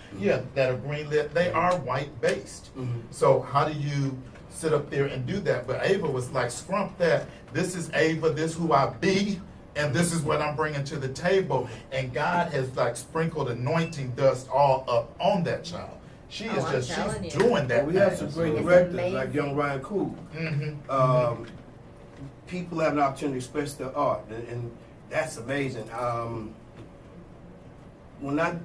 that are greenlit, they are white-based. So how do you sit up there and do that? But Ava was like, scrump that. This is Ava, this who I be, and this is what I'm bringing to the table. And God has like sprinkled anointing dust all up on that child. She is I'm just, telling she's you. doing that. We have some great It's directors amazing. like young Ryan Cool. People have an opportunity to express their art, and that's amazing. When I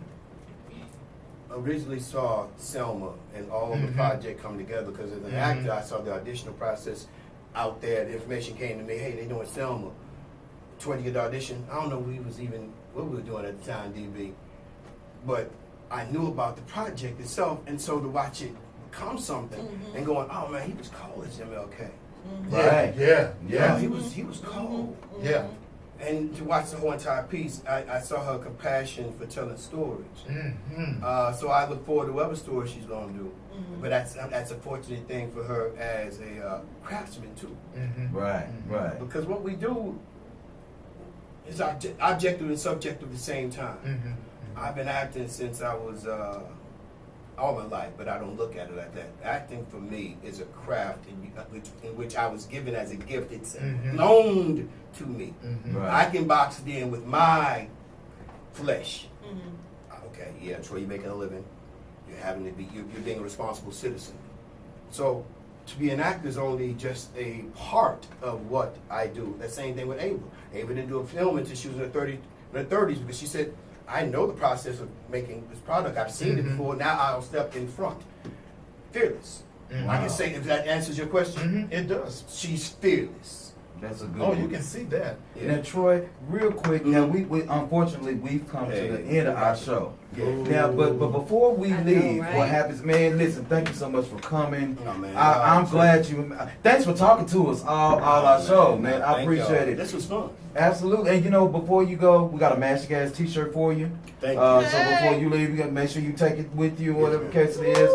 originally saw Selma and all the project come together, because as an actor, I saw the auditional process out there. The information came to me, hey, they doing Selma. Troy, to get the audition, I don't know what we were doing at the time, DB, but I knew about the project itself, and so to watch it become something and going, oh man, he was cold as MLK. Right. Yeah. He was cold. Yeah. And to watch the whole entire piece, I saw her compassion for telling stories. So I look forward to whatever story she's going to do. But that's a fortunate thing for her as a craftsman too. Right. Because what we do is objective and subjective at the same time. I've been acting since I was all my life, but I don't look at it like that. Acting for me is a craft in which I was given as a gift. It's loaned to me. Right. I can box it in with my flesh. Okay, yeah, Troy, you're making a living. You're being a responsible citizen. So to be an actor is only just a part of what I do. The same thing with Ava. Ava didn't do a film until she was in her 30s because she said, I know the process of making this product. I've seen it before. Now I'll step in front. Fearless. I can say, if that answers your question, It does. she's fearless. That's a good Oh, one. you can see that. Now, Troy, real quick. Now, we unfortunately we've come to the end of our show. Now, but before we I know, leave, right? what happens, man? Listen, thank you so much for coming. Oh, man. I'm glad you. Thanks for talking to us all our show, man. I Thank appreciate y'all. it. This was fun. Absolutely. And before you go, we got a Mashthagas t-shirt for you. Thank you. So before you leave, you got to make sure you take it with you, whatever the case it is.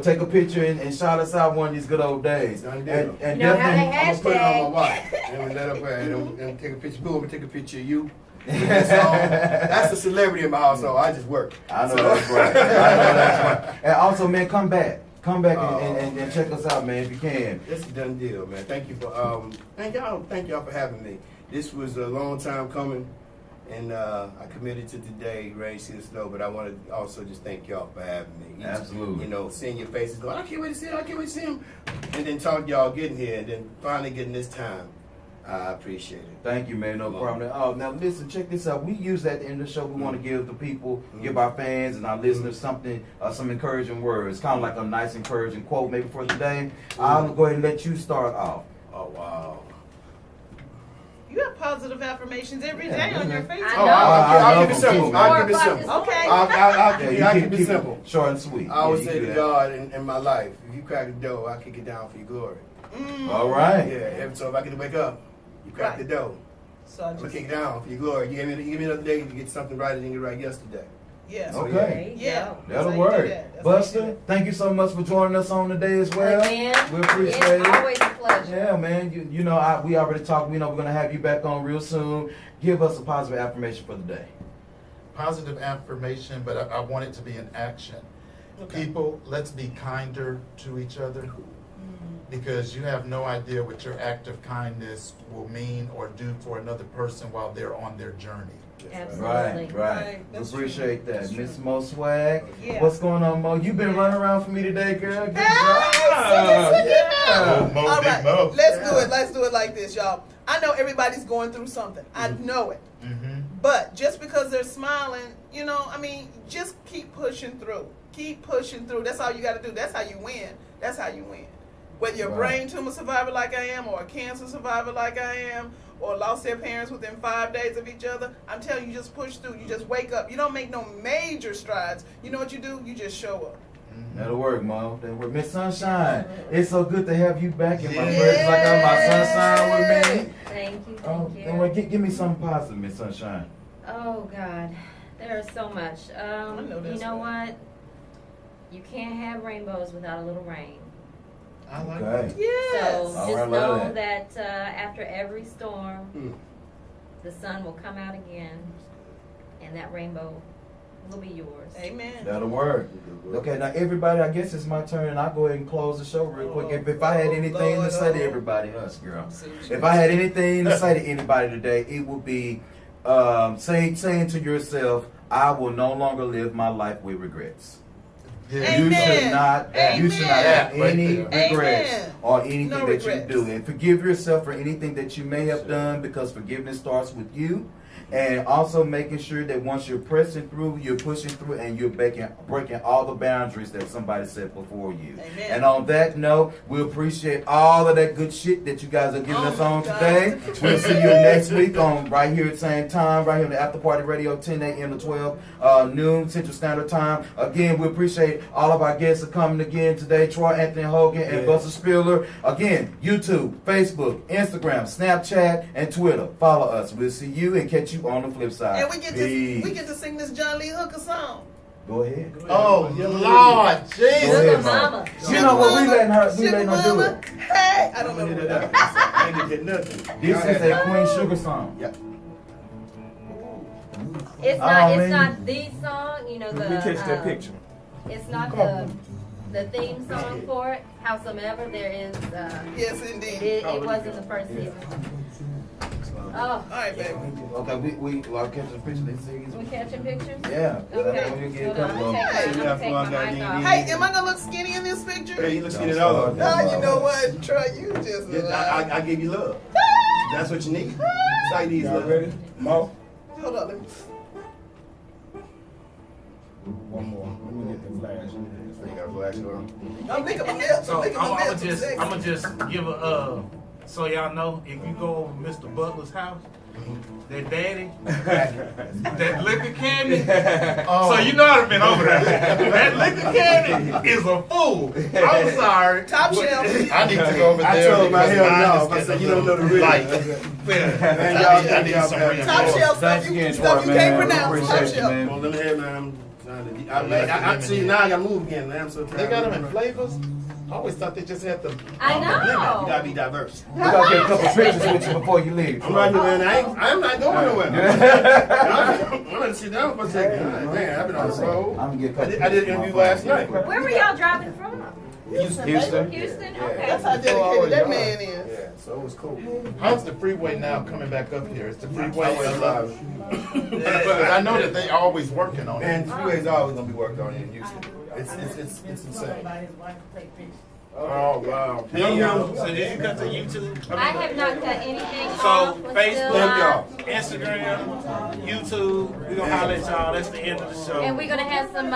Take a picture and shout us out one of these good old days. Done deal. And You know how definitely, they I'm gonna put it on my hashtag. watch. And we let up and take a picture. Boom, we take a picture of you. That's the celebrity in my household. I just work. I know that's right. I know that's right. And also, man, come back. Come back and check us out, man, if you can. It's a done deal, man. Thank you for thank y'all for having me. This was a long time coming, and I committed to today, rain, see the snow. But I want to also just thank y'all for having me. Absolutely. Seeing your faces, going, I can't wait to see him. I can't wait to see him. And then talk y'all getting here, and then finally getting this time. I appreciate it. Thank you, man. No problem. Oh, now listen, check this out. We use that at the end of the show. We want to give the people, give our fans and our listeners something, some encouraging words. Kind of like a nice encouraging quote maybe for today. I'll go ahead and let you start off. Oh, wow. You have positive affirmations every day on your Facebook. I Oh, know. I'll love keep it them simple. too, I'll man. keep it simple. Okay. I'll keep it keep simple. short and sweet. I always Yeah, say you to do that. God in my life, if you crack the door, I'll kick it down for your glory. All right. Yeah, so if I get to wake up, you crack the door. So I I'm gonna just, kick it down for your glory. You give me another day to get something right than you right yesterday. yeah. So, Okay. There you Yeah. go. That's That'll how you do work. that. That's how you do Buster, it. thank you so much for joining us on today as well. Again, We appreciate it's it. always a pleasure. Yeah, man. We already talked. We know we're gonna have you back on real soon. Give us a positive affirmation for the day. Positive affirmation, but I want it to be an action. People, let's be kinder to each other, because you have no idea what your act of kindness will mean or do for another person while they're on their journey. Absolutely. Right. Right. We That's appreciate true. that. That's Miss true. Mo Swag. Yeah. What's going on, Mo? You've been running around for me today, girl. Good Yes, job. Oh, Mo, All big right, Mo. let's do it. Let's do it like this, y'all. I know everybody's going through something. I know it. Mm-hmm. But just because they're smiling, you know, I mean, just keep pushing through. Keep pushing through. That's all you got to do. That's how you win. That's how you win. Whether you're a brain tumor survivor like I am, or a cancer survivor like I am, or lost their parents within 5 days of each other, I'm telling you, just push through. You just wake up. You don't make no major strides. You know what you do? You just show up. That'll work, Mom. That'll work. Miss Sunshine, it's so good to have you back in my presence. I got my sunshine with me. Thank you, Oh, thank then you. well, give me something positive, Miss Sunshine. Oh God, there is so much. You know what? You can't have rainbows without a little rain. I like Okay. that. Yes. So All just right, know love that after every storm, the sun will come out again, and that rainbow will be yours. Amen. That'll work. Okay, now everybody, I guess it's my turn, and I'll go ahead and close the show real quick. If I had anything to say to everybody, hush, girl. If I had anything to say to anybody today, it would be saying to yourself, I will no longer live my life with regrets. Yeah. You Amen. should not have Amen. any Right regrets Amen. or anything No that regrets. you do. And forgive yourself for anything that you may have done, because forgiveness starts with you. And also making sure that once you're pressing through, you're pushing through, and you're breaking all the boundaries that somebody set before you. Amen. And on that note, we appreciate all of that good shit that you guys are giving us on God. today. We'll see you next week on right here at the same time, right here on the After Party Radio, 10 a.m. to 12 noon Central Standard Time. Again, we appreciate all of our guests for coming again today. Troy Athony Hogany and Buster Spiller. Again, YouTube, Facebook, Instagram, Snapchat, and Twitter. Follow us. We'll see you and catch you on the flip side. And we get Peace. to sing this John Lee Hooker song. Go ahead. Oh, your Lord, Go Jesus. ahead, Mama. You know what? We letting her do Mama. it. Hey, I don't know what that is. I didn't get nothing. This is a Queen Sugar song. Yep. It's Oh, not. It's man. not the song. You know the. Let me catch that picture. It's not the theme song for it. Howsoever, there is. Yes, indeed. It was in the first season. Oh, All right, baby. Okay, we like catching the picture. They see we catching pictures? Yeah. Okay. When you get Hold on, I'm a couple gonna of- take my mic off. Hey, am I gonna look skinny in this picture? Hey, you look skinny Don't all start. over. Oh, you know what, Troy? You just. I give you love. That's what you need. Side these Y'all love. ready? Mo? Hold on. Let me. One more. Let me get the flash. So you got flash on. I'm licking my lips. So I'm licking my lips. I'ma just give a so y'all know, if you go over Mr. Butler's house, that daddy, that liquor candy. So you know I've been over there. That liquor candy is a fool. I'm sorry. Top shelf. I need to go over I there. told my because hell no. mine I is said you don't know the real. light. Man, y'all, I need some real. Top shelf Thanks stuff you, again, stuff Troy, you can't man. pronounce. Top Appreciate you, shelf. man. Well, let me hear, man. I'm trying to. I see now. I got to move again, man. I'm so tired. They got them in flavors? I always thought they just had the. I You know. gotta be diverse. We gotta get a couple pictures with you before you leave. I'm right here, man. I'm not going nowhere. I'm gonna sit down for a second. Man, I've been on the road. I'm gonna get a couple I did an interview last night. Where were y'all driving from? Houston. Houston. Okay. That's how dedicated that man is. Yeah, so it was cool. How's the freeway now coming back up here? Is the freeway? I was live. But I know that they always working on Man, it. the freeway's always gonna be worked on in Houston. It's insane. Oh wow. So did you cut to YouTube? I have not cut anything So off. We're still Facebook, live. Instagram, YouTube. We're gonna holler at y'all. That's the end of the show. And we're gonna have some